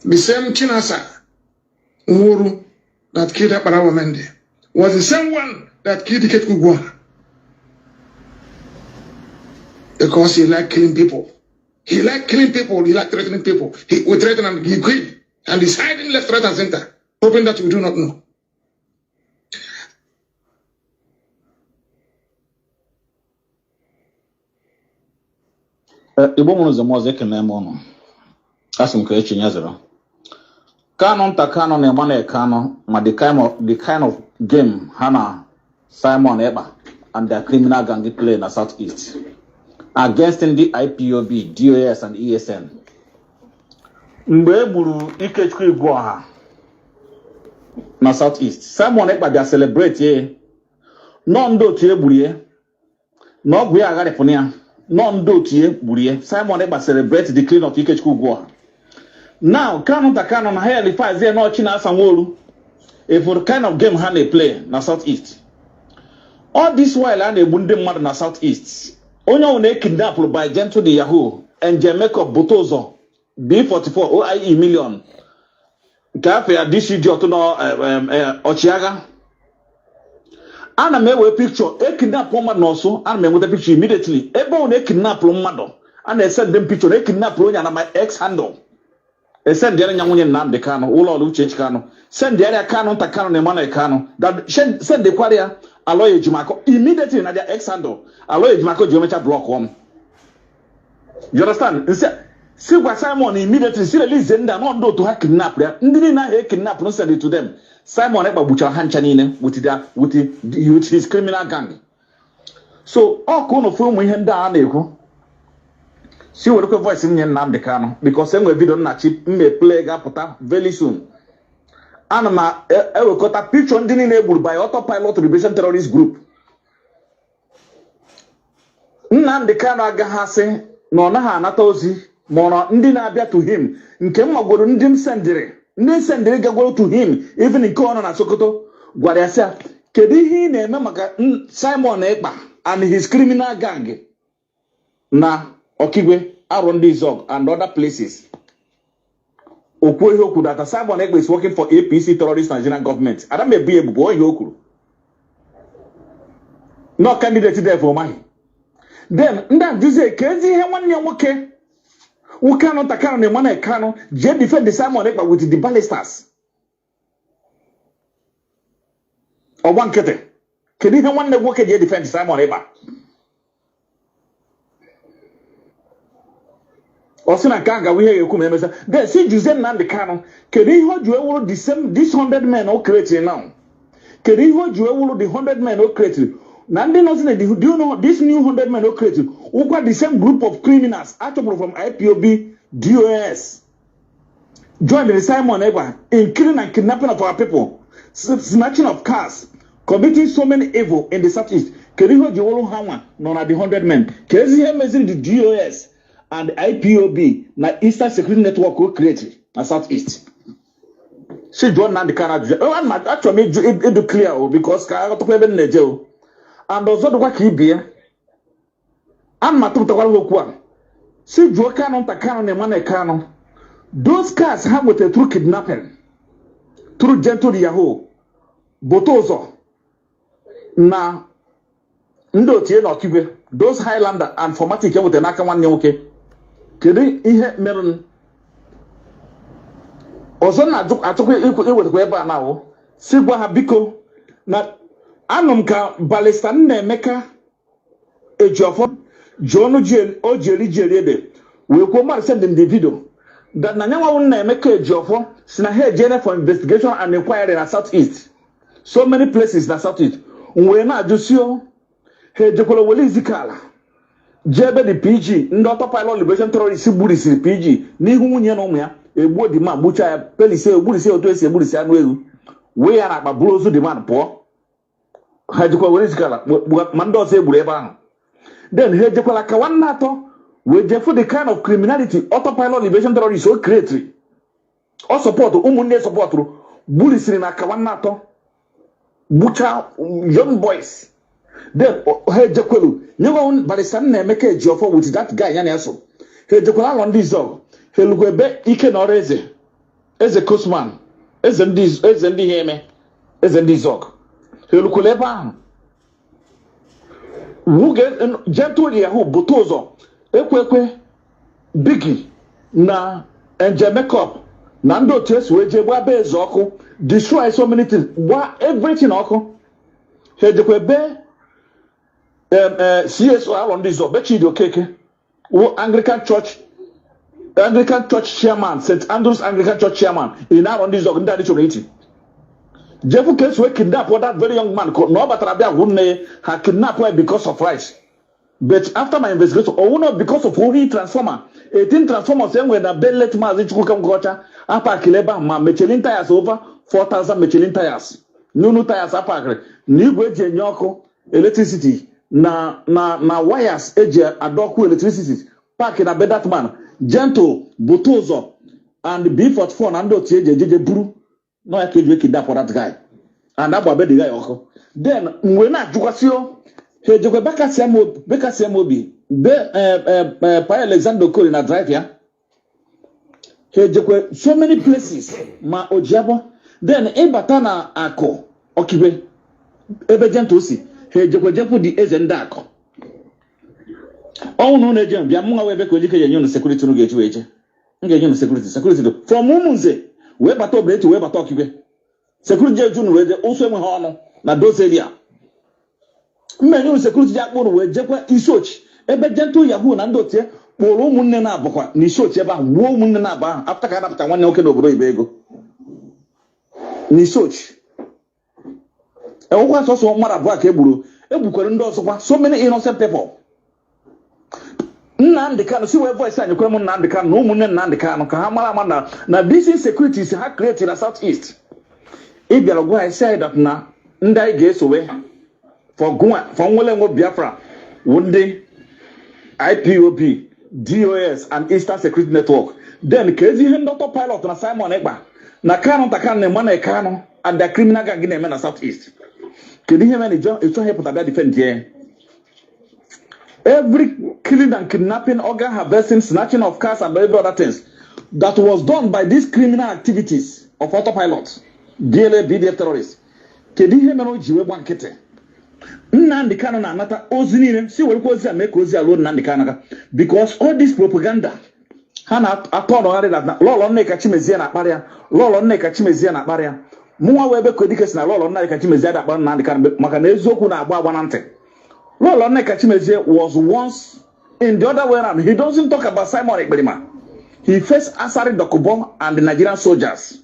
The same Chinasa Uhuru that killed Aparawa Mende was the same one that killed Kekugwa. Because he liked killing people. He liked killing people, he liked threatening people. He would threaten and he quit. And he's hiding left, right, and center, hoping that we do not know. Igbo mụrụ ụzọ mọzọ ekene m ọnụ asị m ka echi nyezere Kanu nta Kanu na ema na Kanu ma the kind of game ha na Simon Ekpa and their criminal gang play na Southeast against the IPOB, DOS and ESN. Mgbe e gburu Ikechukwu Igboha na Southeast, Simon Ekpa bịa celebrate ye nọ ndị otu e gburu ye na ọgwụ ya agharịpụna ya nọ ndị otu ye gburu ye. Simon Ekpa celebrate the clean of Ikechukwu Igboha. Now Kanu nta Kanu na ha elifazi ye n'ọchị na Asanwo-Olu for the kind of game ha na-play na Southeast. All this while a na-egbu ndị mmadụ na Southeast. Onye ọ na-ekidnapụrụ by Gentle the Yahoo and Jamaica Botozo B44 OIE million nke afọ ya DCG ọtụnọ ọchịagha. Ana m ewe picture ekidnapụ mmadụ n'ọsụ, ana m enweta picture immediately. Ebe ọ na-ekidnapụrụ mmadụ, a na-esend dem picture ekidnapụrụ onye na my ex handle. Esend ya nya nwunye Nnamdi Kanu, ụlọ ọrụ Uche Kanu. Send ya Kanu nta Kanu na Emmanuel Kanu. That send the kwaria Aloy Ejimako immediately na their ex handle. Aloy Ejimako Geometra block one. You understand? See what Simon immediately see release Zenda no do to have kidnap them. Ndini na he kidnap no send it to them. Simon Ekpa bucha hancha nine with his criminal gang. So all kono fo mu ihe nda na ekwu. See what the voice in Nnamdi Kanu because enwe video na chip me play ga pụta very soon. Anama ewekọta picture ndị niile egburu by autopilot liberation terrorist group. Nnamdi Kanu agaghasị na ọ naghị anata ozi ma ọ ndị na-abịa to him nke mmagworo ndị ndị sendịrị gagworo to him even nke ọ nọ na Sokoto gwara ya sị kedu ihe ị na-eme maka Simon Ekpa and his criminal gang na Okigwe Aron Zog and other places. Okwu ihe okwu that Simon Ekpa is working for APC terrorist Nigerian government. Adam may be able to okwu. No candidate there for money. Then Nnamdi say kezi ihe nwanne nwoke Kanu nta Kanu na Emmanuel Kanu je defend the Simon Ekpa with the ballistas. Ọgba nkịtị. Kedu ihe nwanne nwoke je defend Simon Ekpa? Osina kanga we hear you emesa. Then see Jose Nnamdi Kanu. Kedu ihe oju ewuru the same this 100 men o create now. Kedu ihe oju ewuru the 100 men o create. Na ndị no say do you know this new 100 men o create? Who got the same group of criminals actually from IPOB, DOS. Join the Simon Ekpa in killing and kidnapping of our people, snatching of cars, committing so many evil in the Southeast. Kedu ihe oju ewuru ha nọ na the 100 men. Kedu ihe meziri the DOS and the IPOB na Eastern Security Network who created na Southeast. She John Nnamdi Kanu. Oh, I'm actually it clear because I to play in Nigeria. And also the work he be. I'm not to talk. See Joe Kanu nta Kanu na Emmanuel Kanu. Those cars have with a true kidnapping, through Gentle Yahoo, Botozo, na ndo tie na Okigwe. Those Highlander and Formatic with the naka one nwoke. Kedu ihe mere ọzọ na atụkwa iwetakwa ebe a na-awụ si gwa ha biko na anụm ka balista nna Emeka Ejiofọ John Ojeri ebe wee kwuo mmadụ send them the video that na nyanwa nna Emeka Ejiofọ si na ha ejene for investigation and inquiry na Southeast so many places na Southeast wee na-ajụsio ha ejekwala wele izikala jebe the PG ndị autopilot liberation terrorist gburisiri PG n'ihu nwunye na ụmụ ya egbuo di ma gbucha ya pelise egburisi otu esi egburisi anụ ewu wee ya na akpa buru ozu di man pụọ ha jekwa were izikala ma ndị ọzọ egburu ebe ahụ then ha ejekwala ka nwanne atọ wee jefu the kind of criminality autopilot liberation terrorist o create o support ụmụnne sọpọtụrụ gburisiri na ka nwanne atọ gbucha young boys. Then he jekwelu nyewa balisa nna Emeka Ejiofọ with that guy ya na eso he jekwala alọ ndị zog he lugwebe ike na oreze eze Kosman, eze ndị heme, eze ndị zok. Helukule ebe ahụ. Wuge gentle yahu butozo. Ekwekwe Biggie na Angel Makeup na ndị otu esi wee jee gbaa be eze ọkụ, destroy so many things, gbaa everything ọkụ. Ha ejekwa be CSO alọ ndị zọ be Chidi Okeke Anglican Church chairman, St. Andrews Anglican Church chairman in alọ ndị zọ ndị adị chọrọ iti jefu ka esi wee kidnap that very young man na ọ batara bịa gwụ nne ha kidnap her because of rights. But after my investigation, or not because of who he transformer, 18 transformers when the bellet Mazi KEKE gocha, apa kileba ma Michelin tires over 4,000 Michelin tires. New tires apa new gauge nyoko electricity na wires eje adoku electricity. Park in a bed that man gentle butozo and B44 and dot jeje buru. No I can kidnap for that guy. And that bed the guy oko. Then when I jukasio he jekwe beka semobi be pa Alexander Okoli na drive ya. He jekwe so many places ma ojiabo. Then ebata na ako okibe ebe gentle si he jekwe di ezenda ako. All no na bia mu we be ko jike yenyo no security no geji weje. Nge yenyo no security do from umunze we bata obreti we bata okibe. Security jeju no weje also enwe ha ono na those area. Mmenye security jakpụrụ wee jekwa isochi ebe gentle yahoo na ndị otie kpụrụ ụmụnne na-abụkwa n'isochi ebe ahụ gbuo ụmụnne na-abụ ahụ afta ka anapụta nwanne nwoke n'obodo ibe ego n'isochi ewekwa sọsọ mmadụ abụọ ka egbukwere ndị ọzọkwa so many innocent people. Nnamdi Kanu si wee voice anyị kwere m Nnamdi Kanu na ụmụnne Nnamdi Kanu ka ha mara ama na this insecurities ha create na South East. Ị bịara gwa anyị say that na ndị anyị ga-esowe for Nwele Biafra, Wundi, IPOB, DOS, and Eastern Security Network. Then Kezi Doctor Pilot na Simon Ekpa na Kanu Takane Mana Kanu and the criminal gang in the Southeast. Can you hear me? It's not help to defend here. Every killing and kidnapping, organ harvesting, snatching of cars, and every other things that was done by these criminal activities of autopilots, DLA, BDF terrorists. Can you hear me? Jiwe Bankete. Nnamdi Kanu na anata ozi niile si were kwa ozi a mee ka ozi alụọ Nnamdi Kanu aka because all this propaganda ha na-atọ ọnọgharị na lọlọ Nneka Chimezie na akparị ya lọlọ Nneka Chimezie na akparị ya mụnwa wee ebe kodike si na lọlọ Nneka Chimezie da akparị Nnamdi Kanu maka na eziokwu na-agba na ntị. Lọlọ Nneka Chimezie was once in the other way around. He doesn't talk about Simon Ekperima. He faced Asari Dokubo and the Nigerian soldiers.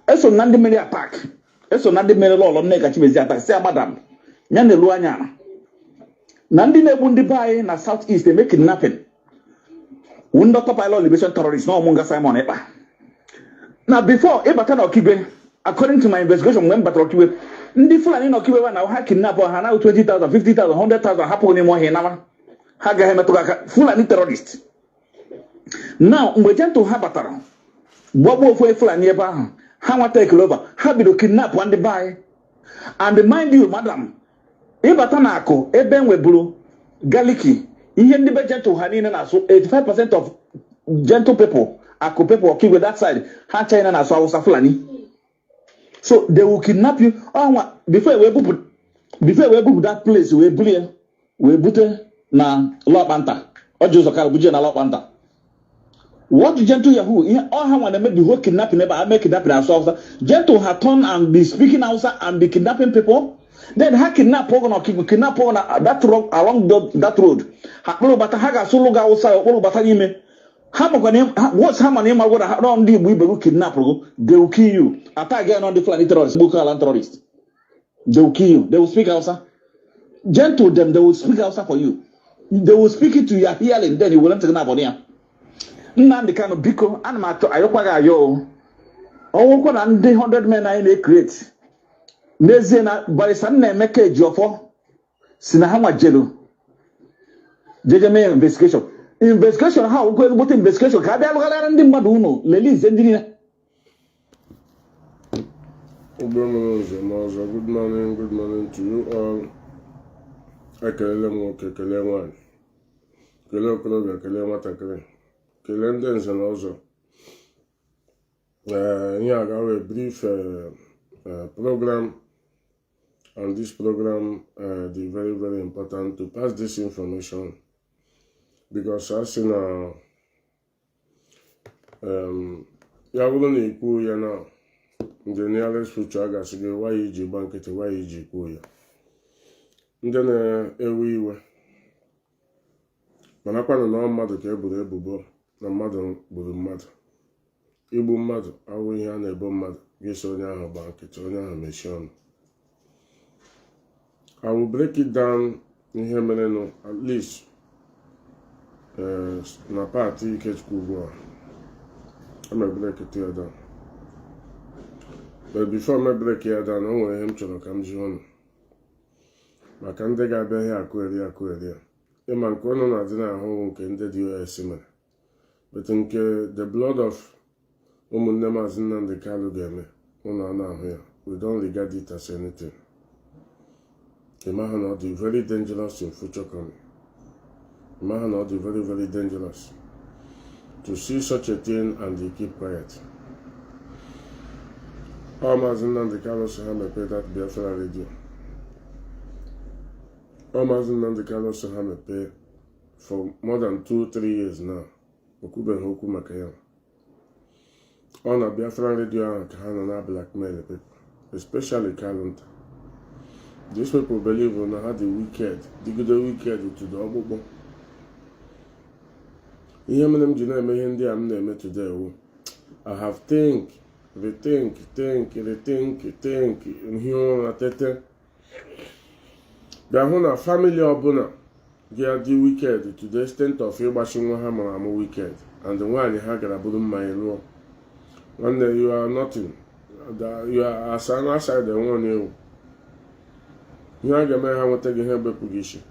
Eso na ndị mere attack. Eso na ndị mere lọlọ Nneka Chimezie attack. Say madam nyane lu anya na ndị na-egbu ndị bae na South East make kidnapping Wundi top pilot liberation terrorists no omunga Simon Ekpa. Now before ịbata na Okigwe, according to my investigation when batara Okigwe, ndị Fulani na Okigwe na ha kidnap ha na 20,000 50,000 100,000 hapụ n'ime ọhịa na ha gaghị emetụ aka Fulani terrorist. Now mgbe gentle ha batara gbagbo ofu Fulani ebe ahụ ha nwata ekele over ha bido kidnap ndị bae. And mind you madam, ịbata na akụ ebe enweburu galiki ihe ndị be gentle ha niile na-asụ 85% of gentle people akụ people Okigwe that side ha China na-asụ Hausa Fulani. So they will kidnap you before we bubu that place we bute na Lokpanta ojo kara buje na Lokpanta. What gentle yahoo all ha want to make the whole kidnapping never make kidnapping as Hausa. Gentle ha turn and be speaking Hausa and be kidnapping people. Then ha kidnap Pogon or kidnap Pogon that road along that road. Ha bata ha ga solo ga Hausa bata yime. What's how many more around the we kidnap they will kill you. Attack again on the Fulani terrorists, Boko Haram terrorists. They will kill you. They will speak Hausa. Gentle them, they will speak Hausa for you. They will speak it to your hearing, then you will not take on here. Nnamdi Kanu biko anamato ayokwaga yo. Owo na ndị 100 men na create. N'ezie na barisa na-emeka ejiofo si na ha nwa jelu. Jeje me investigation ha go ezigbote investigation ka bịa lụgharịara ndị mmadụ unu lelize ndị niile. Good morning to you all. Ekelele nwoke, ekele nwanyị, ekele okorobịa, ekele nwatakịrị, ekele ndị nze na ọzọ. Here I got a brief program, and this program is very, very important to pass this information, because as in now, the nearest future I got why you bank why you go. Then iwe mana kwana na mmadụ ka eburu ebubo na mmadụ gburu mmadụ. Igbu mmadụ awụ ihe a na-ebo mmadụ ga-esi onye ahụ gba nkịtị, onye ahụ mechie ọnụ. I will break it down ihe mere no at least na part Ikechukwu ugbu a. I'm going to break it down. But before I break it down, I want him to come join. Maka ndị ga-abịa ihe akwụgheri ịma nke ọnụ na-adị n'ahụ nke ndị dị US mere, but nke the blood of ụmụnne Mazi Nnamdi Kanu ga-eme ụnụ a na-ahụ ya. We don't regard it as anything. Ịma ha na ọ dị very dangerous in future coming. Ịma ha na ọ dị very, very dangerous to see such a thing and they keep quiet. All Mazi Nnamdi Kanu so ha mepee that Biafra radio. Mazi Nnamdi Kanu so ha mepee for more than 2-3 years now. Okubeghị okwu maka ya. Ọ na Biafra radio ahụ ka ha nọ na blackmail people, especially Kalunta. These people believe na ha dị wicked, digide wicked to the ọgbụgbọ. Ihe mere m ji na-eme ihe ndị a m na-eme today wụ I have think, rethink, ihe ụra tete. Bịa hụ na family ọbụla ga-adị wicked to the extent of ịgbachi nwa ha mara amụ wicked, and nwaanyị ha gara bụrụ mmanya lụọ. Nwanne, you are nothing. You are asana aside one ewu. Ihe a ga-eme ha nweta gị ha ebepụghị isi.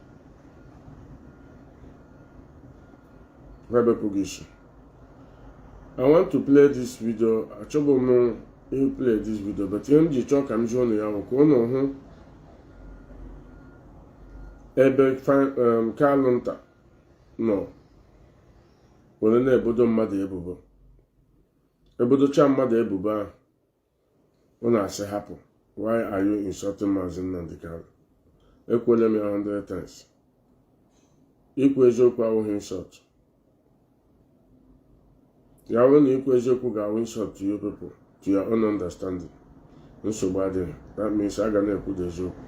I want to play this video. Achọbụ m play this video, but ihe m ji chọọ ka m jụọ ya bụ ka ụnụ hụ ebe Kalunta nọ were na-ebodo mmadụ ebubo. Ebodocha mmadụ ebubo ahụ, ọ na-asị hapụ. Why are you insulting Mazi Nnamdi Kanu? Ekwele m ya 100 times. Ikwu eziokwu awụghị insult. Ya bụrụ na ikwu eziokwu ga-awụ insult to you people, to your own understanding. Nsogbu adịghị. That means a ga na-ekwu eziokwu.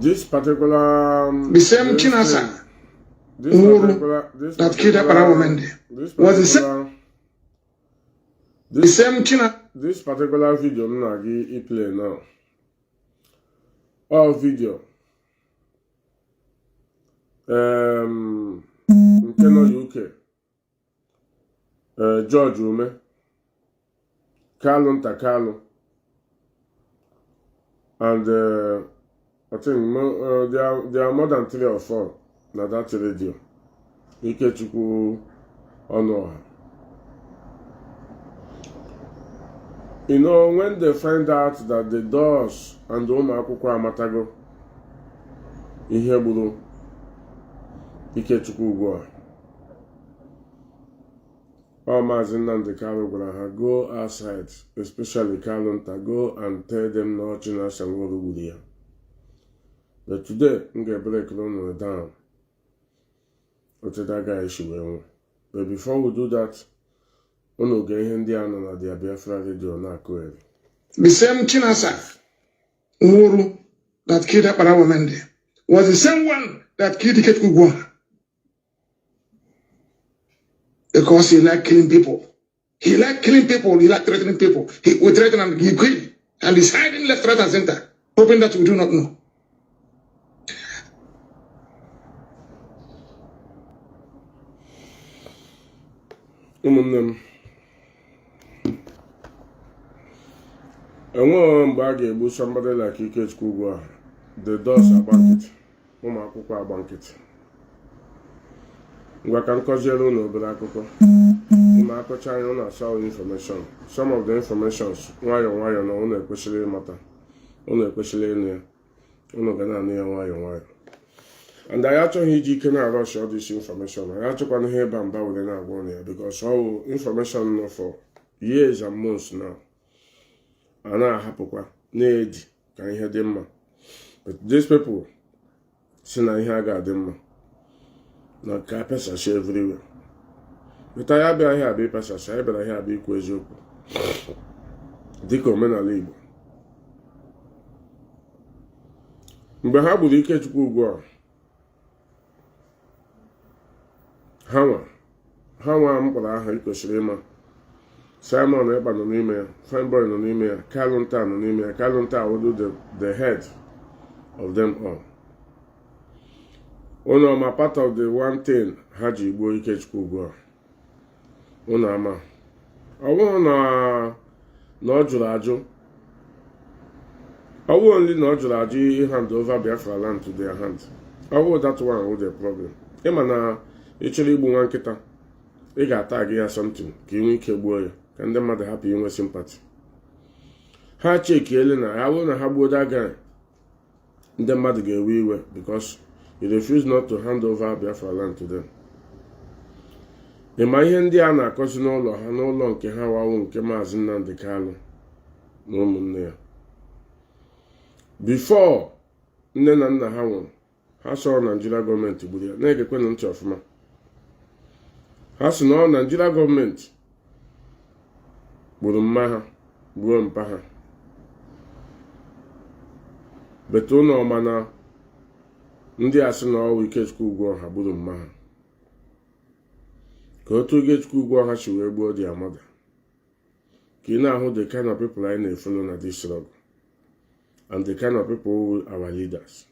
This particular the same Chinasa that killed Akpara woman was the same. The same China. This particular video I'm not going to play now. All video. Kanu UK. George Ume. Kalunta Kanu. And I think there are more than 3 or 4 na that radio. Ikechukwu Onoha. You know, when they find out that the doors and the ụmụakwụkwọ amatago ihe gburu Ikechukwu ugbu a, Mazi Nnamdi Kanu gwara ha go outside, especially Kalunta, go and tell them na Chinasa nwụrụ gburu ya. But today, I'm going to break it down. That guy issue. But before we do that, we will get him down on the Biafra radio na Koeri. The same Chinasa Nwuru that killed Akpara woman was the same one that killed Ikechukwu. Because he liked killing people. He liked killing people, he liked threatening people. He would threaten and he killed. And he's hiding left, right, and center, hoping that we do not know. Ụmụnne enweghị mgbe a ga-egbu somebody like Ikechukwu ugbu a. The doors agba nkịtị, ụmụakwụkwọ agba nkịtị. Ngwa ka m kọziere unu obere akụkọ. Ime akọcha anyị unu asọ information. Some of the informations nwayọ na unu ekwesịrị ịmata, unu ekwesịrị ịnụ ya, unu ga na-anụ ya nwayọ. and I actually can rush all this information. I actually want to hear Bamba with an agony because all information for years and months now. And I have need can hear them. But these people see I hear them. Now capes are everywhere. But I have here be passage, I better here be question. Diko mena libo. Mgbe ha gburu Ikechukwu ugwu a ha nwa mkpọrọ aha ikwesịrị ịma Simon Ekpa nọ n'ime ya, Fine nọ n'ime ya, Kanu nọ n'ime ya, Kanu would the head of them all. Unu ama part of the one thing ha ji gbuo Ikechukwu ugwu a. Unu ama ọ bụrụ na ọ jụrụ ajụ only na ọ jụrụ ajụ hand over Biafra land to their hands. That one with the problem. Ịma na ịchọrọ igbu nwa nkịta ị ga-atag ya something ka inwe ike gbuo ya ka ndị mmadụ hapụ inwe sympathy. Ha chekiele na ya bụrụ na ha gbuo that guy ndị mmadụ ga-ewe iwe because he refused not to hand over Biafra land to them. Ịma ihe ndị a na-akọzi n'ụlọ ha n'ụlọ nke ha wawo nke Mazi Nnamdi Kanu na ụmụnne ya. Before nne na nna ha nwụrụ, ha sọrọ Nigeria gọọmenti gburu ya. Na-egekwenụ ntị ọfụma. Ha sị na Nigeria gọọmenti gburu mma ha, gbuo mpa ha. Beto na ọmana ndị a sị na ọwụ Ikechukwu ugwu ọha gburu mma ha. Ka otu Ikechukwu ugwu ọha si wee gbuo their mother. Ka ị na-ahụ the kind of people anyị na-efolo na this struggle. And the kind of people who are our leaders.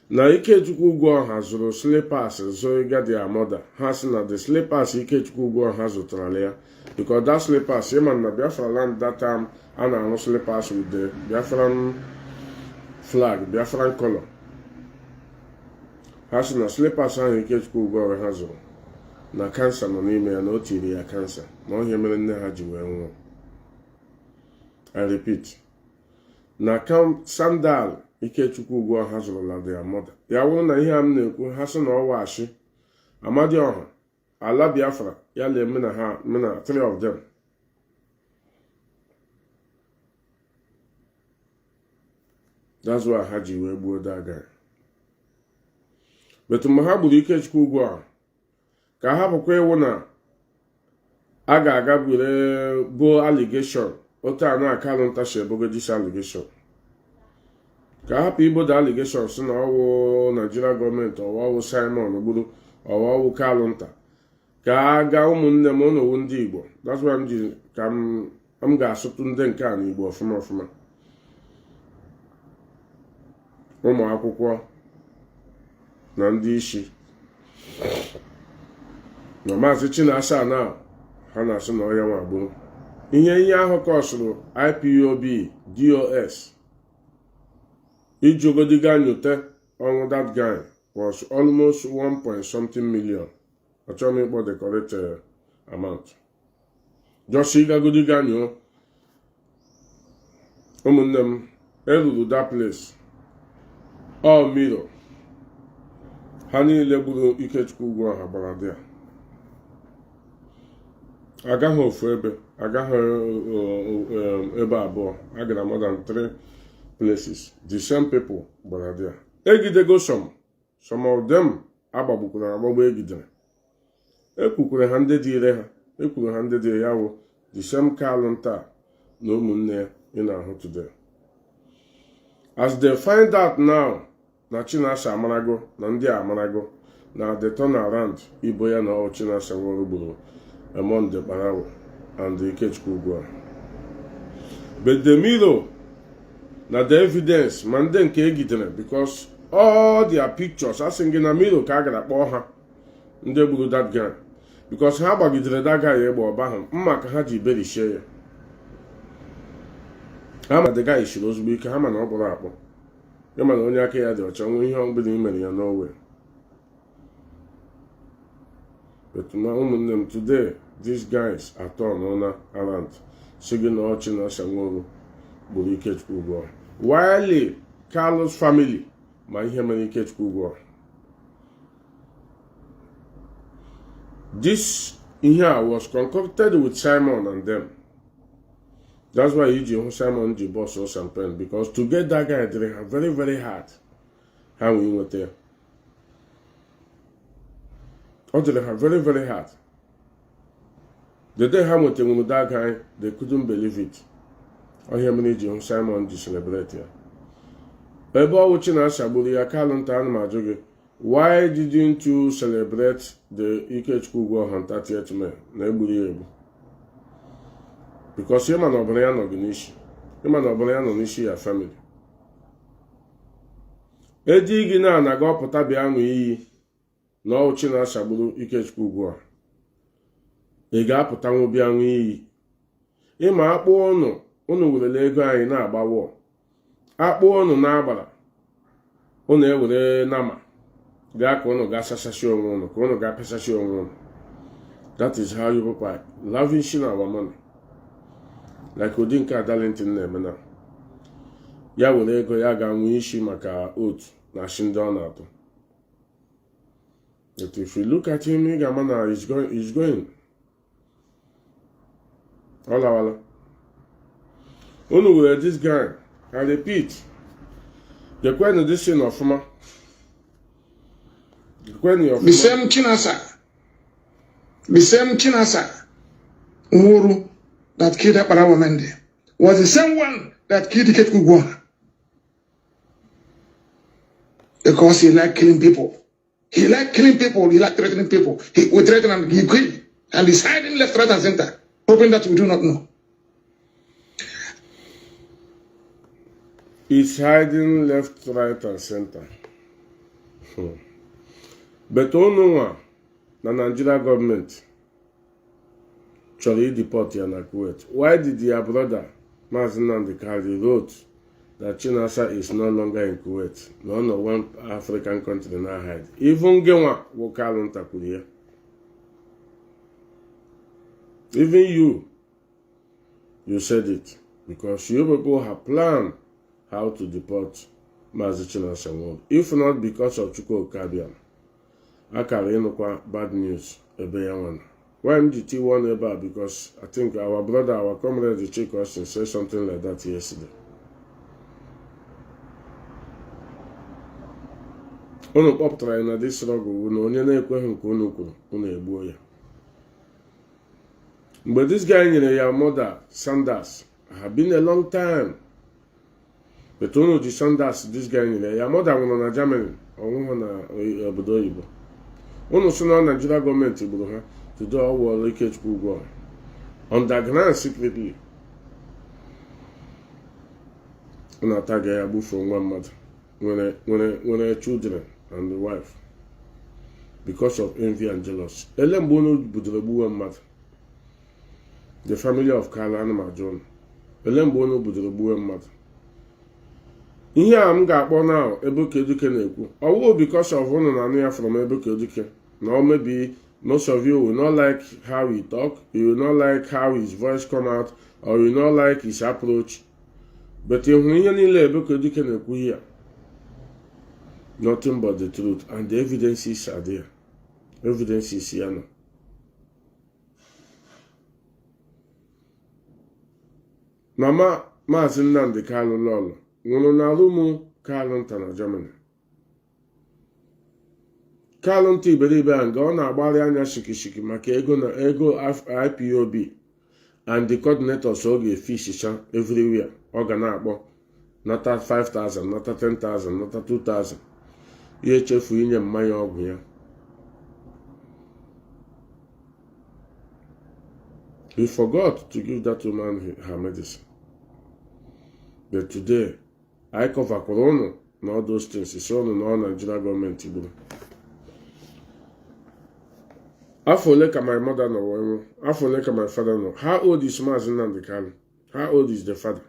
Na Ikechukwu ugwu ọha zụrụ slippers zoiga their mother. Ha sị na the slippers Ikechukwu ugwu ọha zụtara ya. Because that slippers, even na Biafra land that time, a na-arụ slippers with the Biafran flag, Biafran color. Ha sị na slippers ahụ Ikechukwu ugwu ọha ha zụrụ na cancer nọ n'ime ya na o tiri ya cancer. Na ihe mere nne ha ji wee nwụọ. I repeat. Na sandal Ikechukwu ugwu ọha zụrụla their mother. Ya wụrụ na ihe a m na-ekwu ha sị na ọwa ashị Amadioha ala Biafra ya na-eme na ha na 3 of them. That's why ha ji wee gbuo that guy. But mgbe ha gburu Ikechukwu ugwu ọha ka ha bụkwa iwu na a ga-aga bo allegation otu a na-akalụ ntachi ebogo dis allegation. Ka hapụ ibodo allegation si na ọwụ Nigeria gọọmenti ọwụ Simon gburu ọwụ Kanu nta ka a gaa ụmụnne m n'owu ndị Igbo. That's why m ji ka m ga-asụtụ ndị nke a n'Igbo ọfụma ọfụma. Ụmụ akwụkwọ na ndị isi na Maazị Chinasa na ha na-asị na ọya nwa gboo. Ihe ahụ kọsụrụ IPOB DOS ijogodiga nyote ọnwụ that guy was almost 1.something million. Achọrọ m ịkpọ the correct amount. Just ịgagodiga nyo ụmụnne m eruru that place all mirror. Ha niile gburu Ikechukwu ugwu ọha gbara dị a. Agaghị ofu ebe, agaghị ebe abụọ, agara more than 3 places. The same people gbara there. Egidego some of them agbagbukwara agbagbu egidere. Ekwukwere ha ndị dị ire ha, ekwuru ha ndị dị ya wụ the same Kanu nta na ụmụnne ya ị na-ahụ today. As they find out now na Chinasa amarago na ndị a amarago na the turn around ibo ya na ọ Chinasa nwere gburu among the Barawo and the Ikechukwu ugwu ọha. But the mirror na the evidence ma ndị nke egidere because all their pictures asị gị na mirror ka a gara kpọọ ha ndị gburu that guy because ha gbagidere that guy egbe ọba ahụ mma ka ha ji berishie ya. Ha ma the guy shiri ozugbo ike, ha ma na ọ kpọrọ akpọ. Ya ma na onye aka ya dị ọcha nwe ihe ọgbụla mere ya n'owe. But now ụmụnne m today these guys are turned around singing na Chinasa nwere gburu Ikechukwu ugwu ọha. While Kanu's family ma ihe mere Ikechukwu ugbu a. This here was concocted with Simon and them. That's why you Simon the boss or champagne, because to get that guy they have very, very hard. How we went there. Oh, they have very, very hard. The day how much with that guy, they couldn't believe it. Oh, here many Simon to celebrate here. Ebo watching us Abuli, I can't tell why didn't you celebrate the Ikechukwu go on 30th May? Nebuli. Because him and Obriano Ginishi. Him and Obriano Nishi are family. Edi Gina na go pụta bịa ṅụ iyi na ọchị na asagburu Ikechukwu ugbu a. Ị ga-apụta nwu bịa ṅụ iyi. Ịma akpụ unu werele ego anyị na-agbawo. Akpụ unu na-agbara. Unu ewere nama. Gaa ka unu ga-asasashi onwe unu, ka unu ga-apesashi onwe unu. That is how you people lavishing our money. Like Odinka Darlington na-eme na. Ya were ego ya ga-anwụ isi maka otu na shi ndị ọ na-atụ. But if you look at him, he's going. Wala. Unu were this guy, I repeat, the question of this thing of Fuma. The same Chinasa Uhuru that killed Aparawa Mende was the same one that killed Ikechukwu. Because he liked killing people. He liked killing people, he liked threatening people. He would threaten and he killed. And he's hiding left, right, and center, hoping that we do not know. He's hiding left, right, and center. But ono na Nigeria government chọrọ deport ya na Kuwait. Why did your brother Mazi Nnamdi wrote that Chinasa is no longer in Kuwait? No one African country now hide. Even Genwa will call on Takuria. Even you said it, because you people have planned how to deport Mazi Chinasa. If not because of Chukwu Okabiam. I carry bad news ebe ya one. Why MGT one about? Because I think our brother, our comrade, the Chief Austin said something like that yesterday. Unu kpọpụtara na this struggle na onye na-ekweghị nke unu kwuru, unu egbuo ya. Mgbe this guy nyere ya mother Sanders, have been a long time. But unu ji Sanders this guy nyere ya mother nwụrụ na Germany, ọnwụhụ na obodo oyibo. Unu so na Nigeria government gburu ha to do all war Ikechukwu ugbu a. Underground secretly. Unu ataga ya gbufuo nwa mmadụ. Nwere children and the wife. Because of envy and jealousy. Ele mgbe unu budoro gbuwe mmadụ. The family of Kanu and John. Ele mgbe unu budoro gbuwe mmadụ. Ihe a m ga-akpọ now Ebuka Eduke na-ekwu. Ọwụ because of unu na anụ ya from Ebuka Eduke. No, maybe most of you will not like how he talk, you will not like how his voice come out, or you will not like his approach. But if we Ebuka Eduke na-ekwu here, nothing but the truth, and the evidences are there. Evidences here now. Mama Mazi Nnamdi Kanu lolo. Nwụrụ na alụmụ Kanu nta na Germany. Kanu nta iberibe a nga ọ na-agbari anya shikishiki maka ego IPOB and the coordinators ọ ga-efishicha everywhere. Ọ ga na-akpọ nata 5,000, nata 10,000, nata 2,000. Ihe echefu inye mmanya ọgwụ ya. He forgot to give that woman her medicine. But today, I cover Corona and all those things. It's all in all Nigeria government. After like my mother no, after like my father no. How old is Mazi Nnamdi Kanu? How old is the father?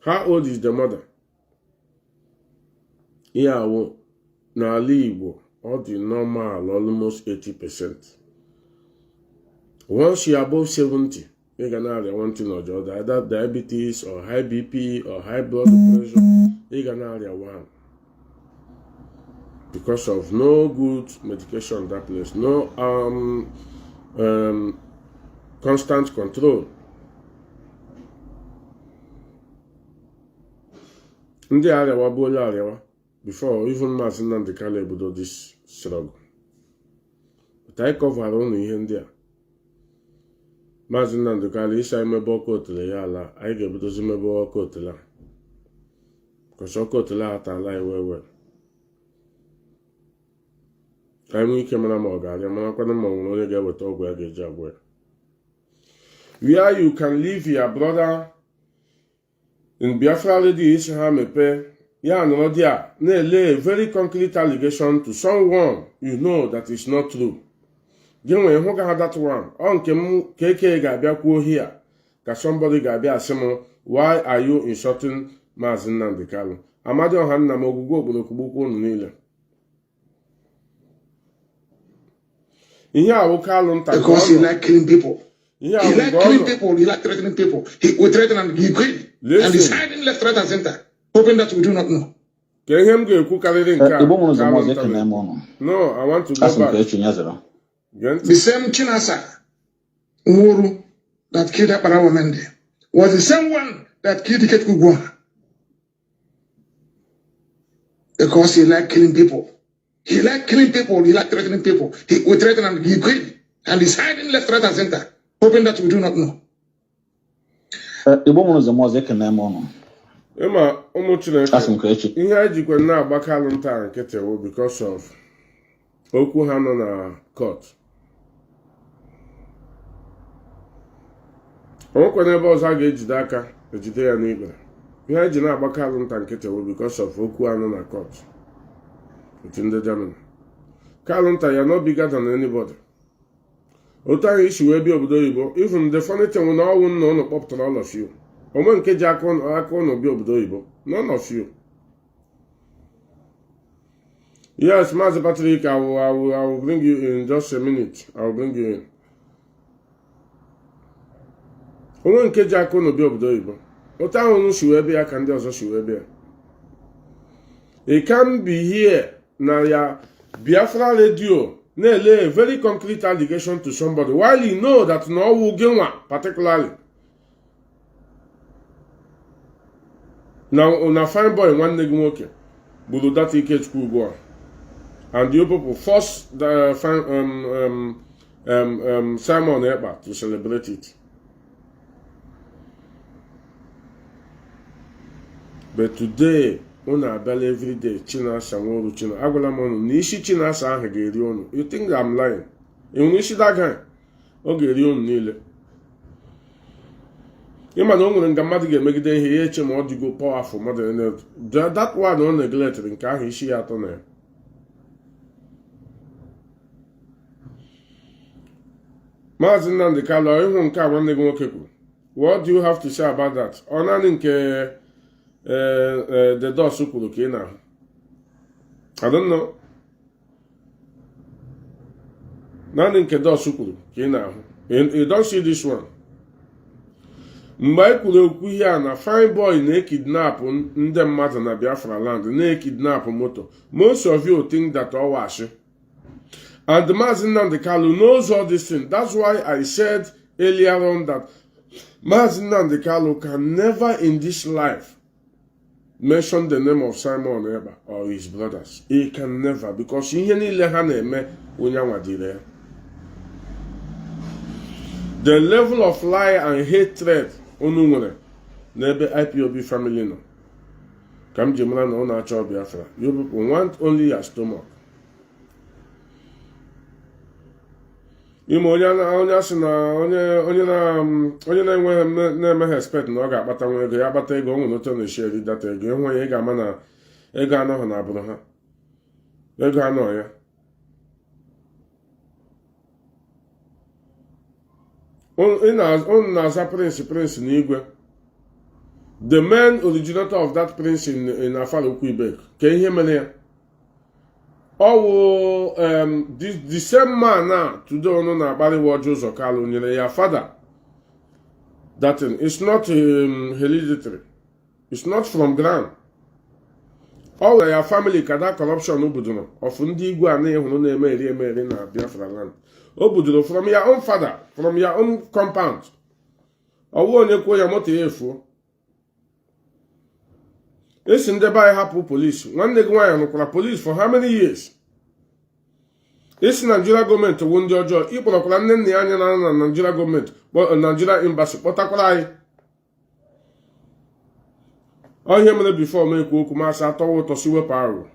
How old is the mother? Yeah, well, na Igbo, all the normal, almost 80%. Once you're above 70, you're gonna have one thing or the other, either diabetes or high BP or high blood pressure. You're gonna have one. because of no good medication in that place, no constant control. Ndị Arewa bụ onye Arewa before even Mazi Nnamdi Kanu ebido this struggle. But I cover ụnụ ihe ndị a. Mazi Nnamdi Kanu isi anyị mebe ọkụ otele ya ala, anyị ga-ebidozi mebe ọkụ otele a. Because ọkụ otele a atala anyị wewe. Anyị nwee ike mara ma ọ ga-arịa, marakwana ma nwere onye ga-eweta ọgwụ ya ga-eji agwọ ya. Where you can leave your brother in Biafra lady is mepe ya no dia na lay very concrete allegation to someone you know that is not true. Genwe hu ga that one on kem keke ga bia kwuo here ka somebody ga bia asem why are you insulting Mazi Nnamdi Kanu? Amadi oha nna m ogugo obodo kugbukwu unu niile. Ihe awu Kanu nta because he like killing people. He like killing people, he like threatening people. He would threaten and he quit. And he's hiding left, right, and center, hoping that we do not know. No, I want to go back. The same Chinasa Umuru that killed Aparawa Mende was the same one that killed Kekugwa. Because he like killing people. He like killing people, he like threatening people. He would threaten and he quit. And he's hiding left, right, and center, hoping that we do not know. Emma, ihe a jikwa na-agba Kanu nta nkịtị wụ because of okwu ha nọ na court. O nwekwana ebe ọzọ a ga-ejide aka ejide ya n'ikpere. Ihe a ji na-agba Kanu nta nkịtị wụ because of okwu ha nọ na court with ndị Germany. Kanu nta ya no bigger than anybody. Otu anyị isi wee bịa obodo oyibo, even the funny thing na ọnwụ nna ụnụ kpọpụtara all of you. Omo nke ji aka ụnụ bịa obodo oyibo, none of you. Yes, Mazi Patrick, I will bring you in just a minute. I will bring you in. Omo nke ji aka ụnụ bịa obodo oyibo. Otu ahụ ụnụ si wee bịa ka ndị ọzọ si wee bịa. He can be here na ya Biafra radio na-ele a very concrete allegation to somebody while he know that no ọwụ gị nwa particularly. Now, on a fine boy, one nigga nwoke gburu that Ikechukwu ugbu a, and you people force the Simon Ekpa to celebrate it. But today, una abịala every day, Chinasa nworu China. Agwala m ọnụ, n'ishi Chinasa ahụ ga-eri ọnụ. You think I'm lying? Enwere isi that guy? Ọ ga-eri ọnụ niile. Ịma na o nwere nga mmadụ ga-emegide ihe ya eche ma ọ dịgo powerful mmadụ. That one ọ neglected nke ahụ isi ya atọ na ya. Mazi Nnamdi Kanu ịhụ nke a nwanne gị nwoke kwuru. What do you have to say about that? Ọ naanị nke the dos kwuru ka ị na-ahụ. I don't know. Naanị nke dos kwuru ka ị na-ahụ. You don't see this one. Mgbe anyị kwuru okwu ihe a na fine boy na-ekidnap ndị mmadụ na Biafra land, na-ekidnap moto. Most of you think that all was. And Mazi Nnamdi Kanu knows all these things. That's why I said earlier on that Mazi Nnamdi Kanu can never in this life mention the name of Simon Ekpa or his brothers. He can never, because ihe niile ha na-eme onye anwadire ya. The level of lie and hatred unu nwere n'ebe IPOB family nọ ka m ji mara na ọ na-achọ Biafra. You people want only your stomach. Ime onye asị na onye na-enweghị na-emeghe expect na ọ ga-akpata nwa ego ya akpata ego, ọ nwere otu na-esheri data ego ịhụ ya ị ga-ama na ego anọghị na abụrụ ha, ego anọ ya. On na-aza prince n'igwe, the main originator of that prince in Afara Ukwu Ibek ka ihe mere ya. The same man now today ono na-akparị Wọjụ ụzọ Kalu nyere ya father. That thing, it's not hereditary, it's not from ground. All your family ka that corruption obudoro of ndị igwe a na-ehuru na-emeri na Biafra land. Obudoro from your own father, from your own compound. Ọwụ onye kwuo ya moto ya efuo. Esi ndị be anyị hapụ police. Nwanne gị nwaanyị nụkwara police for how many years? Esi Nigeria gọọmenti wụ ndị ọjọọ. Ịkpọrọkwara nne nna ya anya na Nigeria gọọmenti, Nigeria embassy, kpọtakwara anyị. Ihe mere before m ekwu okwu masị atọwa ụtọ si wepụ arụ.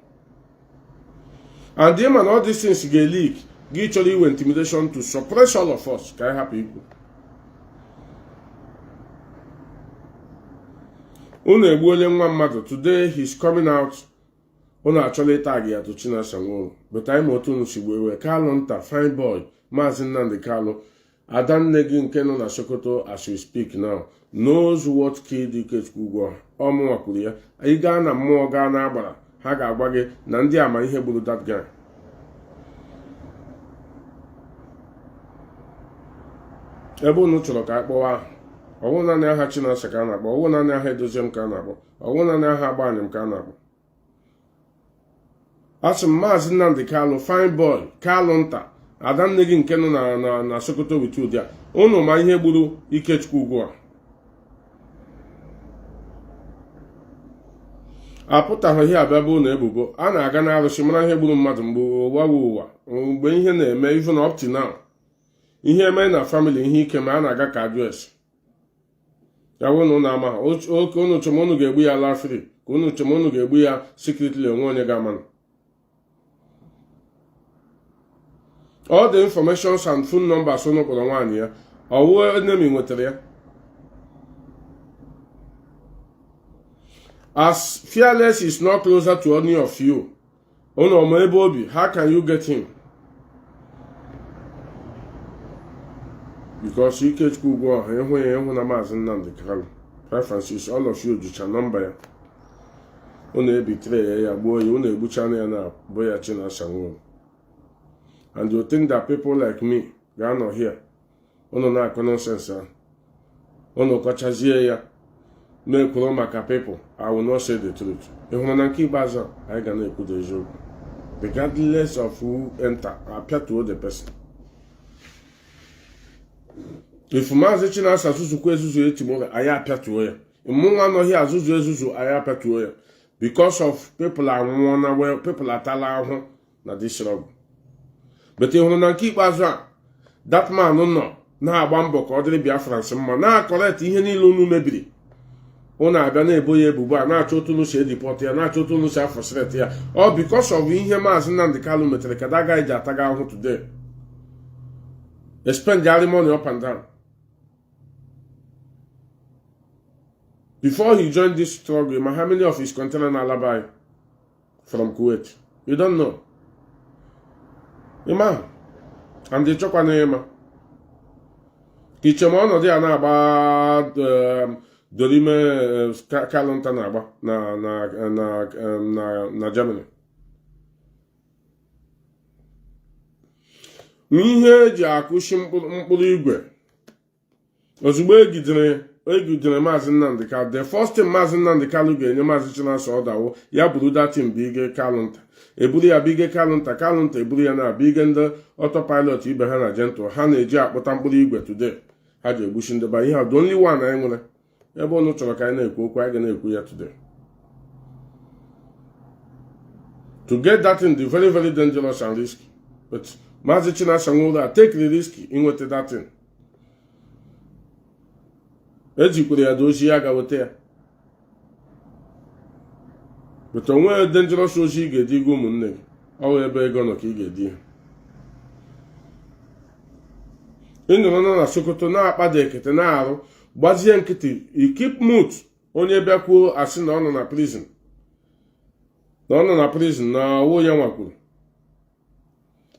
And the man all these things get leak. Gị chọrọ iwe intimidation to suppress all of us. Ka anyị hapụ ikwu. Unu egbuole nwa mmadụ. Today he's coming out. Unu achọla ịtag ya to Chinasa Nworu. But anyị ma otu unu si gbewe. Kalụ nta, fine boy, Mazi Nnamdi Kalụ. Adanne gị nke nọ na Sokoto as we speak now knows what killed Ikechukwu. Ọmụnwa kwuru ya. Anyị gaa na mmụọ gaa na agbara. Ha ga-agwa gị na ndị ama ihe gburu that guy. Ebe unu chọrọ ka akpọwa ahụ. Ọwụ naanị aha Chinasa ka a na-akpọ. Ọwụ naanị aha Edoziem ka a na-akpọ. Ọwụ naanị aha Agbanyem ka a na-akpọ. Asị m Mazi Nnamdi Kalụ, fine boy, Kalụ nta, adanne gị nke nọ na Sokoto with you there. Unu ma ihe gburu Ikechukwu ugbu a. Apụtaghị ihe abịa bụ na ebubo. A na-aga n'arụsị mara ihe gburu mmadụ mgbe ụwa wụ ụwa. Mgbe ihe na-eme even up to now. Ihe eme na family ihe ike ma a na-aga ka adres. Ya wụ na unu ama ha. Oke unu chọrọ unu ga-egbu ya lafri. Ka unu chọrọ unu ga-egbu ya secretly onwe onye ga-ama. All the informations and phone numbers unu kpọrọ nwaanyị ya. Ọwụ enemy nwetara ya. As Fearless is not closer to any of you. Unu ọma ebe obi. How can you get him? Because Ikechukwu ugbu a ịhụ na Mazi Nnamdi Kalụ. Biafrans, all of you jụcha nọmba ya. Unu ebitere ya gbuo ya. Unu egbucha ya na bụ ya Chinasa Nworu. And you think that people like me ga-anọ here. Unu na-akọ nonsense ha. Unu kọchazie ya. Na-ekwuru maka people. I will not say the truth. Ịhụrụ na nke ikpeazụ anyị ga na-ekwu the eziokwu. Regardless of who enter, appear to the person. If Mazi Chinasa azụzukwa ezuzu etimore, anyị apịatuo ya. Mụnwa anọghị azụzụ ezuzu, anyị apịatuo ya. Because of people anwụọ na well, people atala ahụ na this struggle. But ịhụrụ na nke ikpeazụ a, that man nọ na-agba mbọ ka ọ dịrị Biafrans mma, na-akọrekt ihe niile unu mebiri. Unu abịa na-ebo ya ebubo a, na-achọ otu unu si edipọt ya, na-achọ otu unu si afọsret ya. Ọ because of ihe Mazi Nnamdi Kalụ metere ka that guy ji ataga ahụ today. They spend their money up and down. Before he joined this struggle, how many of his container alibi from Kuwait? You don't know. Ima. And the chokwa Ima. Kichemon they are now about Dorime Kalontanaba na Germany. N'ihe ji akụshi mkpụrụ igwe. Ozugbo egidere Mazi Nnamdi Kalụ. The first thing Mazi Nnamdi Kalụ ga-enye Mazi Chinasa ọdawo ya buru datin Bige Kalụ nta. Eburu ya Bige Kalụ nta eburu ya na Bige ndị autopilot ibe ha na gentle ha na-eji akpụta mkpụrụ igwe today. Ha ji egbuchi ndị ba ihe a the only one anyị nwere. Ebe unu chọrọ ka anyị na-ekwu okwu anyị ga na-ekwu ya today. To get that in the very very dangerous and risky. But Mazi Chinasa Nworu take the risk inweta that thing. Ejikwere ya dozi ya ga-weta ya. But onwe dangerous ozi ị ga-edi gị ụmụnne gị. Ọ wụ ebe ego nọ ka ị ga-edi ya. Ị nọrọ na Sokoto na-akpada ekete na-arụ gbazie nkịtị keep mute onye bịakwuo asị na ọ nọ na prison. Na ọ nọ na prison na ọwụ ya nwakwuru.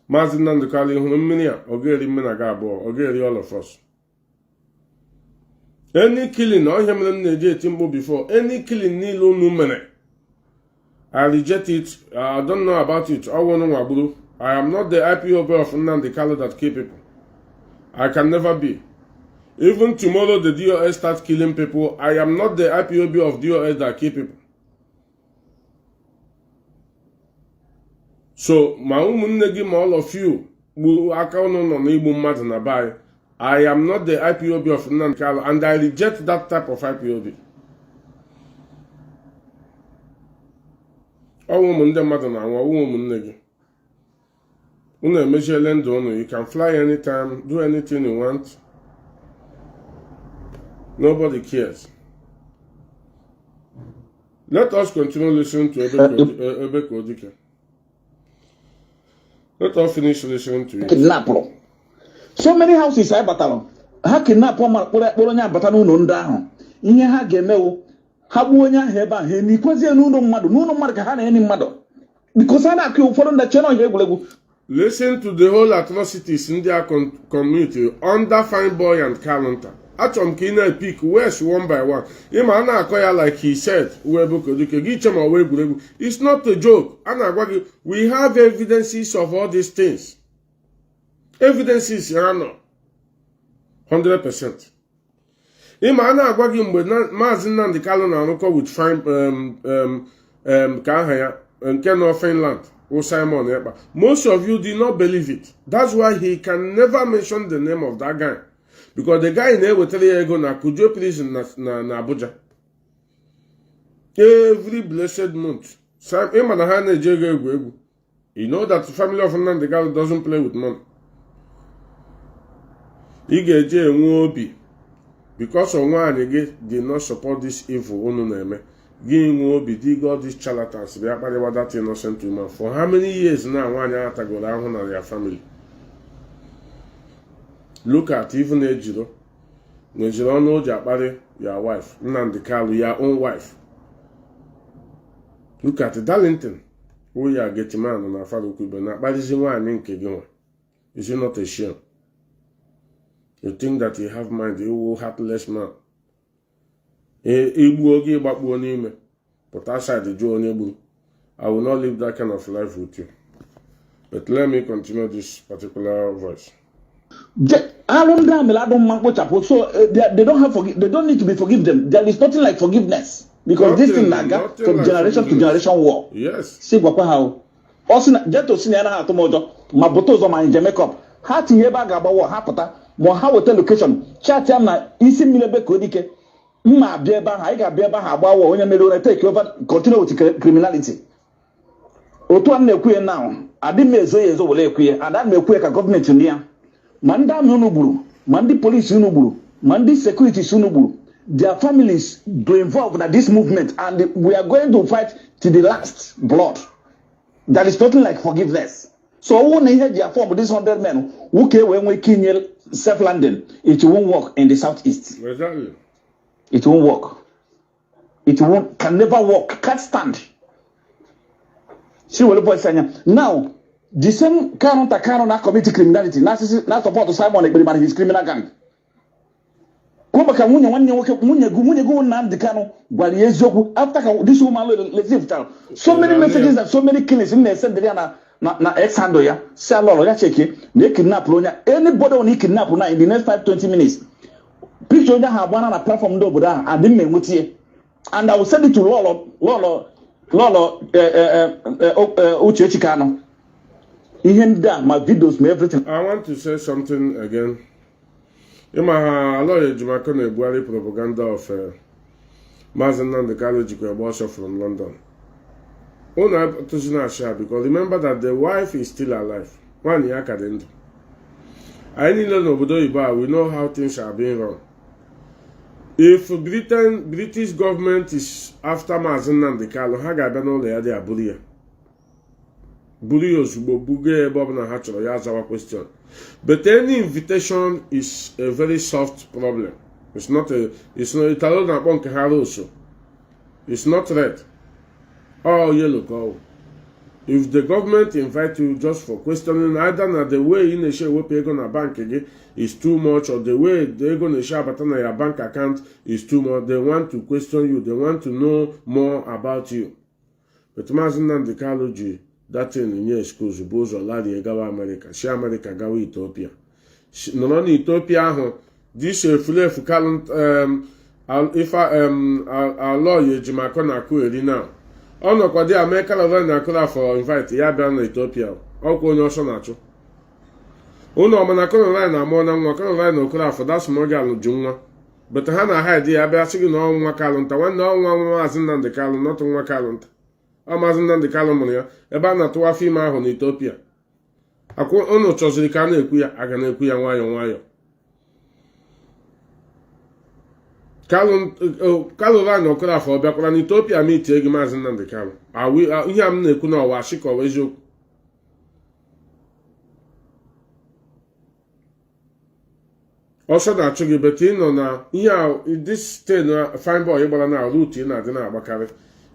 Mazi Nnamdi Kalụ hụrụ mmiri a ọ ga-eri mmiri na ga abụọ ọ ga-eri all of us. Any killing ọ ihe mere m na-eji eti mkpu before any killing niile unu mere I reject it. I don't know about it. I am not the IPOB of Nnamdi Kalụ that kill people. I can never be. Even tomorrow the DOS starts killing people, I am not the IPOB of DOS that kill people. So ma ụmụnne gị ma all of you gbu aka unu nọ n'igbu mmadụ na be I am not the IPOB of Nnamdi Kanu, and I reject that type of IPOB. Ọwụ ụmụ ndị mmadụ na anwụ ọwụ ụmụnne gị. Unu emechiele ndụ unu. You can fly anytime, do anything you want. Nobody cares. Let us continue listening to Ebe Kodike. Let us finish listening to it. Kidnap. So many houses I battle. Ha kidnap nya bata n'ụlọ ndị ahụ. Ihe ha ga-emewo ha gbuo onye ahụ ebe ahụ ni kwezie n'ụlọ mmadụ ka ha na-eni mmadụ. Because ha na-akụ ụfọdụ ndị cheno ihe egwuregwu. Listen to the whole atrocities in their community under Fine Boy and Kalunta. Achọm ka ị na-epik west one by one. Ịma a na-akọ ya like he said Ebe Kodike gị chema ọwa egwuregwu. It's not a joke. A na-agwa gị we have evidences of all these things. Evidences ya nọ 100%. Ịma a na-agwa gị mgbe Mazi Nnamdi Kanu na-arụkọ with Fine ka aha ya nke nọ Finland or Simon Ekpa. Most of you did not believe it. That's why he can never mention the name of that guy. Because the guy na-ewetara ya ego na Kujo prison na Abuja. Every blessed month. Ịma na ha na-eji ego egwu. You know that the family of Nnamdi Kanu doesn't play with money. Ị ga-eji enwe obi. Because of nwaanyị gị did not support this evil unu na-eme. Gị nwe obi dig all these charlatans bịa kparịwa that innocent woman. For how many years now nwaanyị atagoro ahụ na their family? Look at even Ejiro. Ejiro ọnụ o ji akparị your wife. Nnamdi Kanu, your own wife. Look at Darlington. Who ya get man na Farukube na akparịzi nwaanyị nke gị nwa. Is he not a shame? You think that you have mind, you will heartless man. Igbu oge gbakpuo n'ime. But outside the Joe onye. I will not live that kind of life with you. But let me continue this particular voice. So they don't have they don't need to be forgiven. There is nothing like forgiveness. Because this thing got from like generation to generation war. Yes. See what how. Also just to see na atomojo mabotozo ma nje make up. Ha tinye ba ga agbawo ha pụta. Mo ha weta location. Chat ya na isi mmiri Ebe Kodike. Mma abịa ebe ahụ, anyị ga-abịa ebe ahụ agbawo onye mere onye take over continue with criminality. Otu a na-ekwu ya now, adị m ezo ya ezo wele ekwu ya, ada m ekwu ya ka gọọmenti ndị ya. Ma ndị amị unu gburu, ma ndị polisi unu gburu, ma ndị securities unu gburu, their families do involved in this movement and we are going to fight to the last blood. There is nothing like forgiveness. So who na ihe ji form these 100 men who can when kinyel self-landing, it won't work in the southeast. Exactly. It won't work. It won't, can never work, can't stand. See what the boy saying now. The same Kanu na commit criminality, not support Simon Ekpa his criminal gang. Kumba ka munye go Nnamdi Kanu gwali eziokwu after this woman leave town. So many messages and so many killings in there said there na ex handle ya. Say lolo ya cheke, they kidnap lonya. Anybody when he kidnap na in the next 5-20 minutes. Picture onya ha bwana na platform ndo boda and then memutie. And I will send it to Lolo Uche Kanu. My videos, my everything. I want to say something again. Ima lawyer Jumakone Buhari propaganda of Mazi Nnamdi Kanu Jikwe from London. Ona to share because remember that the wife is still alive. One year kadendo. I need to know we know how things are being run. If British government is after Mazi Nnamdi Kanu, ha ga-abịa n'ụlọ ya dị abụrụ ya. Buru ya ozugbo buga ebe ọbụla ha chọrọ ya azawa question. But any invitation is a very soft problem. It's not italo na akpọ nke ha also. It's not red. All yellow go. If the government invite you just for questioning, either na the way in the share wepụ ego na bank again is too much, or the way the ego na share abata na your bank account is too much, they want to question you, they want to know more about you. But Mazi Nnamdi Kanu ji that thing in your schools, both or lady gawa America, she America gawa Ethiopia. No na Ethiopia ahụ, this fulefu Kanu if lawyer Jimakọ na-akụ eri now. ọ nọkwa dị mee Kalavan na Okorafor invite ya bịa na Ethiopia ọkwa onye ọsọ na-achụ ụnụ ọma na Kalavan na-amụọ na nwa Kalavan na Okorafor dasmogal ju nwa bete ha na haidi ya bịa sị gị na ọnwa Kalụnta nwanne ọnwa Maazị Nnamdi Kalụ nọtụ nwa Kalụnta ọ Maazị Nnamdi Kalụ mụrụ ya ebe a na-atụwa fim ahụ na Ethiopia ụnụ chọziri ka a na-ekwu ya aga na-ekwu ya nwayọọ nwayọọ Kalavan na Okorafor ọ bịakwara na Ethiopia ma itie gị Maazị Nnamdi Kalụ ihe a m na-ekwu na ọwa asị ka ọwa eziokwu ọsọ na-achụ gị bete ị nọ na ihe a this state na fine boy gbara na rut ị na-adị na-agbakarị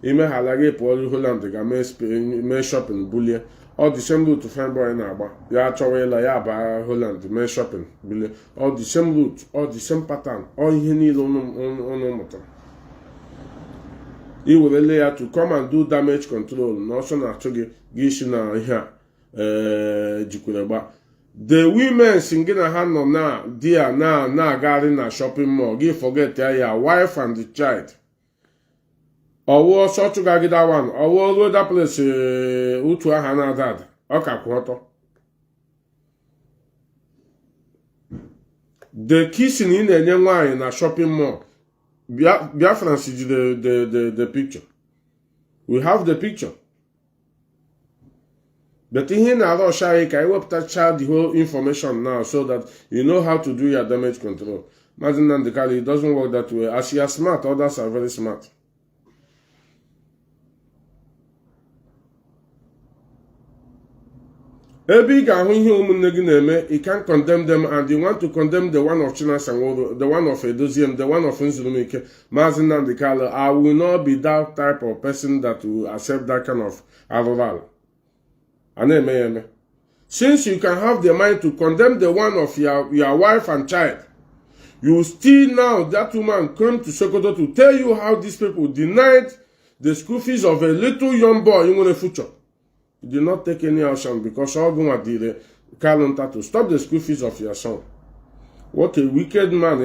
imeghala gị pụọ Holland ga mee shopping bulie ọ dị same route fine boy na-agba ya achọwa ịla ya baa Holland mee shopping bulie ọ dị same route ọ dị same pattern ọ ihe niile ụnụ mụtara i werele ya to come and do damage control na ọsọ na-achụ gị gị isi na ihe a jikwere gba the women sing na ha nọ na dia na-agagharị na shopping mall gị forget ya wife and the child ọwụ ọsọ chụgagide one ọwụ ruo that place utu aha na-ada ada ọ ka kwụ ọtọ the kissing ị na-enye nwaanyị na shopping mall Biafrans ji the picture we have the picture but ihe na-arush anyị ka iwepụtacha the whole information now so that you know how to do your damage control. Maazị Nnamdi Kalụ, it doesn't work that way. As you are smart, others are very smart. Ebe ị ga-ahụ ihe ụmụnne gị na-eme, you can't condemn them and you want to condemn the one of Chinasa Nwodo, the one of Edoziem, the one of Nzulumike, Maazị Nnamdi Kalụ. I will not be that type of person that will accept that kind of arụrụ. Since you can have the mind to condemn the one of your wife and child, you still now, that woman came to Sokoto to tell you how these people denied the school fees of a little young boy in the future. You did not take any action because all going to the calendar to stop the school fees of your son. What a wicked man.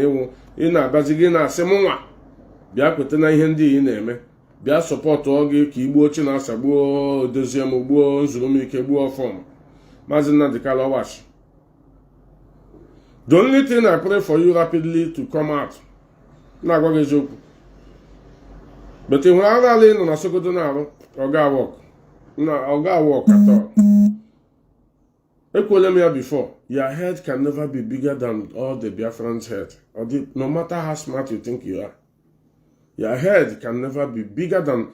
In a bazigina semonwa. Bia kwetena ihe ndị ị na-eme. Bia support oge ka igbo ochi na asagbuo Edoziem gbuo Nzulumike gbuo Ọfọm. Maazị Nnamdi Kalụ ọwashi. The only thing I pray for you rapidly to come out. Na gwa gị eziokwu. But in Harale nọ na Sokoto na-arụ, ọ ga-work. Ọ ga-work at all. Ekwuole m ya before, your head can never be bigger than all the Biafrans' head. No matter how smart you think you are. Your head can never be bigger than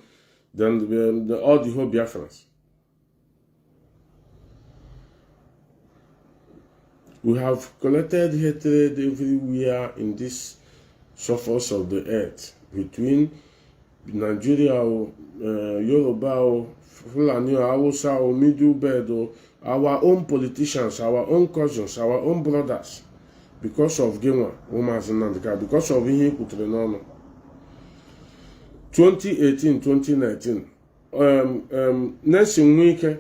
all the whole Biafrans. We have collected hatred everywhere in this surface of the earth between Nigeria, Yoruba, Fulani, Hausa, Middle Belt, our own politicians, our own cousins, our own brothers, because of Genwa, Maazị Nnamdi Kalụ, because of ihe kwutere n'ọnụ. 2018, 2019, Nelson Wike,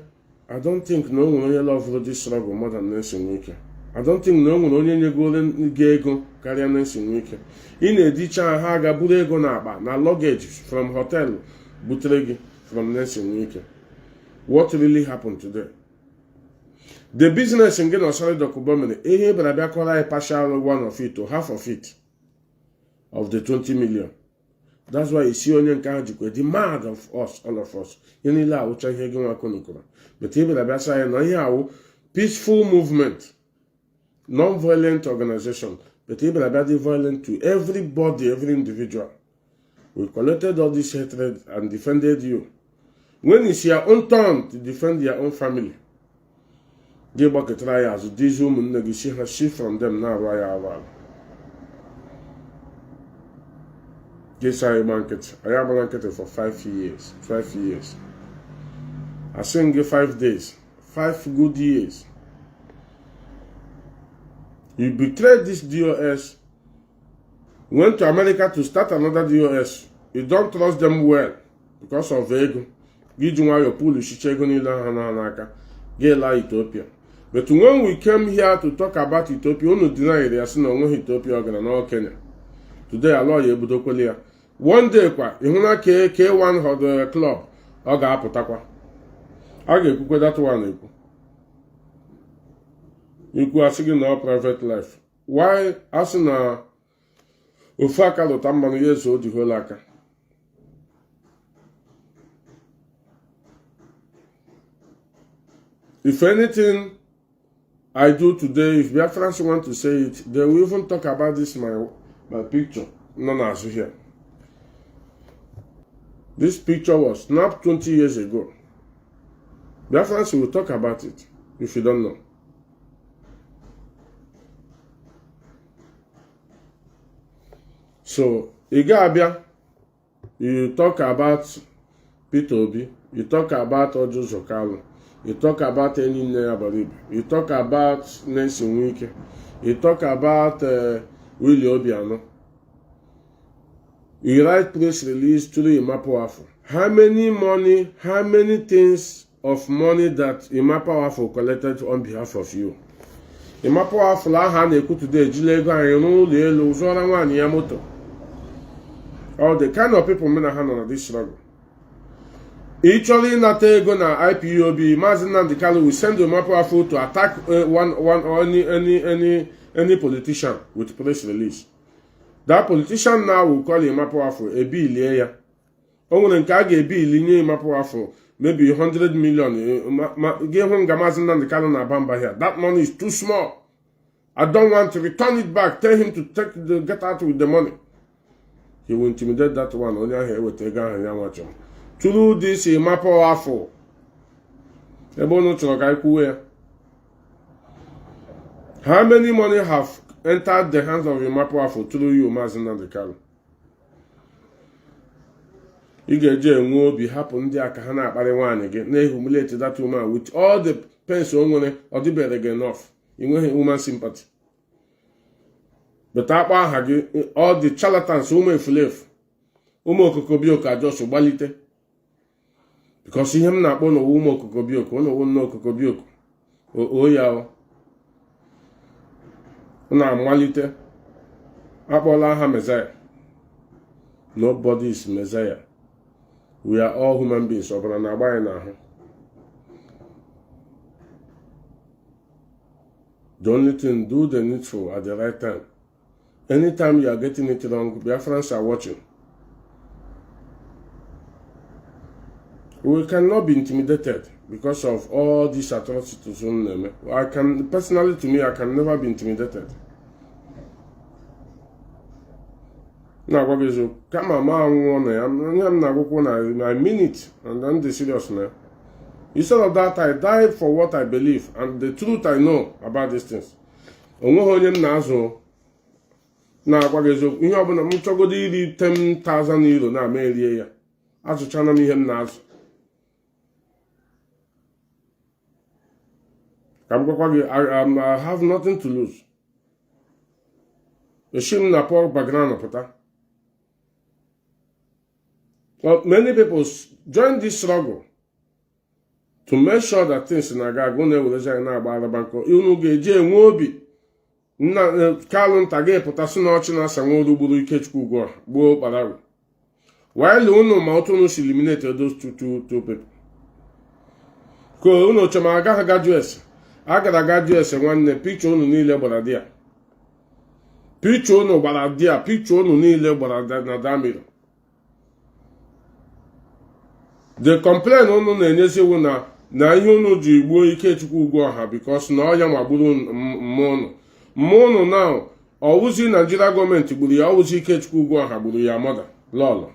I don't think no one really loved this struggle more than Nelson Wike. I don't think no one only ego carry Nelson Wike. In a dicha haga burego na luggage from hotel butregi from Nelson Wike. What really happened today? The business in Geno Solid Okubomene, but I call a partial one of it or half of it of the 20 million. That's why you see Onyen Kajikwe, the mad of us, all of us. Yenila, which I hear Konukura. But even I say, no, peaceful movement, non-violent organization, but even about violent to everybody, every individual. We collected all this hatred and defended you. When it's your own turn to defend your own family, give back a trials, these women negotiate her shift from them now, Royal. Yes, I am blanketed for 5 years. 5 years. I sing 5 days. 5 good years. You betrayed this DOS. Went to America to start another DOS. You don't trust them well because of ego. Gijunwa your pool Shichego Nila Hanaka. Gela Ethiopia. But when we came here to talk about Ethiopia, we don't deny there's no Ethiopia or Kenya. Today, Allah Yebudokolia. One day, Ihuna K1 had the club. ọ ga-apụtakwa a ga-ekwukwe that one ekwu ikwu asị gị na private life why asị na ofu aka lụta mmanụ ya eso odihola aka if anything I do today, if Biafrans want to say it, they will even talk about this my picture. No, here. This picture was snapped 20 years ago. Biafrans will talk about it, if you don't know. So, Igabia, you talk about Peter Obi, you talk about Ojo Zokalo, you talk about any Abaribe, you talk about Nancy Wike, you talk about Willie Obiano. You write press release to the Imapoafo. How many things of money that Imapoafo collected on behalf of you? Imapoafo la ha na-ekwu today ejilego anyị n'ụlọ elu zụọra nwaanyị ya moto. All the kind of people men are on this struggle. Actually, not go na IPOB. Mazi Nnamdi will send the Imapoafo to attack any politician with press release. That politician now will call Imapoafo a bill here. Only nke a ga-ebill nye Imapoafo maybe 100 million. Give him Mazi Nnamdi na bamba here. That money is too small. I don't want to return it back. Tell him to get out with the money. He will intimidate that one. Only here with the gun and watch him. Through this Imapoafo. How many money have entered the hands of Imapoafo through you, Mazi Nnamdi? You get J be happen there, Kahana Pariwan again. They humiliated that woman with all the pens on money or the better enough. You know, woman sympathy. But that one had all the charlatans who may flave. Umo Kokobioka just ubalite. Because he him not one of Umo Kokobioko, no Kokobioko. Oh, yao. Na malite. Abola ha Messiah. Nobody is Messiah. We are all human beings. The only thing, do the needful at the right time. Anytime you are getting it wrong, Biafrans are watching. We cannot be intimidated because of all these atrocities. Personally, to me, I can never be intimidated. Now, what is it? Come on, I mean it, and then the serious now. Instead of that, I died for what I believe and the truth I know about these things. Now, what is it? You have a 10,000 euro now, maybe. As a channel, me him now. I have nothing to lose. The shame na poor background of that. Well, many people join this struggle to make sure that things in Agagone will say na about banko. You geje nwobi na Kanu tage pụtasị na ọchị na sanwodu gburu Ikechukwu ugwu gbuo Barawu. While unu ma otu unu eliminate those two people. Ko unu chọma aga US. Agara US nwanne picture unu niile gbara dia. Picture unu gbara dia, picture unu niile gbara na damiro. The complaint unu na-enyezi iwu na ihe unu ji gbuo Ikechukwu ugwu ọha because na ọya magburu mmụọ now ọwụzi Nigeria gọọmenti gburu ya ọwụzi Ikechukwu ugwu ọha gburu ya mother lọlọ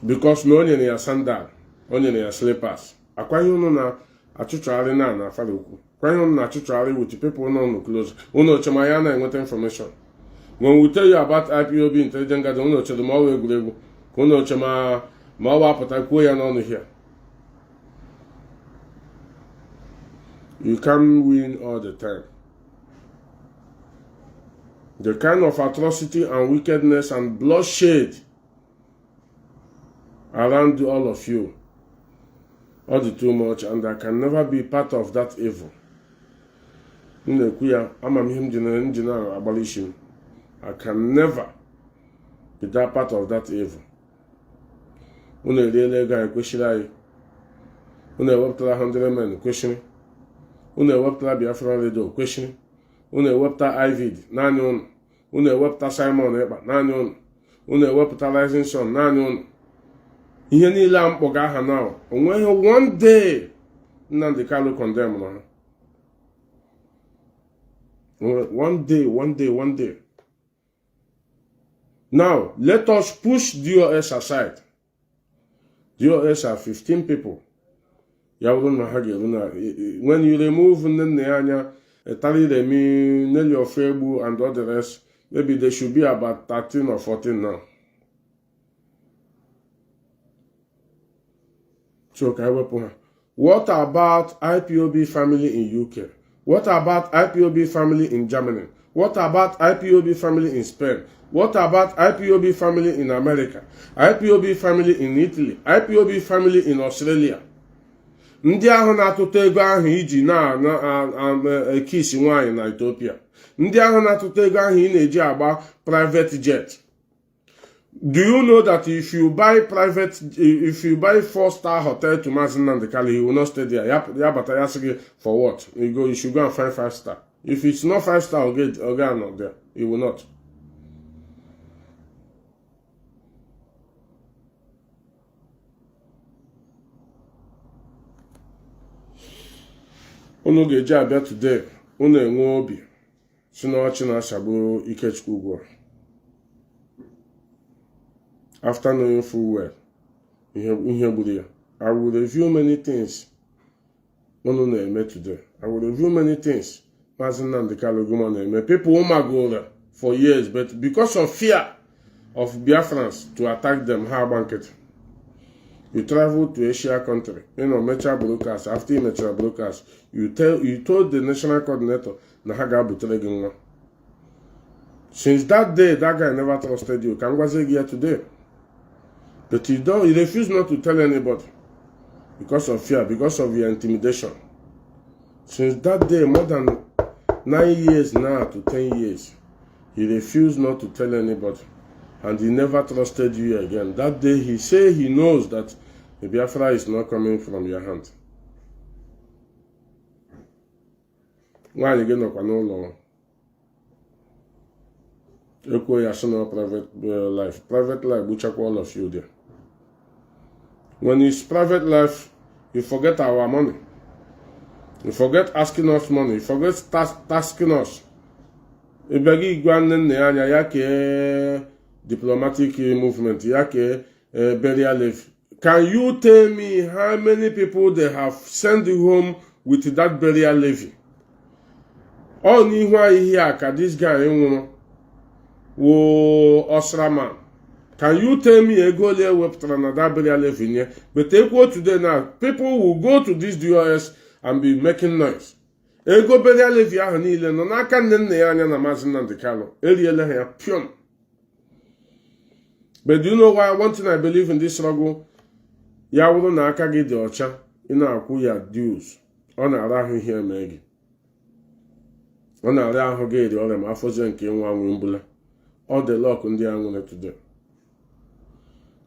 because na onye na ya sandal onye na ya slippers akwa ihe unu na achụchụgharị na afara ukwu kwa ihe unu na achụchụgharị with people unu close unu chema ya na-enweta information when we tell you about IPOB intelligence gathering unu chere ma ọ wee egwuregwu unu chema ma ọ wapụta kwuo ya n'ọnụ here. You can't win all the time. The kind of atrocity and wickedness and bloodshed around all of you, all the too much, and I can never be part of that evil. I can never be that part of that evil. unu eriela ego anyị kwesịrị anyị, unu ewepụtara 100 men kwesịrị, unu ewepụtara Biafra Radio kwesịrị, unu ewepụta Ivid naanị unu ewepụta Simon Ekpa naanị unu ewepụta Rising Sun naanị unu. Ihe niile a mkpọga aha na onweghị one day Nnamdi Kanu condemn na one day. Now let us push DOS aside. DOS are 15 people. When you remove Nnanya, Tariremi, Nelly Ofebu, and all the rest, maybe there should be about 13 or 14 now. So, what about IPOB family in UK? What about IPOB family in Germany? What about IPOB family in Spain? What about IPOB family in America? IPOB family in Italy? IPOB family in Australia? Ndị ahụ na-atụta ego ahụ iji na-ekisi nwaanyị na Ethiopia. Ndị ahụ na-atụta ego ahụ ị na-eji agba private jet. Do you know that if you buy 4-star hotel to Mazi Nnamdi Kanu, he will not stay there? For what? You should go and find 5-star. If it's not 5-star, okay, not there. He will not. Unu ga-eji abịa today, unu enwe obi si na ọchị na-asagbu Ikechukwu ugwu. After knowing full well, I will review many things. Unu na-eme today. I will review many things. Mazi Nnamdi Kanu na-eme. People who go for years, but because of fear of Biafrans to attack them, ha banket. You travel to Asia country, Mecha broadcast. After Mecha broadcast, you told the national coordinator na ha ga-abutere gị nwa. Since that day, that guy never trusted you. Can was here today? But he refused not to tell anybody because of fear, because of your intimidation. Since that day, more than 9 years now to 10 years, he refused not to tell anybody. And he never trusted you again. That day, he said he knows that the Biafra is not coming from your hand. Why you get up no law? Private life. Private life, we check all of you there. When it's private life, you forget our money. You forget asking us money. You forget tasking us. Diplomatic movement, burial leave. Can you tell me how many people they have sent home with that burial levy? Only why here can this guy Osraman. Can you tell me a go there with that burial levy? But they go today now. People will go to this DOS and be making noise. Ego burial levy ahanile no na kan nne ya anya na Mazi Nnamdi Kanu. Eliele ya pion. But do you know why? One thing I believe in this struggle, ya wuru na aka gị dị ọcha, ị na-akwụ ya dues. Ọ na-ara ahụ ihe eme gị. Ọ na-ara ahụ gị dị ọrịa ma afọzie nke nwa anwụ mbula. All the luck ndị anwụ today.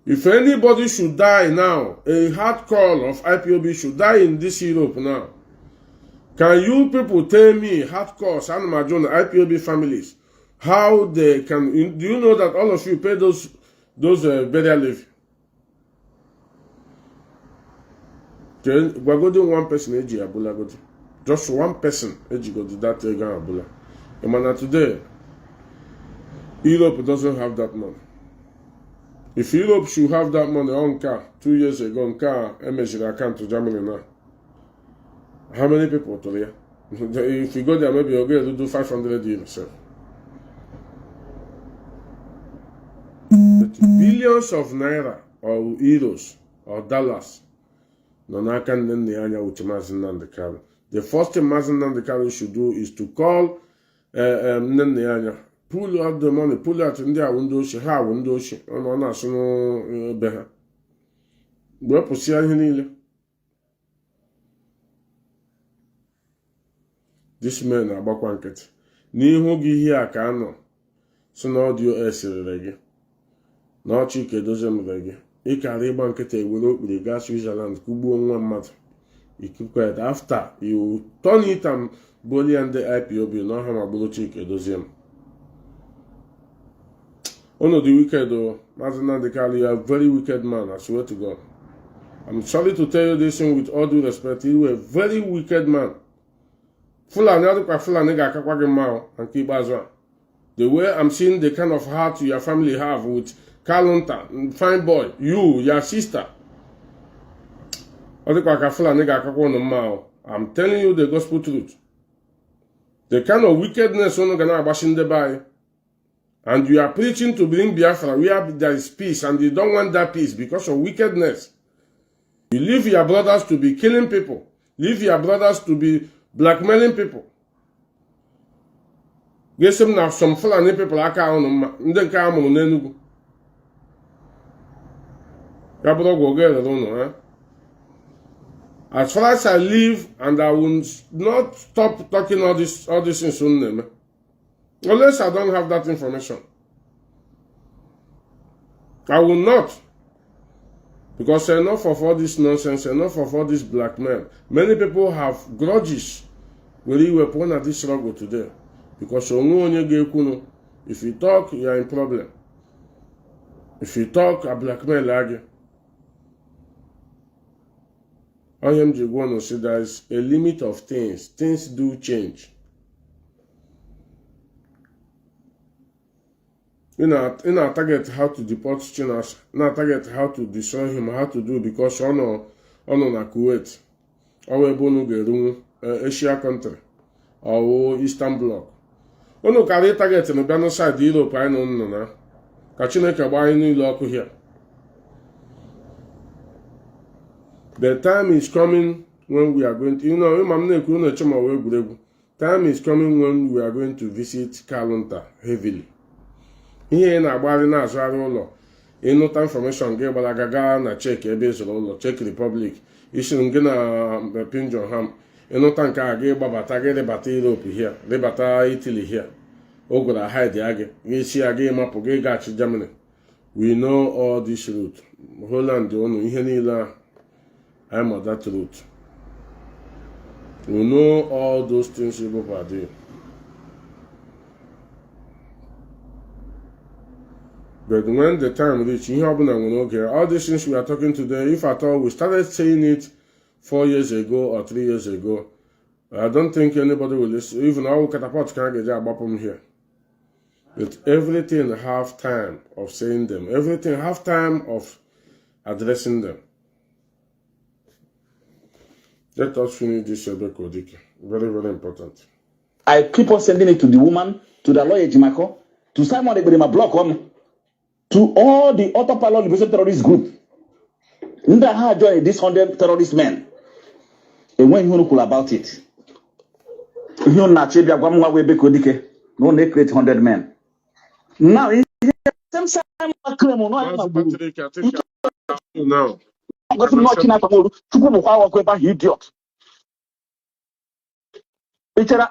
If anybody should die now, a hard call of IPOB should die in this Europe now. Can you people tell me hardcore Sanmajon IPOB families how they can? Do you know that all of you pay those burial leave? We're going one person eji abula godi. Just one person eji godi that ega abula. Emana today, Europe doesn't have that money. If Europe should have that money on car 2 years ago, on car MSG account to Germany now. How many people to there? If you go there, maybe you'll get to do 500 yourself. But billions of naira or euros or dollars. The first thing Mazi Nnamdi Kanu should do is to call pull out the money, pull out India window, she ha window, she on national beha. Where Pusia Hinile? This man are bakwanket. Ni hogi here Kanu. So no audio essay reggae. No chike dozen reggae. ịkara ịgba nkịta ewere okpiri gaa Switzerland kugbuo nwa mmadụ. You keep quiet. After you turn it and bully and the IPOB, no have a blue chick edosium. One of the wicked though, Nnamdi Kanu, you are a very wicked man, I swear to God. I'm sorry to tell you this thing with all due respect. You were a very wicked man. Fulani and keep as well. The way I'm seeing the kind of heart your family have with Kalunta, fine boy, you, your sister. I'm telling you the gospel truth. The kind of wickedness and you are preaching to bring Biafra where there is peace, and you don't want that peace because of wickedness. You leave your brothers to be killing people. Leave your brothers to be blackmailing people. Get some now some Fulani people aka on ndị nke amụrụ n'Enugu. Ya bụrụ ogogere ụnụ, As far as I live, and I will not stop talking all this things unless I don't have that information. I will not. Because enough of all this nonsense, enough of all this blackmail. Many people have grudges when you were born at this struggle today. Because if you talk, you are in problem. If you talk, a blackmail again. I am the one who said there is a limit of things. Things do change. In our target how to deport Chinas, in our target how to destroy him, how to do, because on na Kuwait, or Asia country, or Eastern Bloc. Ono carry target in the Bano side Europe, I know na. Kachineka buy new local here. The time is coming when we are going to, time is coming when we are going to visit Kalunta heavily. Here in Agbari na azụarị ụlọ, ịnụta information gị gbalaga na check ebe ịzụrụ ụlọ, Czech Republic, isi gị na Pinjon Ham, ịnụta nke a gị gbabata gị rịbata Europe here, rịbata Italy here, o gwara hide ya gị, gị isi ya gị mapụ gị gachi Germany. We know all this route. Holland ọnụ ihe niile I'm on that route. We know all those things people are doing. But when the time reaches, all these things we are talking today, if at all we started saying it 4 years ago or 3 years ago, I don't think anybody will listen. Even our catapult can't get about from here. But everything have time of saying them. Everything have time of addressing them. Let us finish this Kodike. Very, very important. I keep on sending it to the woman, to the lawyer Jimako, to Simon Ebrima Block, to all the autopilot liberation terrorist group. Nda ha join these 100 terrorist men. And when you know about it, you na chebia gwamwa webe Kodike, no they create 100 men. Now, same time claim no now. Idiot.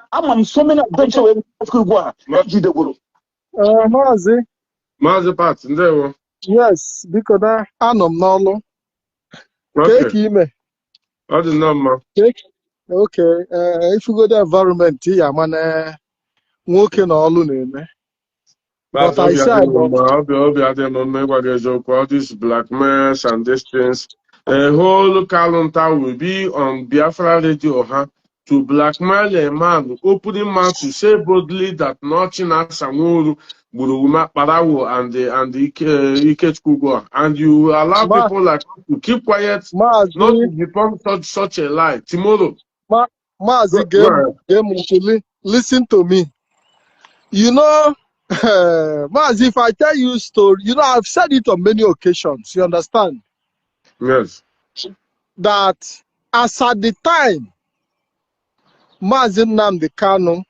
I'm so many adventure Mazi Pat, ndewo. Yes, because I anọ m n'ọlụ. Keke ime. Ọ dị mma. Okay, if you go to environment, ya mana nwoke na ọlụ na-eme. But I said, all these blackmails and these things, a whole calendar will be on Biafra radio to blackmail a man, opening mouth to say boldly that nothing as Samuru, Buruma, Parawo, and the Ikechkugo, and you allow people like to keep quiet, not to become such a lie. Tomorrow, Mazi, listen to me. You know, Mazi, if I tell you a story, you know, I've said it on many occasions, you understand? Yes. That as at the time, Mazi Nnamdi Kanu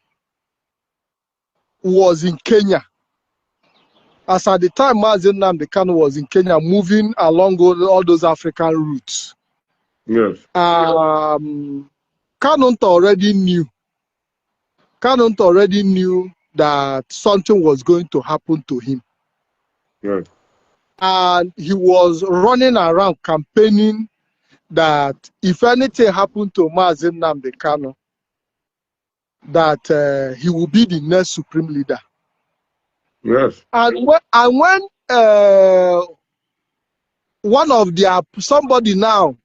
was in Kenya. As at the time, Mazi Nnamdi Kanu was in Kenya, moving along all those African routes. Yes. Kanu already knew. Kanu already knew that something was going to happen to him. Yes. and he was running around campaigning that if anything happened to Mazi Nnamdi Kanu, that he will be the next supreme leader. Yes. And when one of their somebody now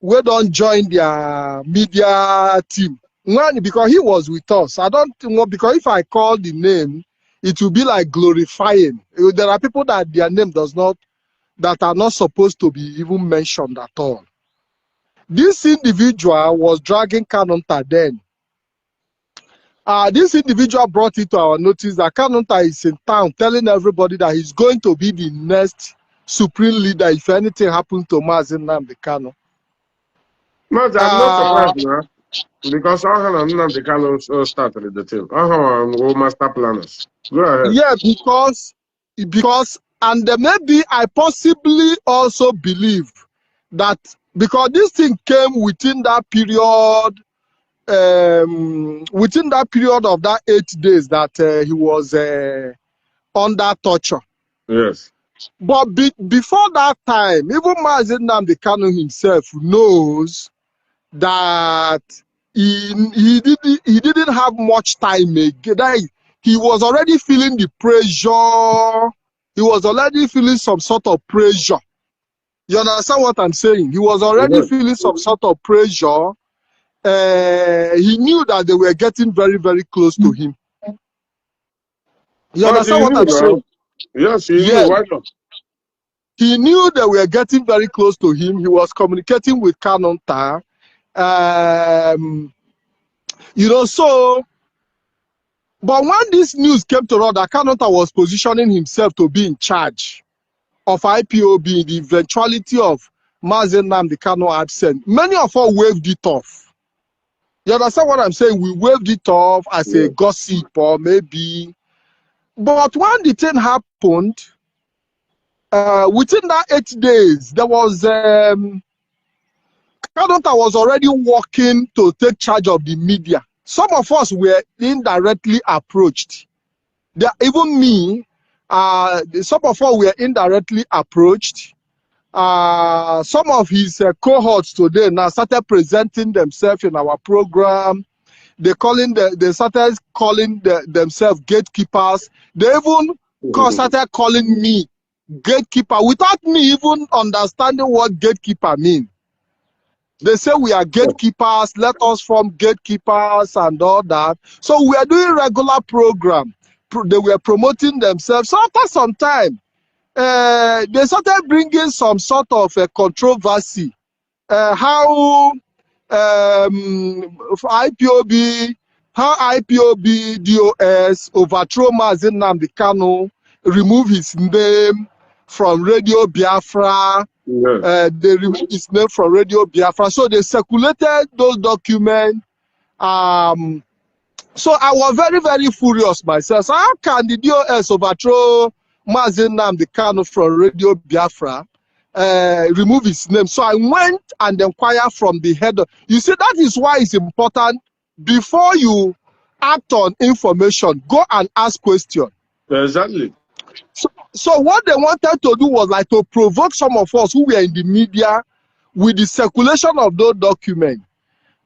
we don't join their media team because he was with us. I don't know, because if I call the name, it will be like glorifying. There are people that their name that are not supposed to be even mentioned at all. This individual was dragging Kanunta then. This individual brought it to our notice that Kanunta is in town telling everybody that he's going to be the next supreme leader if anything happened to Mazi Nnamdi Kanu. Mazi, I'm not surprised now, because I have Nnamdi Kanu started the team. I have master planners. Go ahead. Yeah, because and maybe I possibly also believe that because this thing came within that period, of that 8 days that he was under torture. Yes. But before that time, even Mazi Nnamdi Kanu himself knows that he didn't have much time again. He was already feeling the pressure. He was already feeling some sort of pressure. You understand what I'm saying? He was already feeling some sort of pressure. He knew that they were getting very, very close to him. You understand what I'm saying? Yes, he knew. Why not? He knew they were getting very close to him. He was communicating with Kanunta. You know, so, but when this news came to us that Kanunta was positioning himself to be in charge of IPOB, the eventuality of Mazi Nnamdi Kanu absent, many of us waved it off. You understand what I'm saying? We waved it off as a gossip or maybe. But when the thing happened, within that 8 days, there was Kanunta was already working to take charge of the media. Some of us were indirectly approached. Even me, some of us were indirectly approached. Some of his cohorts today now started presenting themselves in our program. They started calling themselves gatekeepers. They even started calling me gatekeeper without me even understanding what gatekeeper means. They say we are gatekeepers, let us form gatekeepers and all that. So we are doing regular program. They were promoting themselves. So after some time, they started bringing some sort of a controversy. How IPOB DOS overthrow Mazi Nnamdi Kanu, remove his name from Radio Biafra. They removed his name from Radio Biafra. So they circulated those documents. So I was very, very furious myself. So how can the DOS overthrow Mazi Nnamdi Kanu from Radio Biafra, remove his name? So I went and inquired from the head. You see, that is why it's important, before you act on information, go and ask questions. Exactly. So what they wanted to do was like to provoke some of us who were in the media with the circulation of those documents.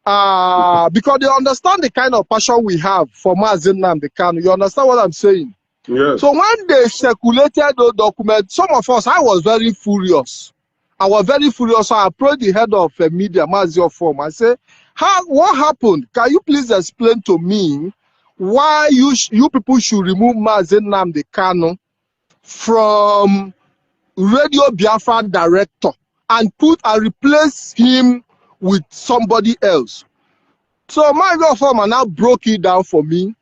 Because they understand the kind of passion we have for Mazi Nnamdi Kanu. You understand what I'm saying? Yes. So when they circulated those documents, some of us, I was very furious. So I approached the head of media, Mazi Form. I said, what happened? Can you please explain to me why you people should remove Mazi Nnamdi Kanu from Radio Biafra director and replace him with somebody else? So Mazi Form now broke it down for me.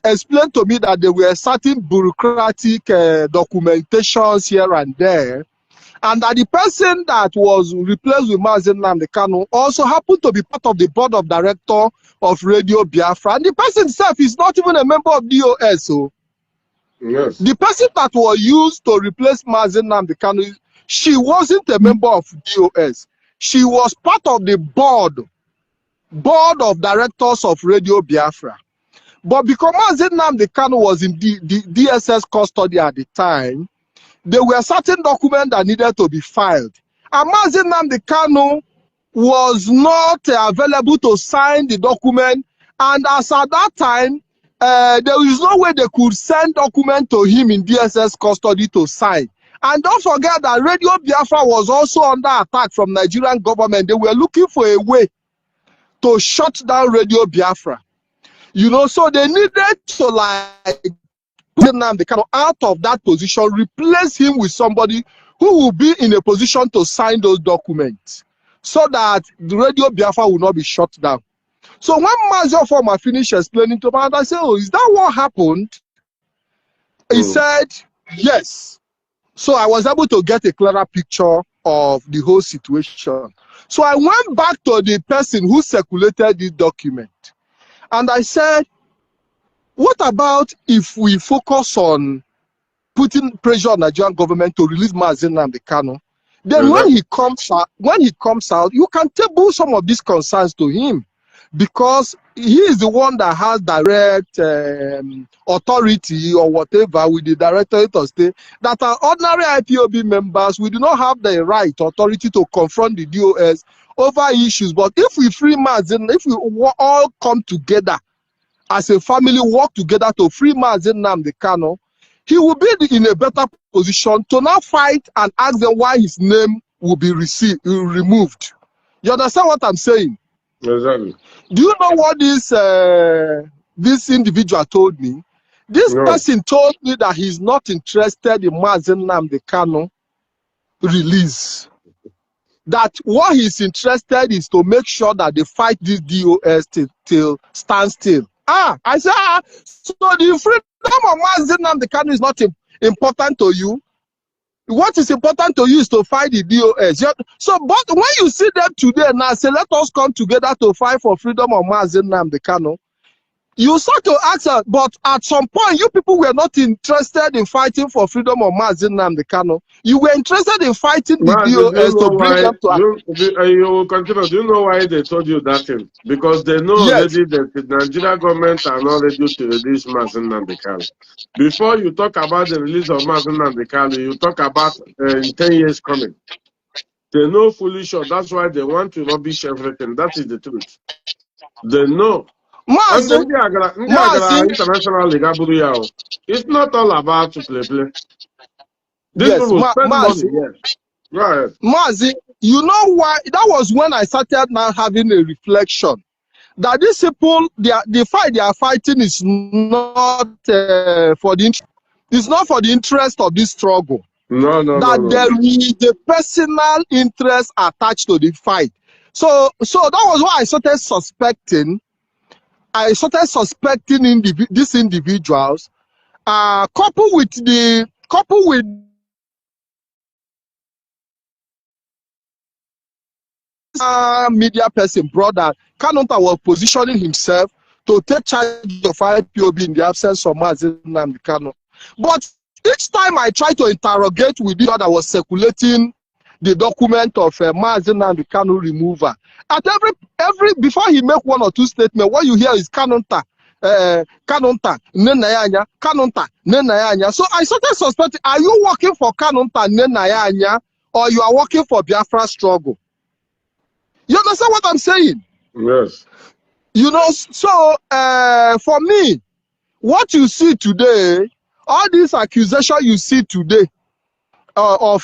Explained to me that there were certain bureaucratic documentations here and there, and that the person that was replaced with Mazi Nnamdi Kanu also happened to be part of the board of director of Radio Biafra, and the person himself is not even a member of DOS. So yes. The person that was used to replace Mazi Nnamdi Kanu, she wasn't a member of DOS. She was part of the board of directors of Radio Biafra. But because Mazi Nnamdi Kanu was in the DSS custody at the time, there were certain documents that needed to be filed. And Mazi Nnamdi Kanu was not available to sign the document. And as at that time, there is no way they could send document to him in DSS custody to sign. And don't forget that Radio Biafra was also under attack from Nigerian government. They were looking for a way to shut down Radio Biafra. You know, so they needed to like put Nnamdi Kanu out of that position, replace him with somebody who will be in a position to sign those documents so that the Radio Biafra will not be shut down. So when Mazi Former finished explaining to me, I said, oh, is that what happened? He said, yes. So I was able to get a clearer picture of the whole situation. So I went back to the person who circulated this document. And I said, what about if we focus on putting pressure on the Nigerian government to release Mazi Nnamdi Kanu? Then when he comes out, you can table some of these concerns to him, because he is the one that has direct authority or whatever with the Directorate of State. That are ordinary IPOB members, we do not have the right authority to confront the DOS over issues. But if we free Mazi, if we all come together as a family, work together to free Mazi Nnamdi Kanu, he will be in a better position to now fight and ask them why his name will be removed. You understand what I'm saying? Exactly. Do you know what this individual told me? This person told me that he's not interested in Mazi Nnamdi Kanu release. That what he's interested is to make sure that they fight this DOS till stand still. I said, so the freedom of Mazi Nnamdi Kanu is not important to you. What is important to you is to fight the DOS. So, but when you see them today now, say, let us come together to fight for freedom of Mazi Nnamdi Kanu, you start to ask, but at some point, you people were not interested in fighting for freedom of Mazi Nnamdi Kanu. You were interested in fighting the DOS to bring them to... You will continue. Do you know why they told you that thing? Because they know already that the Nigerian government are not ready to release Mazi Nnamdi Kanu. Before you talk about the release of Mazi Nnamdi Kanu, you talk about 10 years coming. They know fully sure. That's why they want to rubbish everything. That is the truth. They know. Mazi, International League, it's not all about to play. These people spend money. Yes. Right. Mazi, you know why? That was when I started now having a reflection that these people, the fight they are fighting is not for the interest of this struggle. No. There is a personal interest attached to the fight. So that was why I started suspecting. These individuals, coupled with media person brought that Kanu was positioning himself to take charge of IPOB in the absence of Mazi Nnamdi Kanu. But each time I try to interrogate with the that was circulating the document of Mazi Nnamdi Kanu remover, at every before he make one or two statements, what you hear is Kanunta, Nenayanya, Kanunta, Nenayanya. So I started suspecting, are you working for Kanunta, Nenayanya, or you are working for Biafra struggle? You understand what I'm saying? Yes. You know, so for me, what you see today, all these accusations you see today of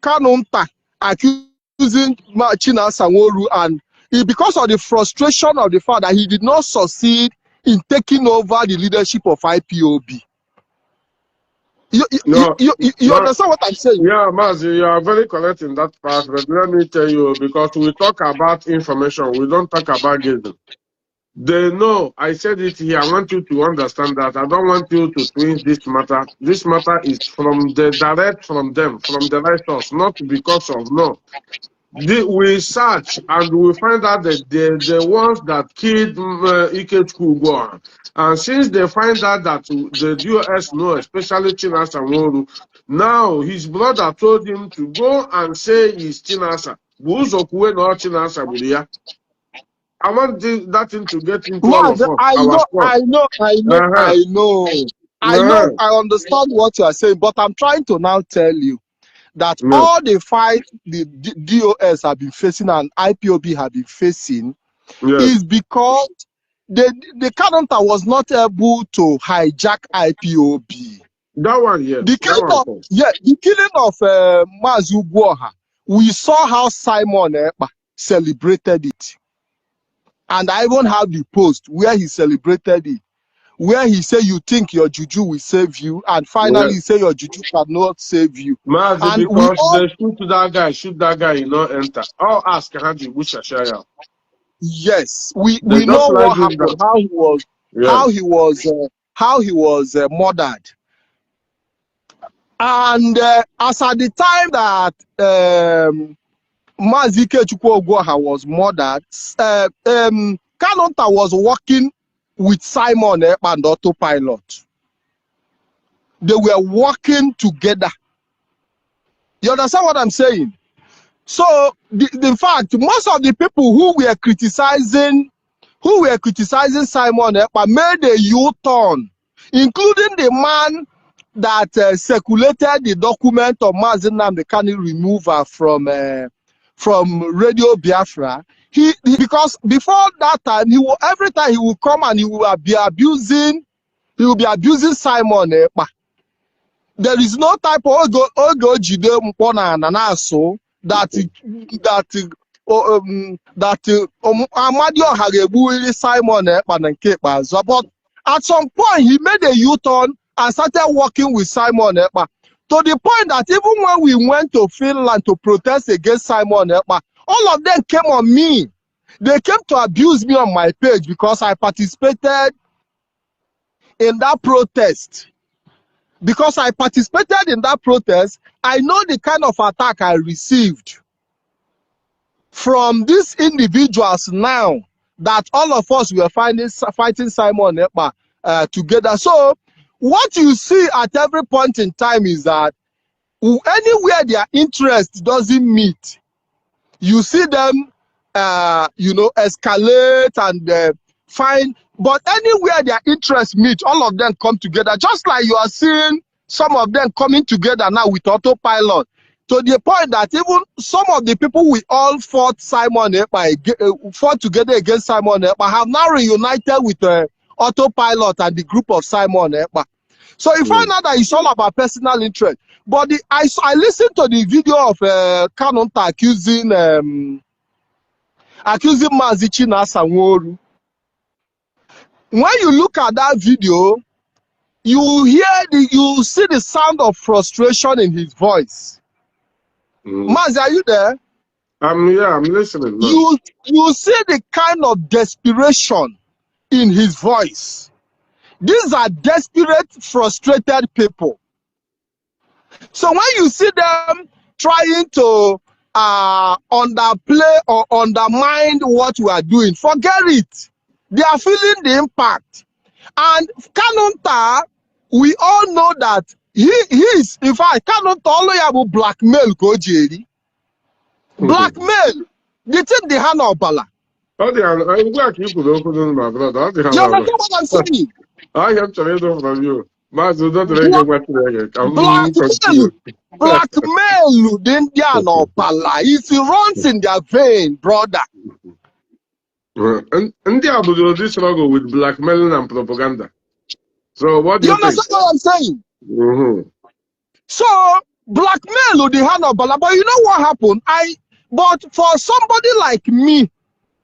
Kanunta accusing China Sanworu, and because of the frustration of the fact that he did not succeed in taking over the leadership of IPOB. You understand what I'm saying? Yeah, Mazi, you are very correct in that part, but let me tell you, because we talk about information, we don't talk about gazing. They know, I said it here, I want you to understand that. I don't want you to twist this matter. This matter is from the direct from them, from the right source, not because of, no. We search and we find out that the ones that killed Ikechukwu go on. And since they find out that the US know, especially Chinasa Nworu, now his brother told him to go and say he's Chinasa. I want that thing to get into all of us. I know. I know, I understand what you are saying, but I'm trying to now tell you that all the fight the DOS have been facing and IPOB have been facing is because the counter was not able to hijack IPOB. That one, yes. The killing of Mazi Ugwoha, we saw how Simon Ekpa celebrated it. And I even have the post where he celebrated it, where he said, you think your juju will save you, and finally he said your juju cannot save you. Mazi, and because they shoot that guy, you know, enter. I'll ask Haji Bushashaya. Yes, we know what happened, how he was murdered. And as at the time that Mazi KEKE was murdered, Kanonta was working with Simon and Autopilot. They were working together. You understand what I'm saying? So, in fact, most of the people who were criticizing Simon made a U-turn, including the man that circulated the document of Mazi Nnamdi removal from Radio Biafra. Because before that time, every time he would come and he will be abusing Simon Ekpa. There is no type of Ogojide Mpona Nanaso that Amadio Hagebu Simon Ekpa and Kepa. But at some point he made a U-turn and started working with Simon Ekpa, to the point that even when we went to Finland to protest against Simon Ekpa, all of them came on me. They came to abuse me on my page because I participated in that protest. Because I participated in that protest, I know the kind of attack I received from these individuals now that all of us were fighting Simon Ekpa together. So what you see at every point in time is that anywhere their interest doesn't meet, you see them, escalate and find. But anywhere their interests meet, all of them come together. Just like you are seeing some of them coming together now with Autopilot, to the point that even some of the people we all fought fought together against Simon Ekpa have now reunited with Autopilot and the group of Simon Ekpa. So you find out that it's all about personal interest. But I listened to the video of Kanonta accusing Mazi Sanwo-Olu. When you look at that video, you see the sound of frustration in his voice. Mazi, are you there? I'm listening. Man. You see the kind of desperation in his voice. These are desperate, frustrated people. So when you see them trying to underplay or undermine what we are doing, forget it. They are feeling the impact. And Kanonta, we all know that he is, in fact, Kanonta only have blackmail Gojeri. Blackmail. The thing they hand of Bala. I'm glad you could open my brother. You understand what I'm saying? I have to read over from you. Blackmail the Indian of Bala. It runs in their vein, brother. And they are doing this struggle with blackmailing and propaganda. So what do you think? Understand what I'm saying? So blackmail the hand of Bala, but you know what happened? But for somebody like me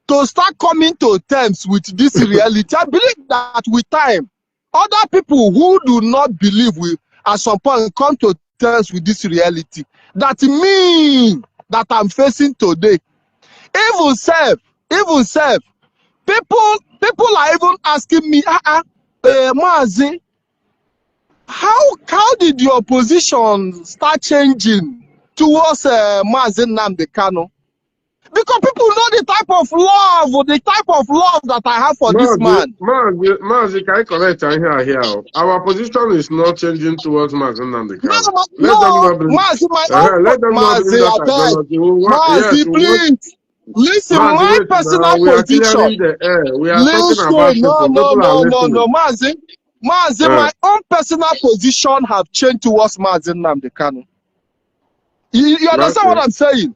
to start coming to terms with this reality, I believe that with time, other people who do not believe will at some point come to terms with this reality. That me that I'm facing today, even self, people are even asking me, Mazi, how did your position start changing towards Mazi Nnamdi Kanu? Because people know the type of love that I have for this man. Mazi, can I correct here? Our position is not changing towards Mazi Nnamdi Kanu. Mazi, please. Listen, my personal position. We are talking about no, Mazi. Mazi, my own personal position have changed towards Mazi Nnamdi Kanu. You understand what I'm saying?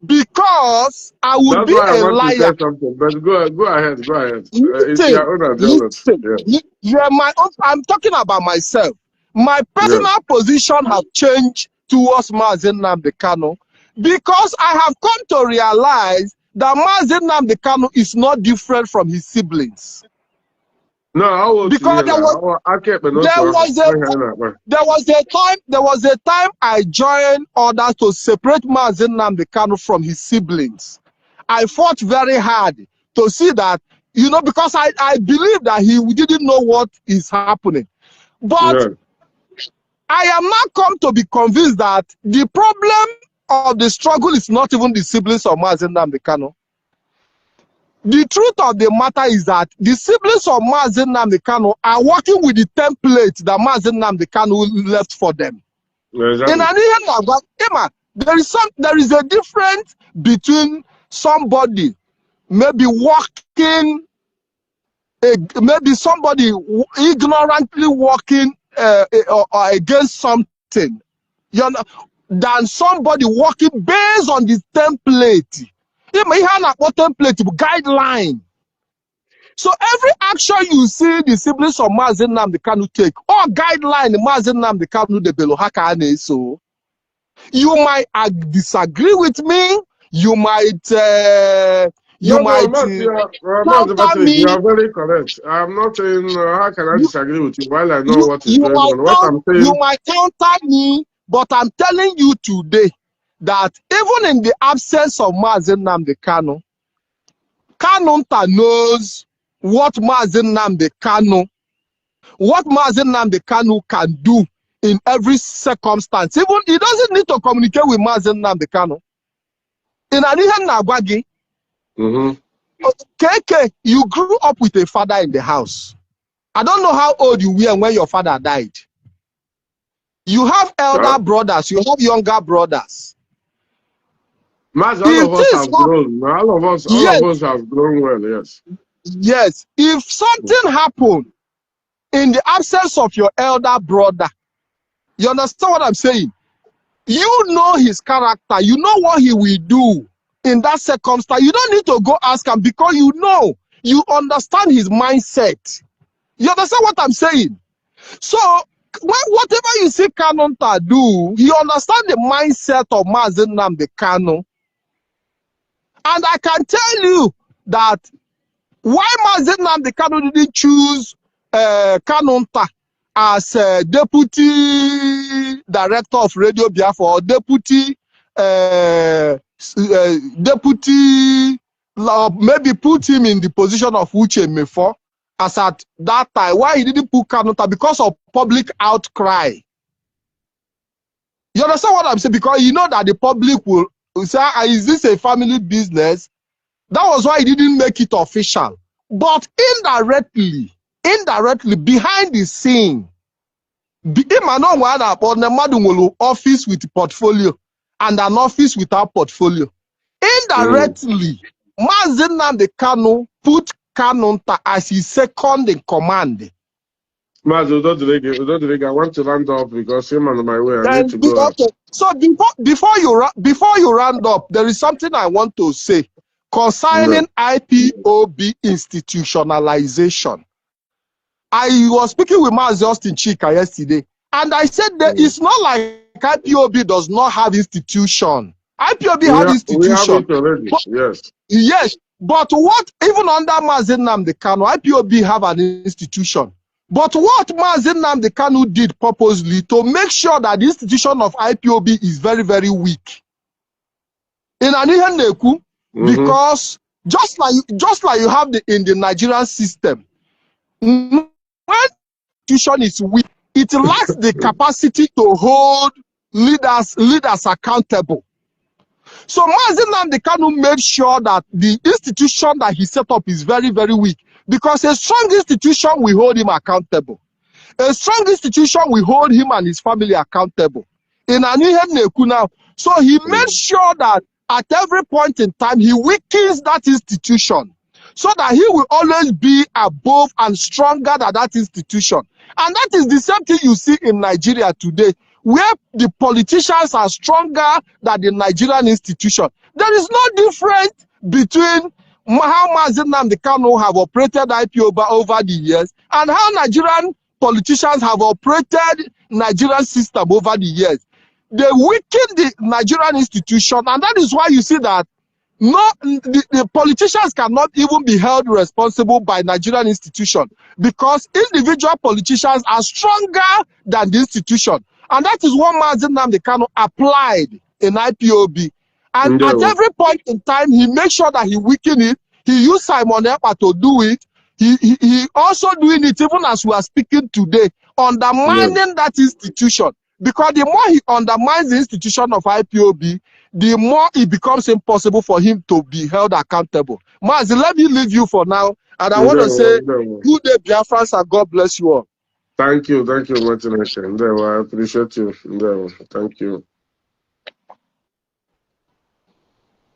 Because I would That's be why I a want to liar. say something. But go ahead. It's Listen, your own ideology. Yes. yeah, my own, I'm talking about myself. My Yes. personal position have changed towards Mazi Nnamdi Kanu because I have come to realize that Mazi Nnamdi Kanu is not different from his siblings. No, I will see Because you now. I kept a note. there was a time I joined others to separate Mazi Nnamdi Kanu from his siblings. I fought very hard to see that, you know, because I believe that he didn't know what is happening. But I am now come to be convinced that the problem of the struggle is not even the siblings of Mazi Nnamdi Kanu. The truth of the matter is that the siblings of Mazi Nnamdi Kanu are working with the template that Mazi Nnamdi Kanu left for them. Exactly. There is a difference between somebody maybe working, maybe somebody ignorantly working against something, you know, than somebody working based on the template. Template guideline. So every action you see the siblings of Mazi Nnamdi Kanu take, or guideline Mazi Nnamdi Kanu de Belohaka, so you might disagree with me, you might counter me. You are very correct. I'm not saying how can I disagree with you while I know what is going on. What I'm saying, you might counter me, but I'm telling you today that even in the absence of Mazi Nnamdi Kanu, Kanunta knows what Mazi Nnamdi Kanu can do in every circumstance. Even he doesn't need to communicate with Mazi Nnamdi Kanu. In Anihan Nagwagi, KEKE, you grew up with a father in the house. I don't know how old you were when your father died. You have elder brothers, you have younger brothers. Mazi, all of us have grown. All of us have grown well, yes. Yes. If something happened in the absence of your elder brother, you understand what I'm saying? You know his character. You know what he will do in that circumstance. You don't need to go ask him because you know, you understand his mindset. You understand what I'm saying? So, whatever you see Kanunta do, he understands the mindset of Mazi Nnamdi Kanu. And I can tell you that why Mazi Nnamdi Kanu didn't choose Kanunta as deputy director of Radio Biafra or deputy, maybe put him in the position of Uche Mefo as at that time. Why he didn't put Kanunta? Because of public outcry. You understand what I'm saying? Because you know that the public will say, is this a family business? That was why he didn't make it official. But indirectly, behind the scene, office with portfolio and an office without portfolio. Indirectly, Mazi Nnamdi Kanu put Kanunta as his second in command. Mazi, I want to round up because I'm on my way. I need to go out. So before you round up, there is something I want to say concerning IPOB institutionalization. I was speaking with Mazi Austin Chika yesterday, and I said that it's not like IPOB does not have institution. IPOB have institution. We have it already, yes. Yes, but what, even under Mazi Nnamdi Kanu, IPOB have an institution. But what Mazi Nnamdi Kanu did purposely to make sure that the institution of IPOB is very, very weak. In Aniheneku, because just like you have in the Nigerian system, when institution is weak, it lacks the capacity to hold leaders accountable. So Mazi Nnamdi Kanu made sure that the institution that he set up is very, very weak. Because a strong institution will hold him accountable. A strong institution will hold him and his family accountable. In Aniheneku now, so he made sure that at every point in time, he weakens that institution so that he will always be above and stronger than that institution. And that is the same thing you see in Nigeria today, where the politicians are stronger than the Nigerian institution. There is no difference between how Mazi Nnamdi Kanu have operated IPOB over the years and how Nigerian politicians have operated Nigerian system over the years. They weaken the Nigerian institution, and that is why you see that the politicians cannot even be held responsible by Nigerian institution, because individual politicians are stronger than the institution. And that is what Mazi Nnamdi Kanu applied in IPOB. And at every point in time, he makes sure that he weaken it. He used Simon Ekpa to do it. He also doing it even as we are speaking today, undermining that institution. Because the more he undermines the institution of IPOB, the more it becomes impossible for him to be held accountable. Mazi, let me leave you for now. And I want to say, good day, Biafrans, and God bless you all. Thank you, Martin. I appreciate you. Thank you.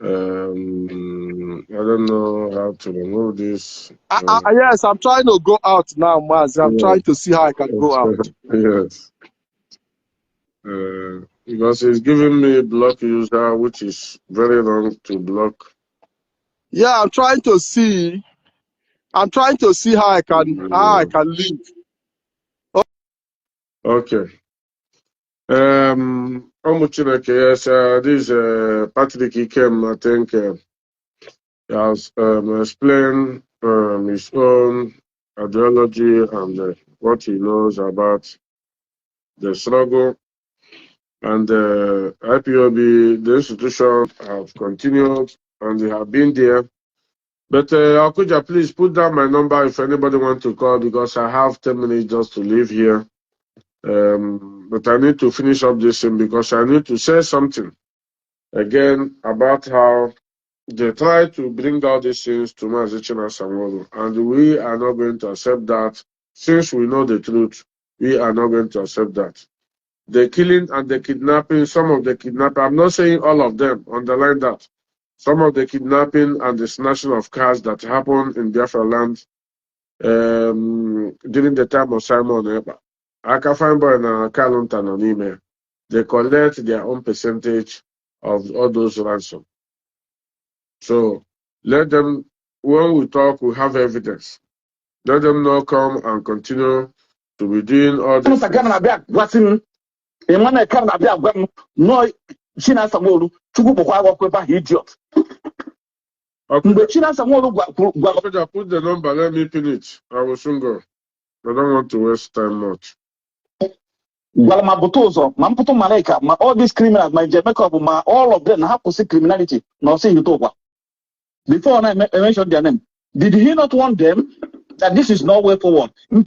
I don't know how to remove this. Yes, I'm trying to go out now, Mazi. I'm trying to see how I can go out. Yes. Because it's giving me block user, which is very wrong to block. Yeah, I'm trying to see how I can leave. Okay. Yes, this Patrick Ikem, I think, he has explained his own ideology and what he knows about the struggle. And IPOB, the institution, have continued and they have been there. But Akuja, please put down my number if anybody wants to call, because I have 10 minutes just to leave here. But I need to finish up this thing because I need to say something again about how they try to bring out these things to Mazi Sanwo-Olu, and we are not going to accept that. Since we know the truth, we are not going to accept that. The killing and the kidnapping, some of the kidnapping, I'm not saying all of them, underline that. Some of the kidnapping and the snatching of cars that happened in Biafra land during the time of Simon Ekpa. Aka fine boy na Kalunta on email. They collect their own percentage of all those ransom. So let them, when we talk, we have evidence. Let them not come and continue to be doing all this. Okay. Put the number, let me pin it. I will soon go. I don't want to waste time much. All these criminals, my Jamaica, all of them have to see criminality. Now see you talk. Before I mentioned their name, did he not want them that this is no way forward? That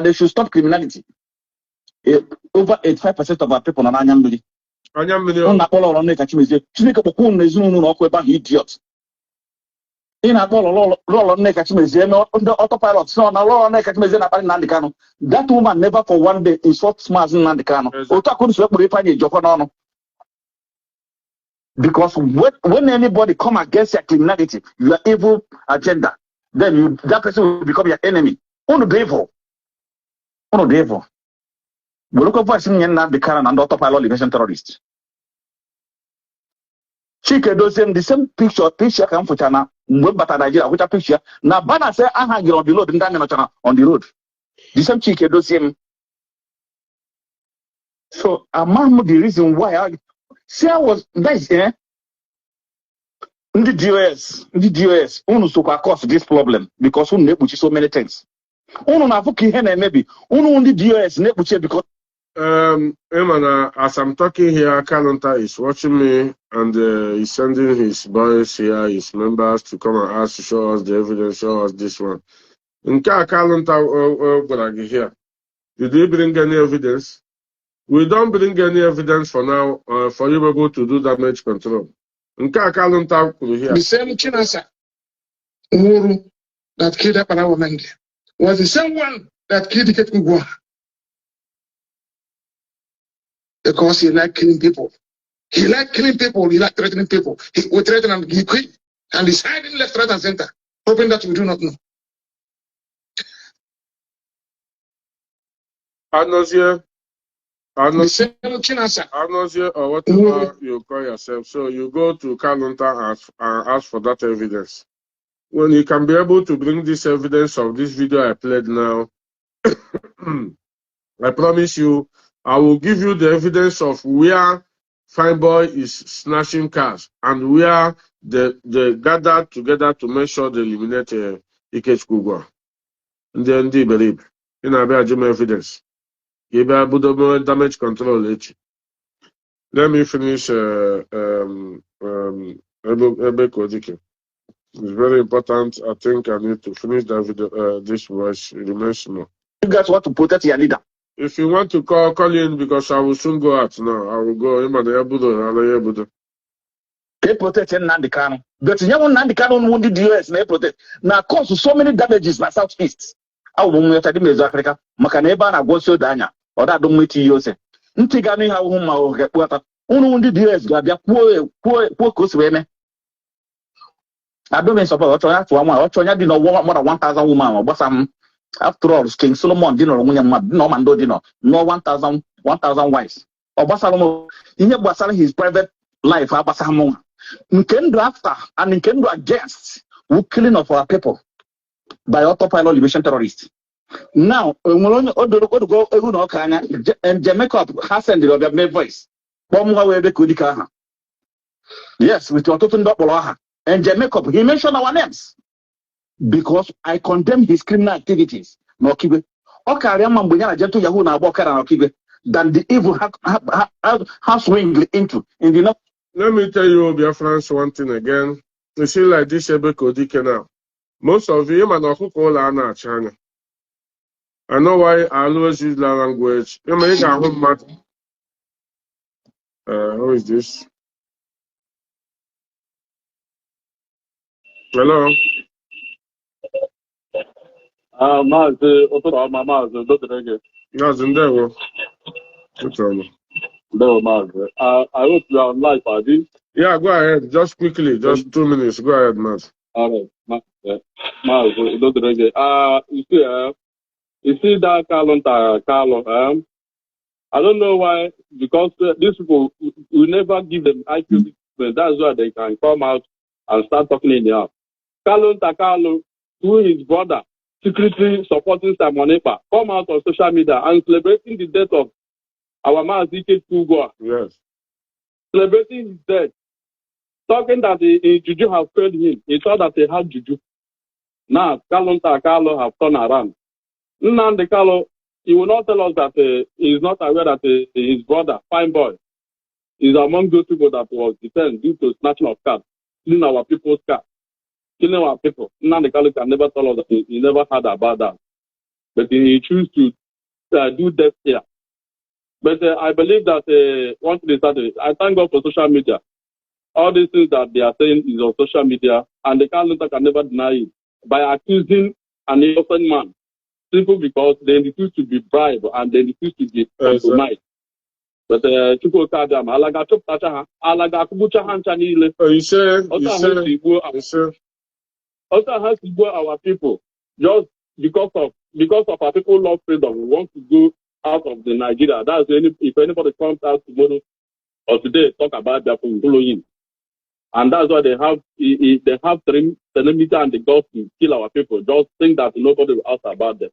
they should stop criminality. Over 85% of our people are Nnamdi. Idiots. In a autopilot, that woman never for one day insults Mazi Nnamdi Kanu. Because when anybody come against your criminality, your evil agenda, then that person will become your enemy. Only devil. We look for Nnamdi Kanu and autopilot liberation terrorists. Chike does the same picture come for China, but Nigeria, which a picture. Now, Bana say, I hang on the road, and on the road. The same Chike does him. So, among the reason why I say I was nice, the DOS, to cause this problem because we need so many things. Maybe only DOS because. Emana, as I'm talking here, Kalunta is watching me and he's sending his boys here, his members, to come and ask to show us the evidence, show us this one. Kalunta, here. Did they bring any evidence? We don't bring any evidence for now for you able to do damage control. Kalunta here. The same Chinasa Uhuru that killed Nnamdi was the same one that killed Kekugwa. Because he liked killing people. He liked killing people. He liked threatening people. He would threaten and he quit. and is hiding left, right, and center, hoping that we do not know. I'm not here. I'm The not same Chinasa. here, or whatever you call yourself. So you go to Kalunta and ask for that evidence. When you can be able to bring this evidence of this video I played now, I promise you, I will give you the evidence of where Fine Boy is snatching cars and where they gathered together to make sure they eliminate Ike Kugwa. And then they believe in a evidence. Give a damage control. Let me finish Ebe Kodike. It's very important. I think I need to finish that video. This voice remains more. You guys want to protect your leader. If you want to call in because I will soon go out now. I will go. They protect Nnamdi Kanu. But Nnamdi Kanu wounded the US, they protect. Now, cause so many damages in the Southeast. I will move to Africa. Makaneba na go so danya. Or that don't meet you. Ntigani ha huma o get wounded the US. Gabia poor coast women. I don't mean support Ochoya to one. Ochoya did not want more than 1,000 women. But after all, King Solomon did not no man do no 1,000 wives. Or Basalomo, in your Basal his private life, Abasamo. Nkendo after and Nkendo against who killing of our people by autopilot liberation terrorists. Now, and Jamaica has sent the voice. Yes, with your total and Jamaica, he mentioned our names because I condemn his criminal activities. No kibe. Than the evil has swing into in the north. Let me tell you, Biafrans, one thing again. You see, like this Ebe Kodike now. Most of you, man, China. I know why I always use that language. You make a home matter. Who is this? Hello? Mazi, Mazi, Dodrege. That's in there. No, Mazi. I hope you are live, Adi. Yeah, go ahead. Just quickly, just 2 minutes. Go ahead, Matt. All right, Mazi, Dodrege. You see that Carlo, I don't know why, because these people, we never give them IQ, but that's why they can come out and start talking in the house. Carlo, through his brother, secretly supporting Samonepa, come out on social media and celebrating the death of our Mazi KEKE. Yes. Celebrating his death. Talking that the Juju has failed him. He thought that he had Juju. Now, Carlo have turned around. Nnamdi Kanu, he will not tell us that he is not aware that his brother, Fine Boy, is among those people that was detained due to snatching of cars, stealing our people's cars, killing our people. Nnamdi Kanu can never tell us that he never heard about that. But he chose to do that here. But I believe that once they started, I thank God for social media. All these things that they are saying is on social media, and the Kanu can never deny it by accusing an innocent man. Simple because they refuse to be bribed and they refuse to be compromised. But Chuko Kadam, Alaga Chop Tacha, Alaga Kubucha Hanchanile. You say, also has to go our people just because of our people love freedom. We want to go out of the Nigeria. That's if anybody comes out tomorrow or today talk about that, we follow him. And that's why they have telemita and the guts to kill our people. Just think that nobody will ask about them.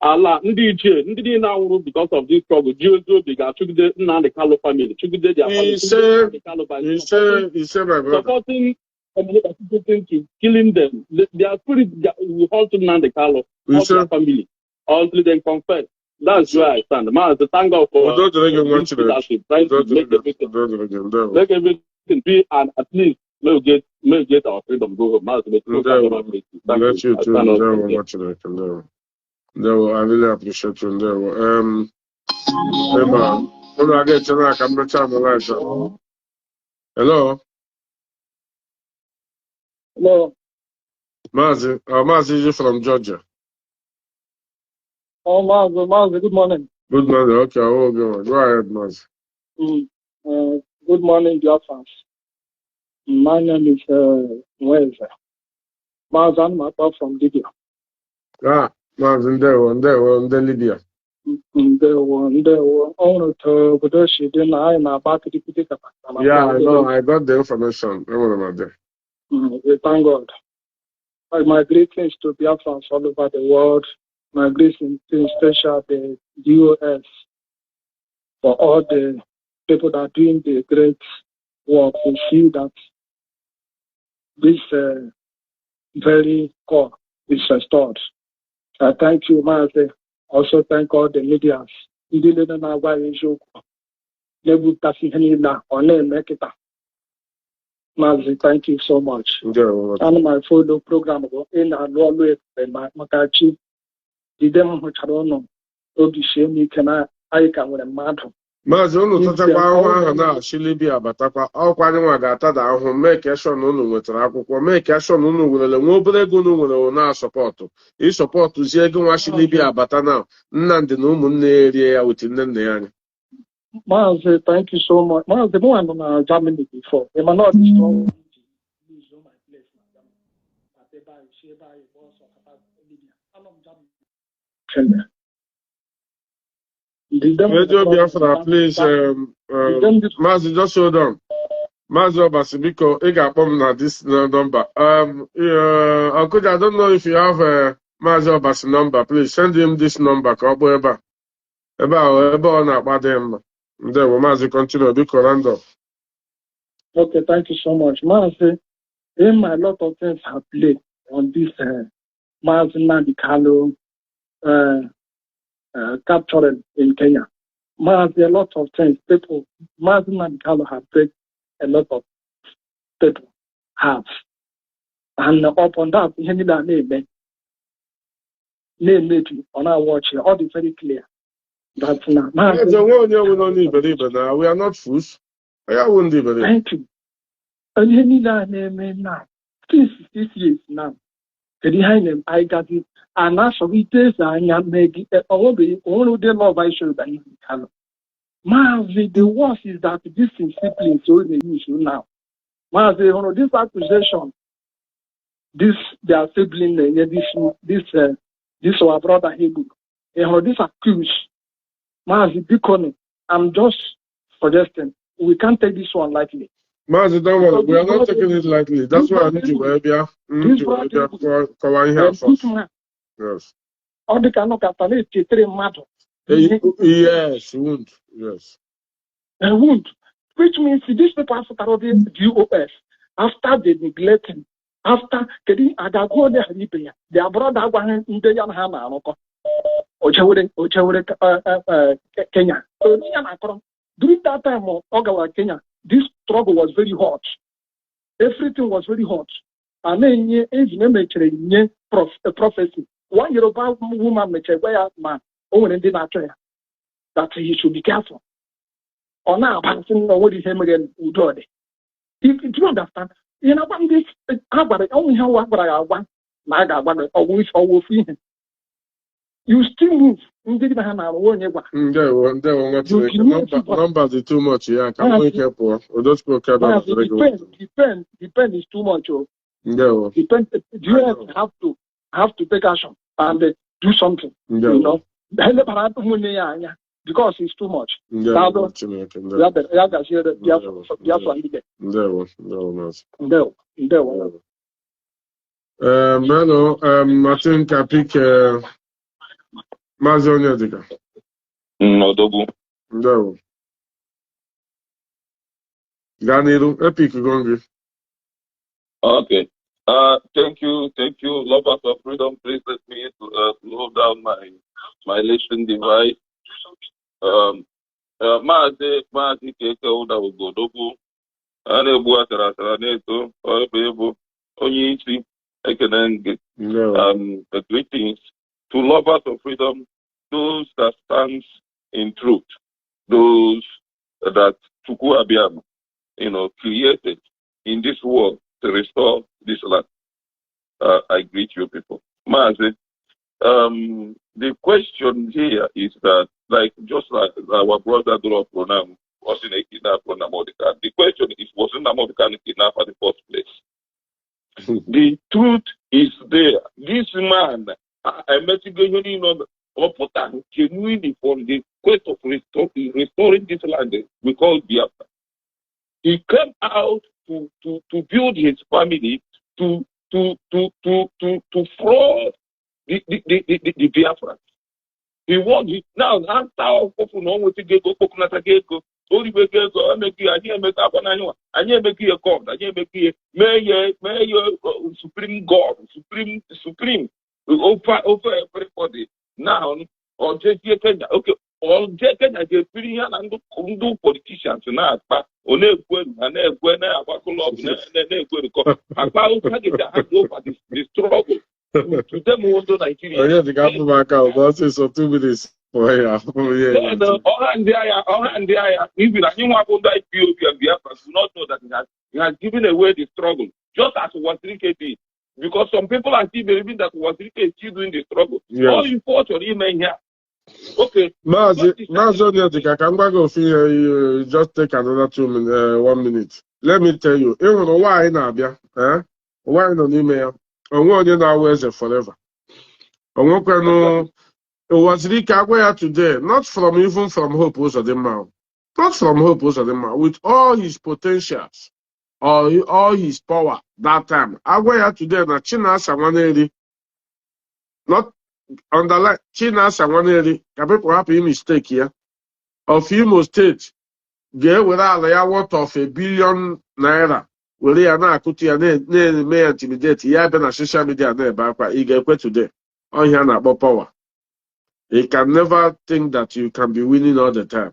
Allah, Ndi now because of this struggle, they got the Nnamdi Kanu family. He said, my brother. Supporting to killing them. Their spirit will halt Nnamdi Kanu, their family, until they confess. That's where I stand. Man, the thank God for trying to make everything be, and at least may get our freedom go home. Let you too. I really appreciate you. Hello. Hello. Mazi is from Georgia. Oh, Mazi, good morning. Good morning. Okay, I will go. Go ahead, Mazi. Good morning, Biafrans. My name is Mazan Mata from Libya. Mazi ndewo Libya. Yeah, I know. I got the information. Thank God. My greetings to Biafrans all over the world. My greetings to special the US for all the people that are doing the great work. We see that this very core is restored. I thank you, Mazi. Also thank all the medias. Mazi, thank you so much. And my follow program in and always my Makachi. The demo Charono, Obi can I can with a matter. Mazi unu tachakwa ahụhụ ahụ na-achị Libya batakwa ọkwa anyị nwa ga-atada ahụhụ mee ka eshọn unu nwetara akwụkwọ mee ka eshọn unu nwere nwa obere ego unu nwere na-asọpọtụ ịsọpọtụzie ego nwa chi Libya bata na Nnamdi na ụmụnne ya erie ya weti nne nna ya anya. Mazi, thank you so much. Mazi, no one on Germany before. They might not be strong. Radio Biafra, please, Mazi, just hold on. Mazi Obasi, biko, ị ga-akpọ m na this number. Uncle, I don't know if you have Mazi Obasi number. Please send him this number ka ọ kpọọ ebe ọ na-akpa dị mma. Ndewo, Mazi, continue, biko, random. Okay, thank you so much. Mazi, a lot of things have played on this Mazi Nnamdi Kanu capturing in Kenya. Mazi, a lot of things, people, Mazi Nnamdi Kanu have played a lot of people have. And upon that, he need a name on our watch here, all is very clear. But now, we are not fools. Thank you. And he need a name now. Since 6 years now. Behind him, I got it. And actually, this I am making only the love I should be. Mazi, the worst is that this is simply so the issue now. Mazi, this accusation, their sibling, this our brother Hebrew, this accused. Mazi, Bikoni, I'm just suggesting we can't take this one lightly. Mazi, don't worry, we are not taking it lightly. That's why I need you, Abia. Yes. All the cannot catalyze matter. Yes, wound. Yes. A wound. Which means these people have started DOS after they neglecting, after getting a go there, their brother went in the young Hama, Kenya. During that time of Ogawa, Kenya, this struggle was very hot. Everything was very hot. And then, a prophecy. 1 year old woman, man, that he should be careful. Or now, passing what is him again, do you understand? You know, this, only how what I want, or wish or will free him. You still move. Numbers is too much. Yeah, can we help? Depend is too much. Depend. You have to take action and do something. You know, because it's too much. Martin Kapik, Mazi Onyedika. Odogu. Ndewo. Ganiru, epic gongi. Okay. Thank you, lovers of freedom. Please let me slow down my listening device. Mazi KEKE Uda Ugodogu. Anebu Atara Neto, Oebebu, Onyisi, Ekenenge. Greetings to lovers of freedom, those that stands in truth, those that Tuku Abiam, created in this world to restore this land. I greet you people. Mazi, the question here is that, just like our brother Duro Pronam wasn't a kidnap for Nnamdi. The question is, wasn't Nnamdi kidnapped at the first place? The truth is there. This man, I met him genuinely for the quest of restoring this land we call Biafra. He came out to build his family, to fraud the Biafrans. He won it. Now, after all, no to get go, only make go, make you, I make up on anyone. I make you a god, I make you mayor, supreme god, supreme, over everybody. Now, or just Kenya, okay, all Kenya, they're pretty young and do politicians now, but on a good, and a good, about the struggle. To them who do Nigeria. Oh, yeah, the government account, but so 2 minutes for here. Even anyone who died Ethiopia and Biafra do not know that he has given away the struggle, just as Wazirike did. Because some people are still believing that Wazirike is still doing the struggle. Yes. All you fought your email here. Okay. Mazi, just take another 1 minute. Let me tell you, even why in Abia, why on email? Forever. It was Rika today, not even from Hope Uzodimma, not from Hope Uzodimma, with all his potentials, all his power that time. Agwaya today na China Sawaneri, not underline China Sawaneri. People have a mistake here. Of Imo State, get without a worth of $1 billion. Were ya na-akụtu ya na-eme ya intimidate ya bịa na social media na-ebe akwa ị ga-ekwe today ọhịa na-akpọ power. You can never think that you can be winning all the time.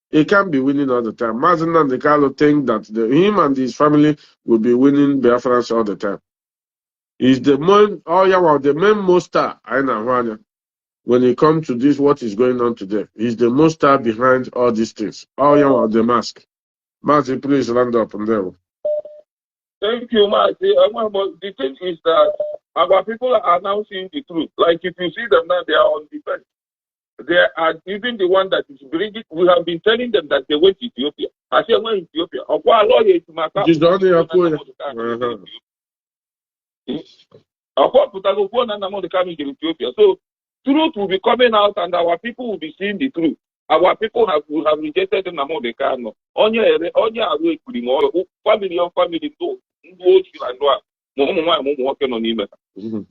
He can't be winning all the time. Mazi Nnamdi think that him and his family will be winning Biafrans all the time. He's the main monster when it comes to this, what is going on today. He's the monster behind all these things. The mask. Mazi, please land up on there. Thank you, Mazi. The thing is that our people are now seeing the truth. Like if you see them now, they are on defense. They are even the one that is bringing. We have been telling them that they went to Ethiopia. I said, went to Ethiopia. So truth will be coming out, and our people will be seeing the truth. Our people have rejected Nnamdi Kanu.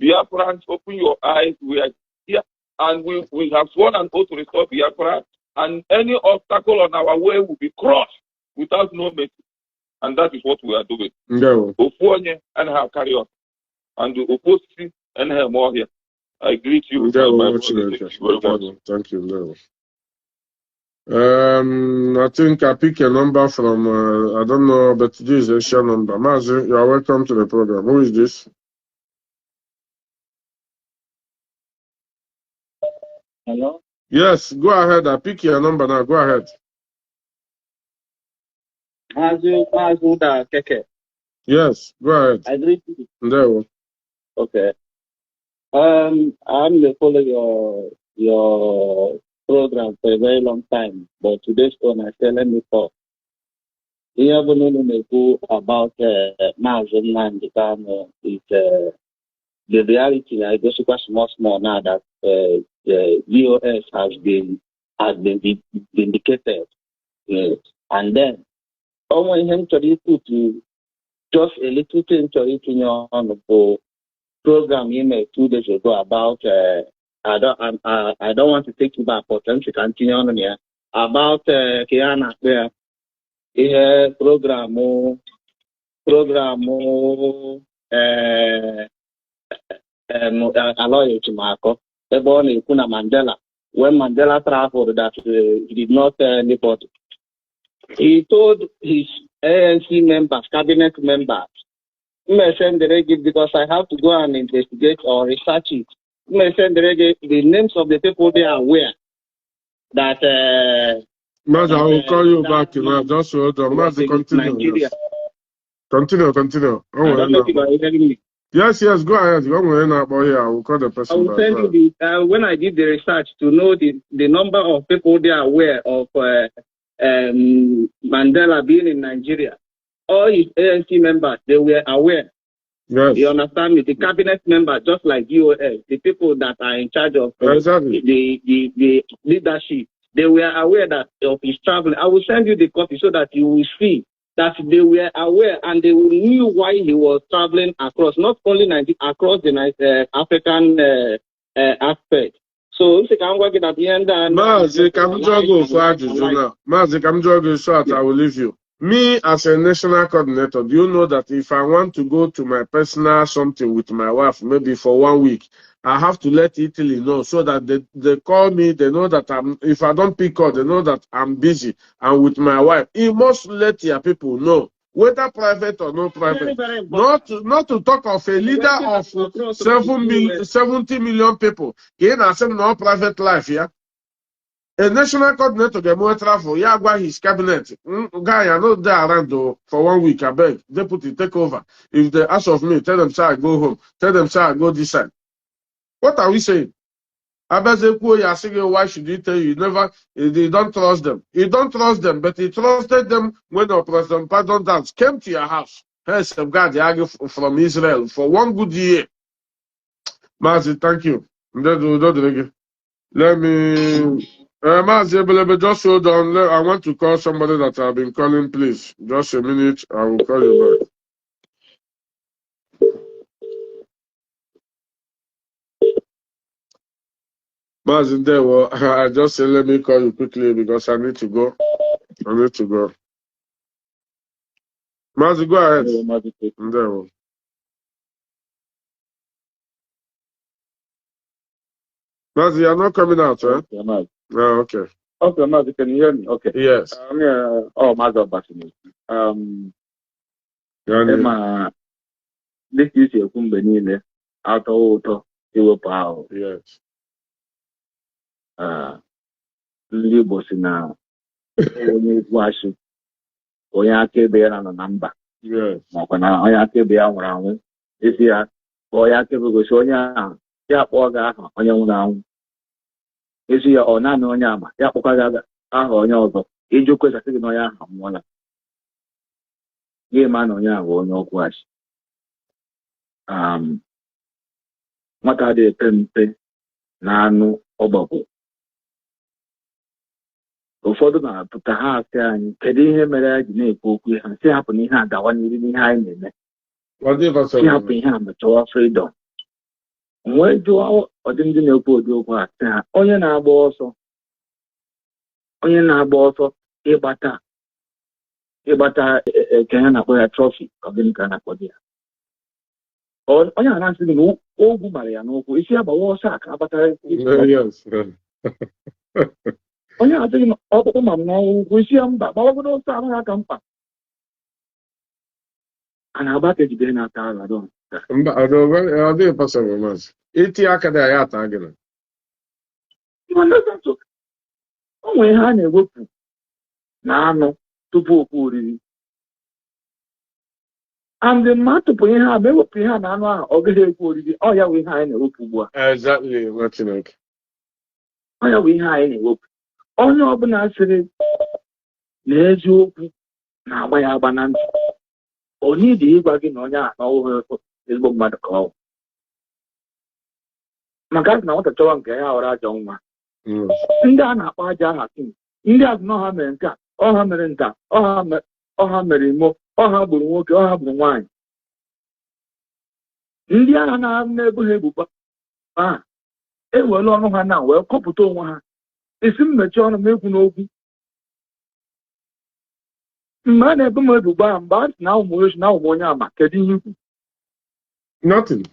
Biafrans, open your eyes. We are here, and we have sworn an oath to restore Biafra, and any obstacle on our way will be crushed without no mercy. And that is what we are doing. And have carry on. And the opposite and have more here. I greet you. Thank you. I think I pick a number from, I don't know, but this is a share number. Mazi, you are welcome to the program. Who is this? Hello? Yes, go ahead. I pick your number now. Go ahead. Mazi KEKE. Yes, go ahead. I greet you. There. Okay. I'm the follow your program for a very long time, but today's one I said let me talk. You have to go about Mazi Nnamdi Kanu. It's the reality. I go super small now that the VOS has been vindicated. Yes. And then I want him to just a little thing to on the program he made 2 days ago about I don't want to take you back, but let me continue on here about Kiana where program alloy to Marco born in Kuna Mandela. When Mandela traveled that he did not tell anybody. He told his ANC members, cabinet members, because I have to go and investigate or research it. The names of the people they are aware that Mazi, I will call you back now. Just hold on. Mazi, continue. Yes. Continue. I don't know if you are hearing me. Yes, go ahead. I will call the person. I will send you when I did the research to know the number of people they are aware of Mandela being in Nigeria, all his ANC members, they were aware. Yes. You understand me? The cabinet members, just like UOS, the people that are in charge of the leadership, they were aware that of his travel. I will send you the copy so that you will see that they were aware and they knew why he was traveling across, not only Nigeria, across the African aspect. So, if you can work it at the end, Mazi, short, I will leave you. Me, as a national coordinator, do you know that if I want to go to my personal something with my wife, maybe for 1 week, I have to let Italy know so that they call me, they know that if I don't pick up, they know that I'm busy. And with my wife, you must let your people know, whether private or no private. Not to talk of a leader of 70 million people. Can I say no private life, yeah? A national coordinator get more travel. Yeah, why his cabinet. Guy, I know they around for 1 week. I beg. Deputy, take over. If they ask of me, tell them, sir, I go home. Tell them, sir, I go this side. What are we saying? Why should he tell you? You don't trust them. You don't trust them, but he trusted them when the President Pardon Dance came to your house. Hey, some guy they argue from Israel for 1 good year. Mazi, thank you. Let me. Mazi, just hold on. I want to call somebody that I've been calling, please. Just a minute. I will call you back. Mazi, there. Well, I just say let me call you quickly because I need to go. Mazi, go ahead. There. Well. Mazi, you're not coming out, huh? Oh, okay. Okay, Mazi, can you hear me? Okay. Yes. Mazi, this is a company out of power. Yes. Ndị Igbo si na onye ikwu achị onye akaebe ya nọ na mba makwa na onye akaebe ya nwụrụ anwụ isi ya onye akaebe gosi onye ahụ ya kpọọ gị aha onye nwụrụ anwụ isi ya ọ naanị onye ama ya kpọkwa gị aha onye ọzọ iji kwesasị gị na onye ahụ anwụọla gị ma na onye ahụ onye okwu achị nwata dị epe mpe na anụ ọgbakọ ụfọdụ na-apụta ha asị anyị kedu ihe mere ya ji na-ekwu okwu ha si hapụ na ihe a gawa n'ihu n'ihe anyị na-eme si hapụ ihe a mechọwa freedom wee jụọ ọdị ndị na-ekwu ụdị okwu a sị ha onye na-agba ọsọ ịgbata ka ya na-akpọ ya trọfi ọgịnị ka a na-akpọ ya onye a na-asị gị na ogwu mara ya n'ụkwụ isi ya gbawa ọsọ a ka agbatara onye asịghị na ọkpụkpụ ma m n'ọgwụgwụ isi ya mba gbawagodo ọsọ anaghị aka mkpa a na-agba ka ejide na-ata agha mba ọ dịghị pasọrọ maazị iti aka dị ya ata gị na o nwere ihe a na-ewepụ na anụ tupu okwu oriri andị mma tupu ihe a ma ewepụ ihe a na anụ ahụ ọ gaghị ekwu oriri ọ ya wee ihe anyị na-ewepụ ugbu a ọ ya wee ihe anyị na-ewepụ onye ọbụla sịrị na eziokwu na-agba ya agba na ntị onye dị ịgwa gị na onye ahụ ọwụghị ezigbo mmadụ ka ọ maka asị na nwata chọwa nke ya ghọrọ ajọ nwa ndị a na-akpọ aja aha king ndị azụ na ọha mere nke a ọha mere nta ọha mere imo ọha gburu nwoke ọha gburu nwaanyị ndị agha na-ebu ha ebubo a ewere ọnụ ha na wee kọpụta onwe ha isi mmechi ọnụ m ekwu n'okwu mgbe a na-ebu m ebubo a mgbe a sị na ụmụ na ụmụ onye ama kedu ihe ikwu nothing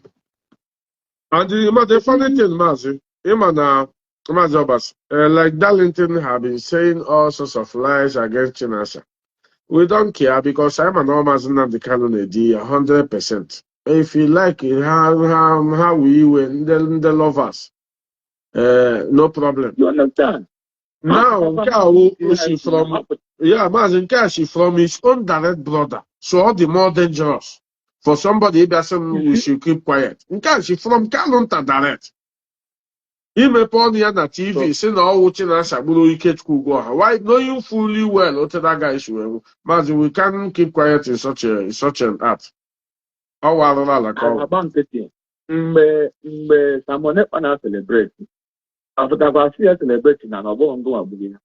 and the funny thing Mazi Mazi Obas like Darlington have been saying all sorts of lies against Chinasa. We don't care because I'm an Mazi Nnamdi Kanu 100%. If you like how we win the lovers no problem. You understand? Now, she from his own direct brother. So all the more dangerous. For somebody, we should keep quiet. She from Kalunta direct. imepe ọnụ ya na TV si na ọwụ Chinasa gburu Ikechukwu Ugwuọha. Why knowing fully well otu that guy should have Mazi, we can't keep quiet in such an act. Ọ warụla ala ka ọ. Agba nkịtị mgbe Simon Ekpa na-celebrate apụtakwa si ya celebrate na ọbụghị ngụwa gburu ya.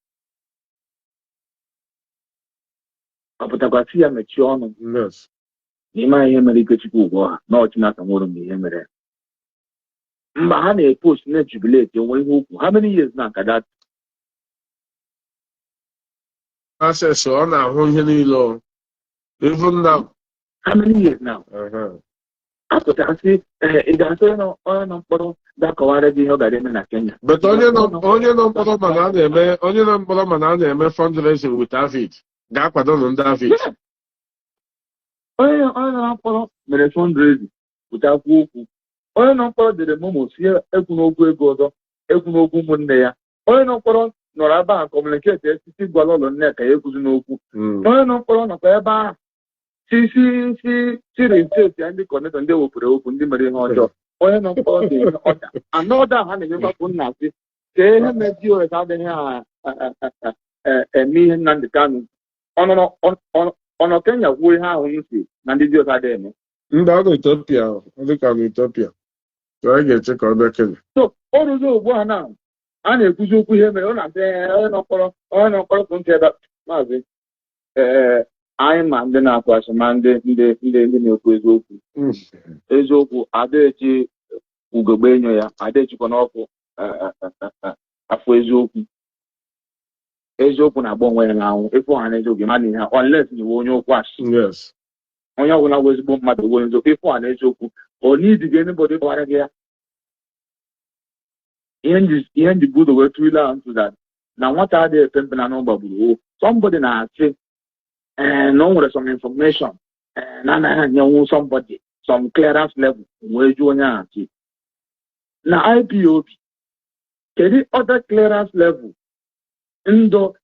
Apụtakwa si ya mechie ọnụ n'ime ihe mere Ikechukwu Ugwuọha na Chinasa nwụrụ mgbe ihe mere. Mgbe ha na-epost na-ejubilate enwe ihe ukwu, how many years na ka that? Access ọ na-ahụ ihe niile even now. How many years now? Apụtara sị ị ga-asị na onye nọ mkpọrọ ga-akọwara gị ihe ọ gara eme na Kenya. But onye nọ mkpọrọ mana a na-eme fundraising with David ga-akwado nụ ndị David. Onye nọ mkpọrọ mere fundraising pụtakwu okwu. Onye nọ mkpọrọ dere momo si ekwu n'okwu ego ọzọ, ekwu n'okwu ụmụnne ya. Onye nọ mkpọrọ nọrọ ebe a kọmuniketi etiti gwara ụlọ nne ka ya ekwuzi n'okwu. Onye nọ mkpọrọ nọkwa ebe ahụ siri steeti ya ndị kọnetọ ndị wepụrụ okwu ndị mere ihe ọjọọ. Onye nọ mkpọrọ dị ihe ọda anọ ọda ha na-emegbapụ nna sị ka ihe meji oweta adịghị eme ihe Nnamdi Kanu ọnọ Kenya kwuo ihe ahụ m si na ndị dị ọta dị eme. Ndị ọrụ Ethiopia ọ dịka na Ethiopia anyị ga-eche ka ọ bịa Kenya. So o ruzo ugbu a na a na-ekwuzi okwu ihe mere ọ na-asị onye nọ mkpọrọ so ntị ebe maazị anyị ma ndị na-akụ asị ma ndị na-ekwu eziokwu eziokwu adaechi ugogbe enyo ya adaechikwa n'ọkụ afọ eziokwu na-agba onwe ya n'anwụ ịfụ ha n'eziokwu ma n'ihe unless iwe onye okwu asị onye ọbụla bụ ezigbo mmadụ bụ eziokwu ịfụ ha n'eziokwu ọ n'idiga anybody gwara gị ya. Ihe ndị budo wee tụile ahụ ntụ that na nwata adịghị efe mpe na n'ụgbọ gburu somebody na-asị na o nwere some information na anaghị anyenwu somebody some clearance level wee jụọ onye ahụ chi na IPOB kedu other clearance level ndụ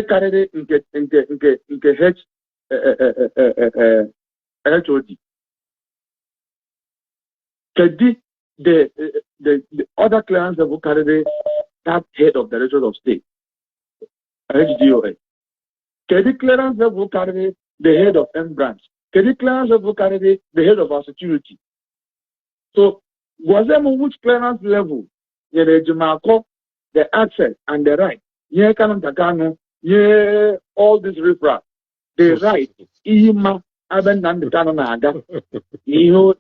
karịrị nke HOD kedu the other clearance level carry that head of the Directorate of State, HDOS. Can the clearance level carry the head of M branch? Can the clearance level carry the head of our security? So, was there which clearance level? The access and the right. Yeah, Kanu, yeah, all this riffraff. The right. Ima aben Nnamdi Kanu na-aga ihe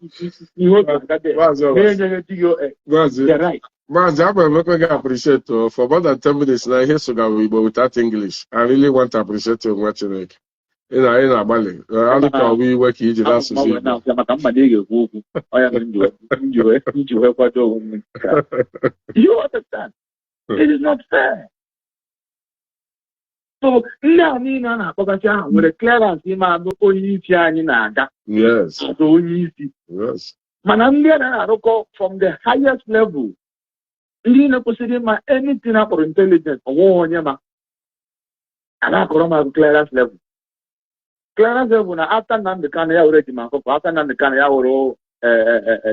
the right. Mazi, I'm not going to appreciate for more than 10 minutes now. Here's Igbo without English. I really want to appreciate you watching it. In Bali, I look how we work each last season. You understand? It is not fair. So now na-akpọgasị ahụ nwere clearance ime abụ onye isi anyị na-aga. Yes. Onye isi. Yes. Mana ndị na-arụkọ from the highest level. Ndị na-ekwesịrị ịma anything akpọrọ intelligence ọnwụghị onye ma. A na-akọrọ m clearance level. Clearance level na after Nnamdi Kanu ya were Ejimakọkọ, after Nnamdi Kanu ya were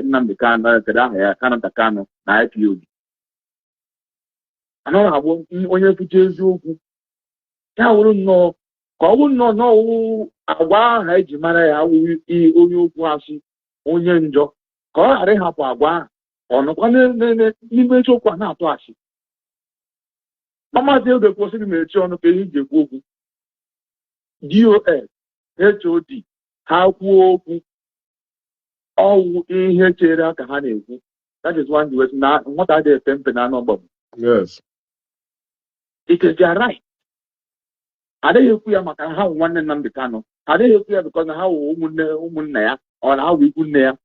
Nnamdi Kanu kedu aha ya Kanu na IPOB. Anaghị abụ onye kwuchi eziokwu. Ya wụrụ nnọọ ka ọ bụ nnọọ n'ọwụ agwa ahụ eji mara ya awụghị onye okwu asị onye njọ ka ọ ghara ịhapụ agwa ahụ ọ nọkwa n'ime eziokwu a na-atụ asị. Maazị Oge kwụsịrị m echi ọnụ ka ihe iji ekwu okwu DOS HOD ha kwuo okwu ọwụ ihe chere aka ha na-ekwu. That is one way na nwata adịghị efe mpe na anụ ọgbagbo. Yes. It is their right. Adịghị ekwu ya maka ha nwanne Nnamdi Kanu. Adịghị ekwu ya because na ha wụ ụmụnne ya ọ na ha wụ ikwu nne ya.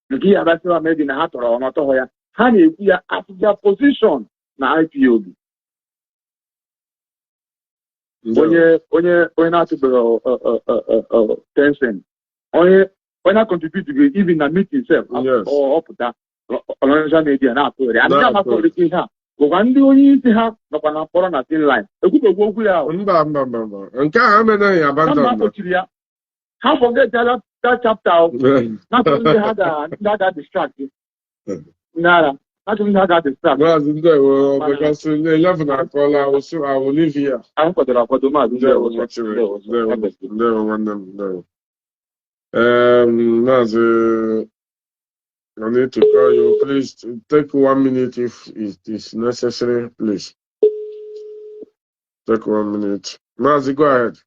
Nke ya basịra mebi na ha tọrọ ọnọtọ ya. Ha na-ekwu ya as their position na IPOB. Onye na-atụbeghị Tencent. Onye na-contribute even na meeting self. Ọ pụta social media na-atụgharị. Adịghị amasị ihe a. Gwa ndị onye isi ha nọkwa na mkpọrọ na tin line. Ekwubegwu okwu ya. Mba. Nke ahụ emenaghị ya abandon. Ha forget that chapter. Not only had a distract. Nara. I don't know that distract. Because in 11 I call, I will leave here. I'm for the Rapadoma. There one them there. Mazi, I need to call you. Please take 1 minute if it is necessary. Please take 1 minute. Mazi, go ahead.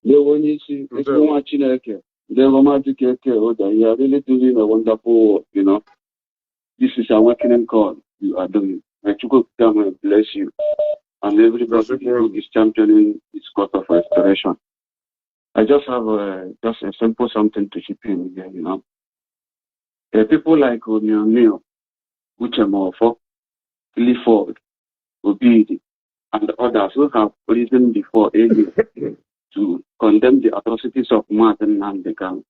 They want you to, if you want to, they want Mazi KEKE. You are really doing a wonderful work, you know. This is a working call you are doing. May God come and bless you. And everybody who is championing this cause of restoration. I just have just a simple something to chip in here, you know. People like Nnamdi, Uchemofo, Clifford, Obidi, and others who have risen before ages to condemn the atrocities of Nnamdi.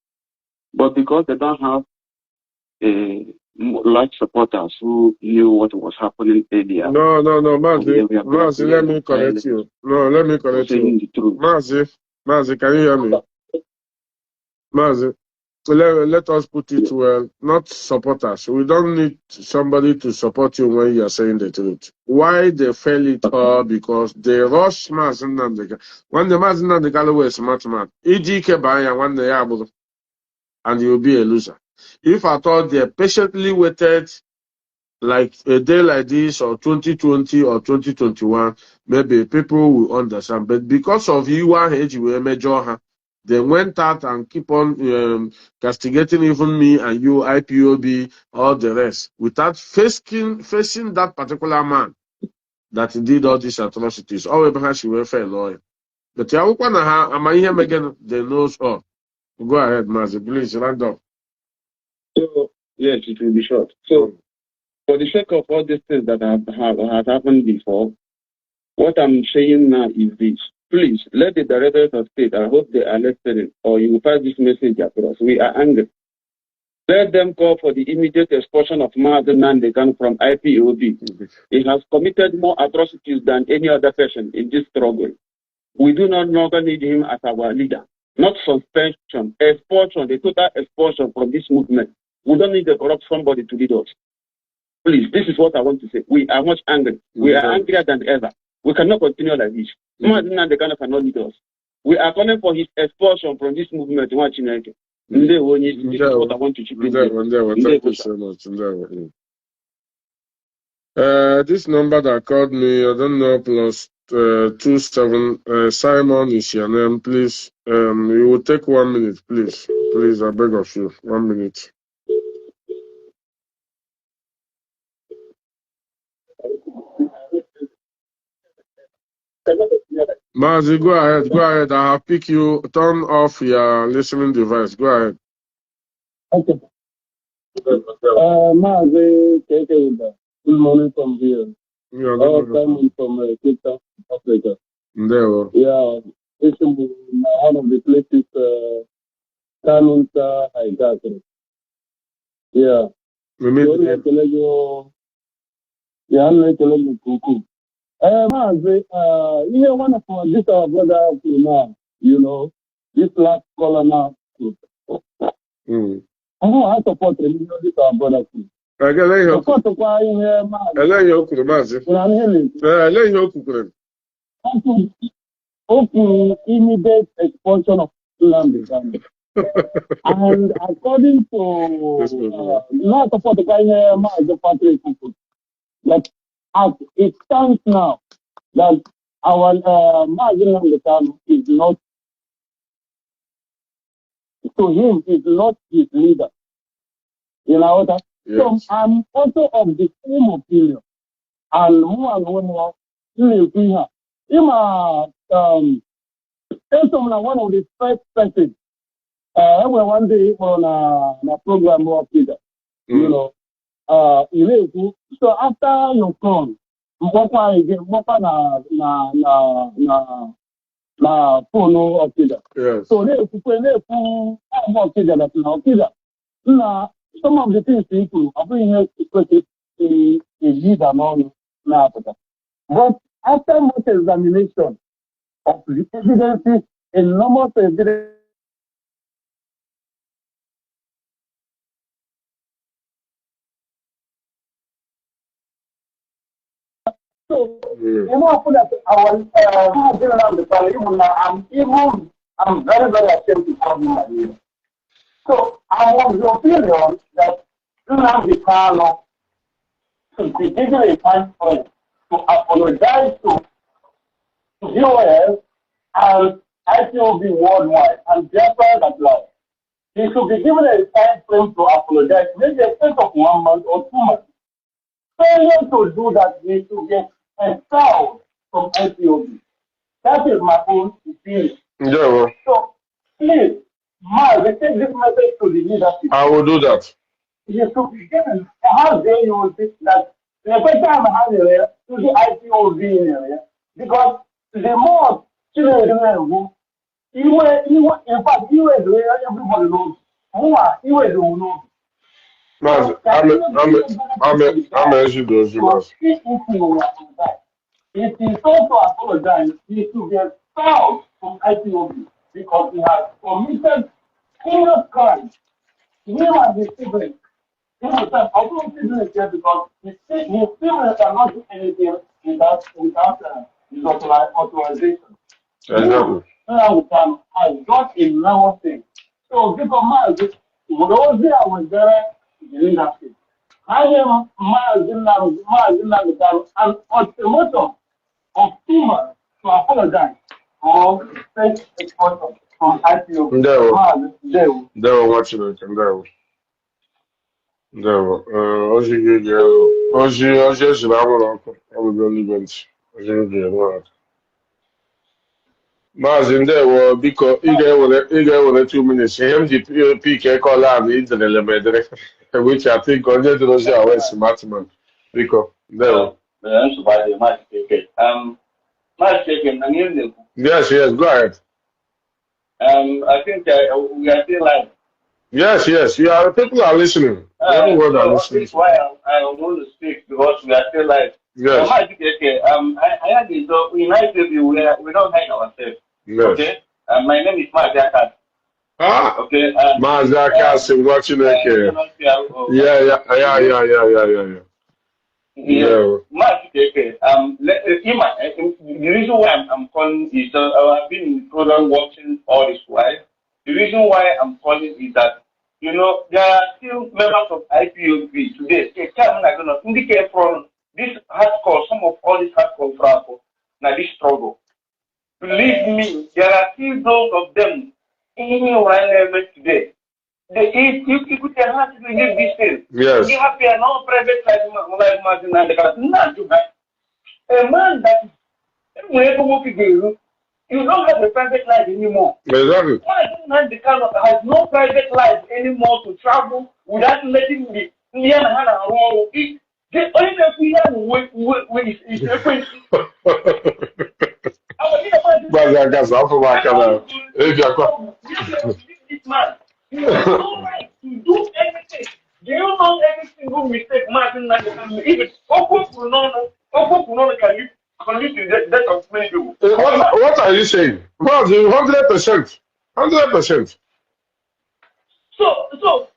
But because they don't have large supporters who knew what was happening earlier. No, Mazi, let me correct you. No, let me correct you. Mazi, can you hear me? Mazi, so let us put it well, not supporters. We don't need somebody to support you when you are saying the truth. Why they fail it all? Because they rush Mazi Nnamdi. When the Mazi Nnamdi was smart man, EGK Baya, one day, and you'll be a loser. If I thought they patiently waited like a day like this or 2020 or 2021, maybe people will understand. But because of you age, we major her, they went out and keep on castigating even me and you, IPOB, all the rest, without facing that particular man that did all these atrocities. However, she will fail lawyer. But am I here again? They knows all. Go ahead, Mazi, please, round up. So, yes, it will be short. So, for the sake of all these things that have happened before, what I'm saying now is this. Please, let the directors of state, I hope they are listening, or you will pass this message across. We are angry. Let them call for the immediate expulsion of Mazi Nnamdi from IPOB. He has committed more atrocities than any other person in this struggle. We do not longer need him as our leader. Not suspension, expulsion, the total expulsion from this movement. We don't need to corrupt somebody to lead us. Please, this is what I want to say. We are much angry. We are angrier than ever. We cannot continue like this. Mazi Nnamdi cannot lead us. We are calling for his expulsion from this movement. This is what I want to chip in. Thank you so much. This number that called me, I don't know, plus 27. Simon is your name, please. You will take 1 minute, please. Please, I beg of you, 1 minute. Mazi, go ahead. I have picked you. Turn off your listening device. Go ahead. Okay. Mazi KEKE, good morning from here. Coming from Cape Town, Africa. Yeah, it's one of the places Kanu I got. Yeah. Mazi, one of our brother now, you know, this last caller now. I support this our brother. Immediate expulsion of Nnamdi. And according to not support the party people, that as it stands now, that our Mazi Nnamdi is not, to him, is not his leader. You know what? Yes. So I'm also of the same opinion. And who and one one of the first person. One day on a program of Peter, you know, so after you come, na phone of Peter. Yes. So some of the things people are bringing a leader now. But after much examination of the evidences, enormous evidence put that I'm very, very ashamed to call him my name. So I want the opinion that Nnamdi should be given a time frame to apologize to viewers and IPOB worldwide and Biafrans at large. He should be given a time frame to apologize, maybe a space of 1 month or 2 months. Failure to do that, he should get expelled from IPOB. That is my own opinion. Yeah. So please, Mark, take this message to the leadership. I will do that. You should be given how they use it that the question I'm having here to the IPOB area because the more children in fact, everybody knows. More, know. I'm as you do, If he fails to apologize, he should get expelled from IPOB because he has committed serious crimes. He and his siblings. He was also siblings here because his siblings cannot do anything without his authorization. Exactly. Has got a normal thing. So, because Mazi, I was there in the leadership. I am Mazi Nnamdi, an ultimatum of humor to apologize or take exposure from IPO. They were watching it, and they were. Oji, I will go live it. Mazi ndewo biko ị ga-ewere 2 minutes ihe m ji PK call am internet lemedere which I think onye dị ozi awa smart man biko ndewo. Yes, go ahead. I think we are still live. Yes, people are listening. Everyone are listening. That's why I want to speak because we are still live. Yes. Mazi KEKE, I had this in IPOB we don't hide ourselves. Yes. Okay. My name is Mazi KEKE. Okay. Mazi KEKE, watching it. Yeah. Mazi KEKE, the reason why I'm calling is I've been in the program watching all this while. The reason why I'm calling is that there are still members of IPOB today. They are going to indicate from this hardcore, some of all this hardcore fraco, now this struggle. Believe me, there are still those of them in where today. You could have to give this thing. Yes. You have no private life, not to have a man that you don't have a private life anymore. Exactly. The Kanu has no private life anymore to travel without letting the the only thing is this man. You have no right to do anything. Do you know any single mistake Martin even can lead to the death of many people? What are you saying? 100%. 100%. So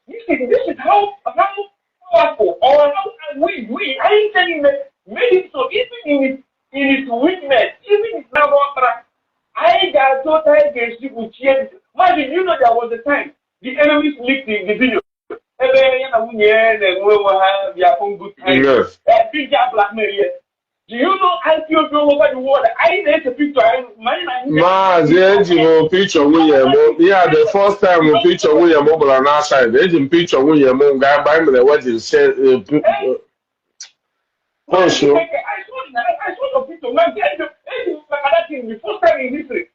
this is how powerful or how we I ain't telling you made it so even in its weakness, even its number I got so tired against people cheer. Imagine there was a time the enemies leaked the video. Yes. Big blackmail. Do you know IPOB over the world? I need a picture. Mazi picture William. Yeah, the first time we picture William over on our side. They didn't picture William. Guy by me the wedding said. I saw the picture. Man, that thing the first time in history.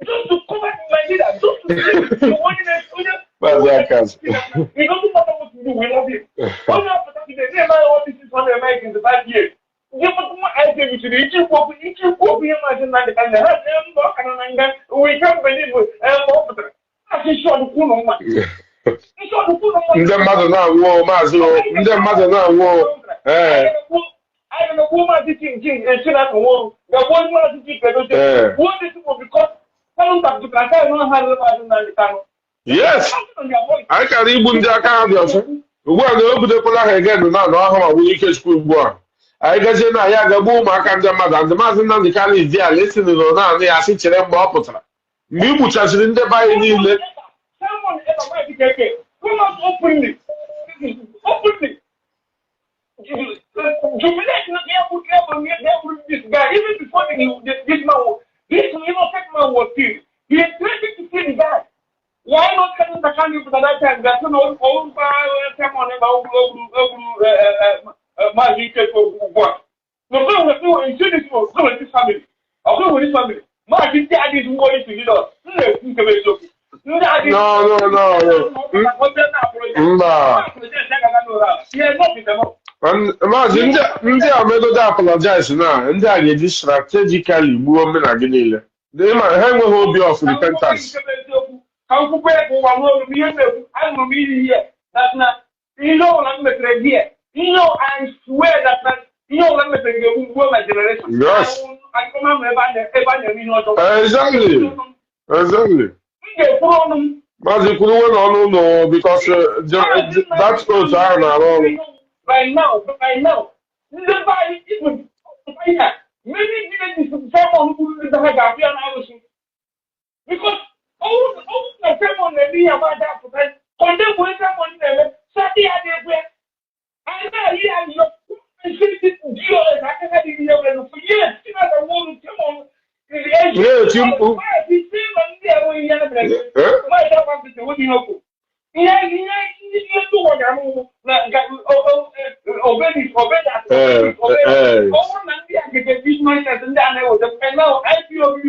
Just to come back to my leader, just to say you want It doesn't matter what you do, we love you. All you have to do is say, all this is what they make in the 5 years. You put more items to the issue, imagine that we can't believe it. That's short of ndị mmadụ na-anwụ maazị ndị mmadụ na-anwụ I don't know who my teaching and should have won. The one man teaching what is because some of the Kaka don't have the Yes, I can even the account. Ugbu na obidokwala ha again na ọhụrụ ọbụla Ikechukwu ugbu a. Anyị gazie na ya gagbu ụmụaka ndị mmadụ, ndị maazị Nnamdi Kanu iji ala esi nụrụ naanị ya sị chere mgbe ọ pụtara. Mgbe i gbuchasịrị ndị be anyị niile. Even before this innocent man was killed, he had threatened to kill the guy. Why not telling the country at that time that no own someone about Mazi KEKE work? No, go and do this for go with his family. I'll go with his family. Mazi KEKE is working to lead us. No. Maazị ndị a megodo apologize na ndị a ga-eji strategically gbuo omenala gị niile. Ha enweghị obi of repentance. I swear that my generation. Yes. Exactly. Maazị kwuruwe n'ọnụ ụlọ because that oath ahụ na-arụ ọrụ. Right now. Nobody even maybe someone who is the because all the someone that be about that condemn with someone there, Saturday and now here you for years,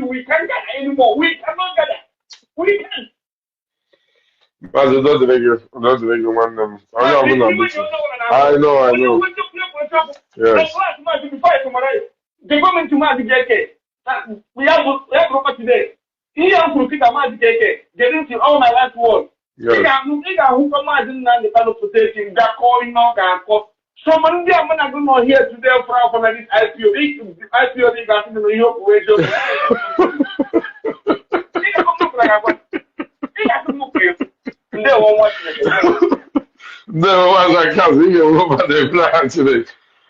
we can't get anymore. We cannot get it. We can't. Maazị don't make you want them. I know. Yes. The government to Mazi KEKE. We have property today. He has to pick a Mazi KEKE. Getting to all my last word. Yes. Who come out in the kind of protection that calling out and call. So many I'm not going to hear today from this IPO. IPO they got in the New York radio. No, I can't see over the plan today.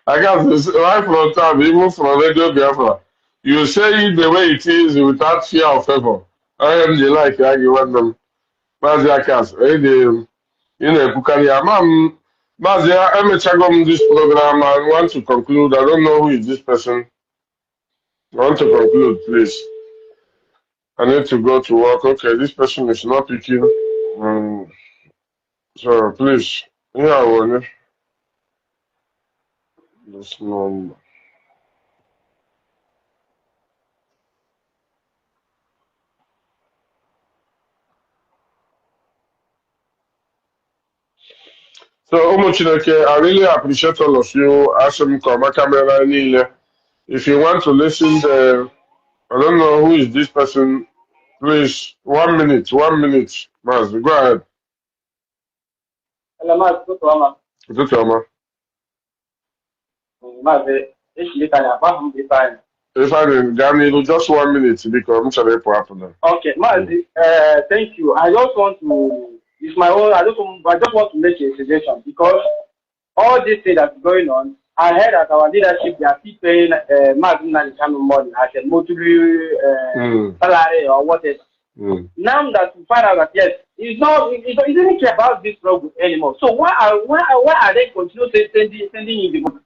I can't right from time, even from Radio Biafra. You say it the way it is without fear or favor. I am the like you want them. Mazi Akas, Mazi, I'm this program. I want to conclude. I don't know who is this person. I want to conclude, please. I need to go to work. Okay, this person is not picking. So please, I want this number. So, I really appreciate all of you. Awesome, camera. If you want to listen, I don't know who is this person. Please, 1 minute. Maz, go ahead. Hello, Maz, Good Maz. If I didn't, Gani, just 1 minute because I'm sorry for happening. Okay, Maz, thank you. I just want to. It's my own. I just want to make a suggestion because all this thing that's going on, I heard that our leadership they are still paying Mazi Kanu money as a monthly salary or whatever. Now that we find out that yes, it doesn't care about this struggle anymore. So why are they continue sending in the money?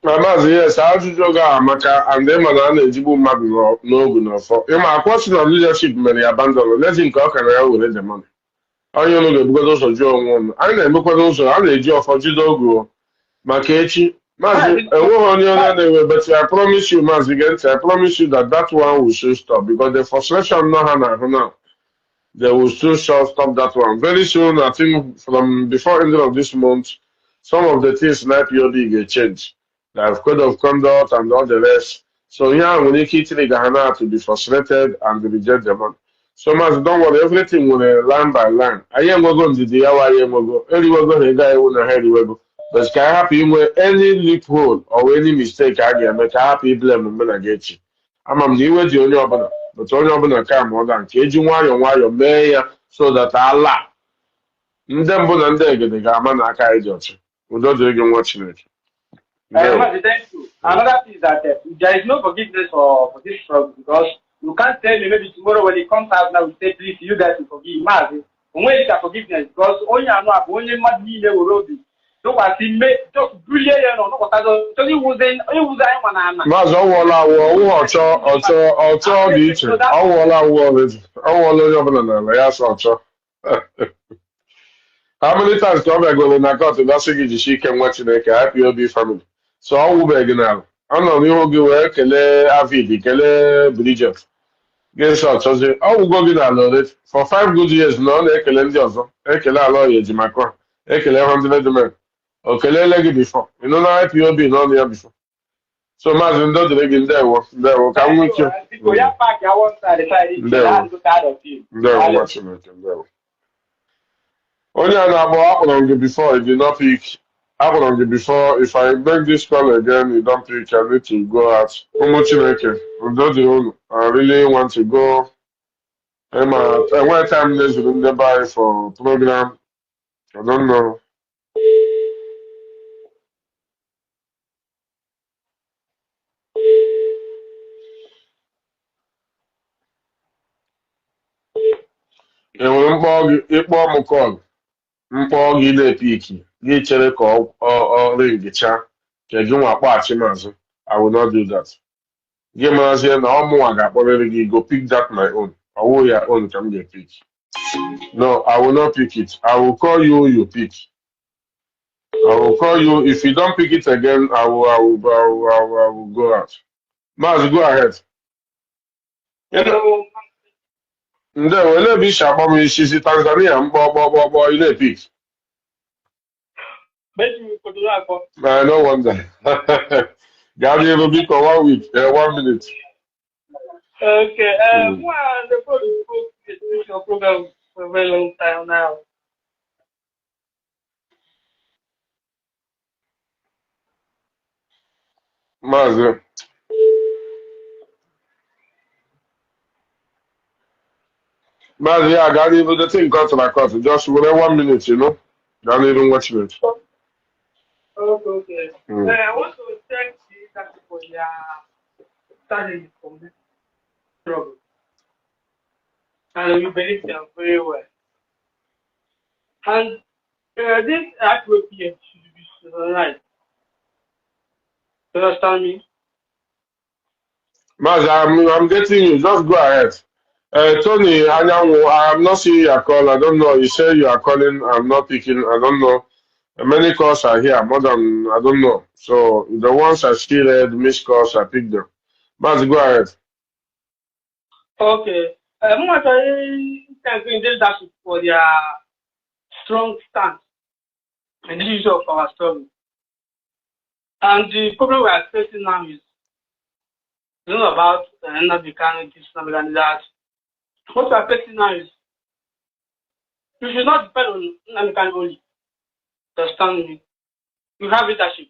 Mazi, yes, how to jog and them and eligible Mabi no for. My question of leadership many abandon. Let's think how can I will the money. I don't know because of John. I never also I need you for Judo. Makechi, Mazi, but I promise you, Mazi, I promise you that one will still stop because the frustration now, they will still stop that one. Very soon, I think from before end of this month, some of the things in IPOD get changed. Like code of conduct and all the rest. So yeah, we need Ghana to be frustrated and reject the money. So Mazi, don't worry, everything will line by line. I am going to the hour, I am going to go. But can I happy with any loophole or any mistake I get, make happy blame when I get you. I'm new with the only opener, but only opener come on and cage you while your mayor so that Allah ndị mbụ na ndị egede ga-ama na aka anyị dị ọcha. Udo dịrị gị nwa Chineke. Mazi, thank you. Another thing is that there is no forgiveness for this struggle because you can't tell me maybe tomorrow when it comes out now we say please you guys will forgive Mazi. Only is forgiveness because only I know only Mazi ne will so what he made just brilliant no no so he was one Mazi ọwụọla ọchọ dị iche ọwụọla already ọwụọla onye ọbụla n'ala ya sọ ọchọ. How many times ka ọ bịagoro na kọtụ gasị gị jishi ike nwa Chineke IPOB family so ọ wụbeghị n'ala ọ nọ n'ihu gị wee kelee Avid kelee Bridget gịsị ọchọzi ọ wụgo gị n'ala already for 5 good years na ọ na-ekele ndị ọzọ ekele ala ọya ejimakọ ekele 100 men o keleele gị bifọ ịnụ na IPOB na ọnụ ya bifọ so Maazị ndo dịrị gị ndewo ka m nwee ike ndewo nwa Chineke ndewo. Only an akpọrọ gị before you did not pick. Akpọrọ gị before if I make this call again you don't pick I need to go out. Ụmụ Chineke udo dị unu. I really want to go. Enwere time na-ezuru ndị be anyị for program. I don't know. Enwere ịkpọ m call. Mkpọ gị na-epiki gị chere ka ọ ringicha ka gị nwa kpọghachi mazụ. I will not do that. Gị marazie na ọmụnwa ga-akpọrịrị gị go pick that my own. Ọwụ ya own ka m ga-epick. No, I will not pick it. I will call you, you pick. I will call you. If you don't pick it again, I will go out. Maazị, go ahead. Nde wele ebe isi agba m isi si Tanzania mkpọ ile pick. No wonder. Gaa n'ihu biko 1 week, 1 minute. Okay, the program for a very long time now. Maazị. Maazị, yeah, gaa n'ihu the thing cut na cut. Just within 1 minute, you know. Gaa n'ihu watch it. Okay. I want to thank you for your study from this struggle. And you believe them very well. And this appropriate should be right. You understand me? Maazị, I'm getting you. Just go ahead. Tony, Anyanwu, I am not seeing your call. I don't know. You say you are calling. I'm not picking. I don't know. Many calls are here, more than, I don't know. So the ones I see read, missed calls, I pick them. Maazị, go ahead. Okay. I'm actually thanking leadership for their strong stance in the issue of our struggle. And the problem we are facing now is not about Nnamdi Kanu, this, Nnamdi, that. What we are facing now is we should not depend on Nnamdi Kanu only. Understand me? We have leadership,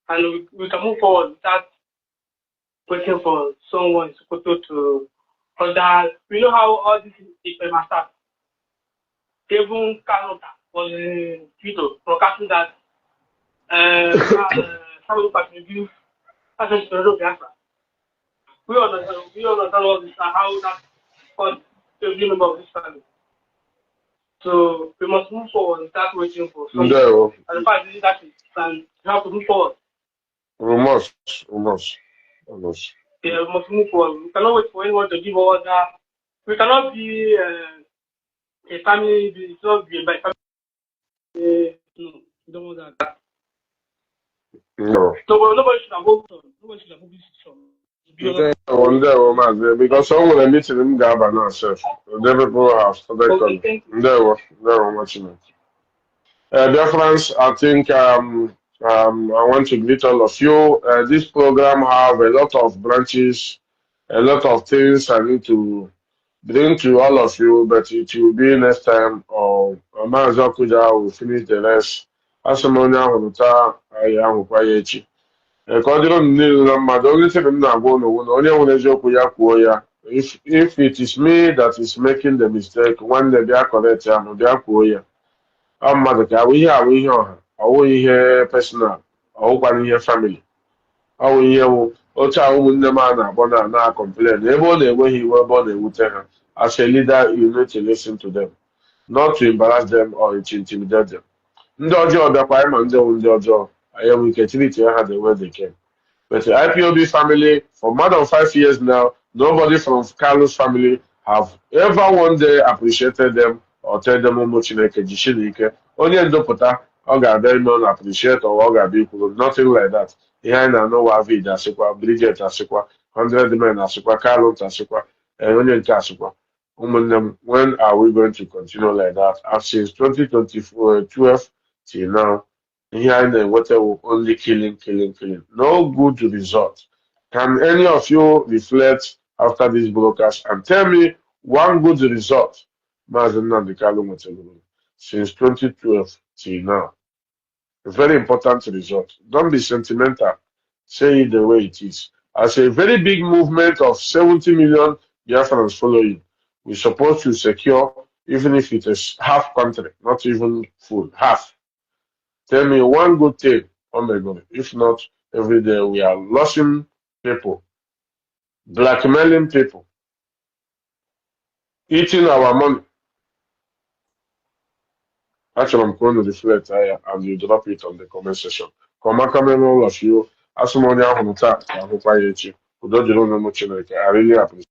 and we can move forward without waiting for someone to order. We know how all this is must start. Even Kanu was in Twitter broadcasting that some can give access to Biafra. We understand all this and how that caused every member of this family. So we must move forward and start waiting for something. And the fact is that we have to move forward. We must. Yeah, we must move forward. We cannot wait for anyone to give order. We cannot be a family. It's not be by family. No, we don't want that. No. So nobody should have moved on. Nobody should have moved this on. Because someone will meet them Gaba now, sir. The people have started coming. Biafrans, I think I want to greet all of you. This program have a lot of branches, a lot of things I need to bring to all of you, but it will be next time or Mazakuja will finish the rest. Asamonia Hunuta, I am Kwayechi. Ka ọ dịrị unu niile na mmadụ onye sịrị m na-agwa unu na onye nwere eziokwu ya kwuo ya if it is me that is making the mistake, when they are correct, they are cool. I'm mother, we here, our personal, our family. Our year, Ocha woman na complain. Even the way he was born, they would tell her. As a leader, you need to listen to them, not to embarrass them or to intimidate them. Ndị ọjọọ bịakwa ịma ndị ọwụ ndị ọjọọ, anyị nwere ike treat ha the way they can. But the IPOB family, for more than 5 years now, nobody from Carlos family have ever one day appreciated them or tell them ụmụ Chineke jishinike. Onye ndopụta, ọ ga-abịa ime ọ appreciate or ọ ga-abịa ikwuru, nothing like that. Ihe anyị na-anụ Wavid asịkwa, Bridget asịkwa, 100 men asịkwa, Carlos asịkwa, onye nke asịkwa. Ụmụnne m, when are we going to continue like that? And since 2012 till now, here in the water will only killing. No good result. Can any of you reflect after these broadcasts and tell me one good result Mazi Nnamdi Kanu Motelulu since 2012 till now? A very important result. Don't be sentimental. Say it the way it is. As a very big movement of 70 million Biafrans following, we're supposed to secure, even if it is half country, not even full, half. Tell me one good thing, oh my God. If not, every day we are losing people, blackmailing people, eating our money. Actually, I'm going to reflect higher and you drop it on the comment section. Come all of you. As someone I really appreciate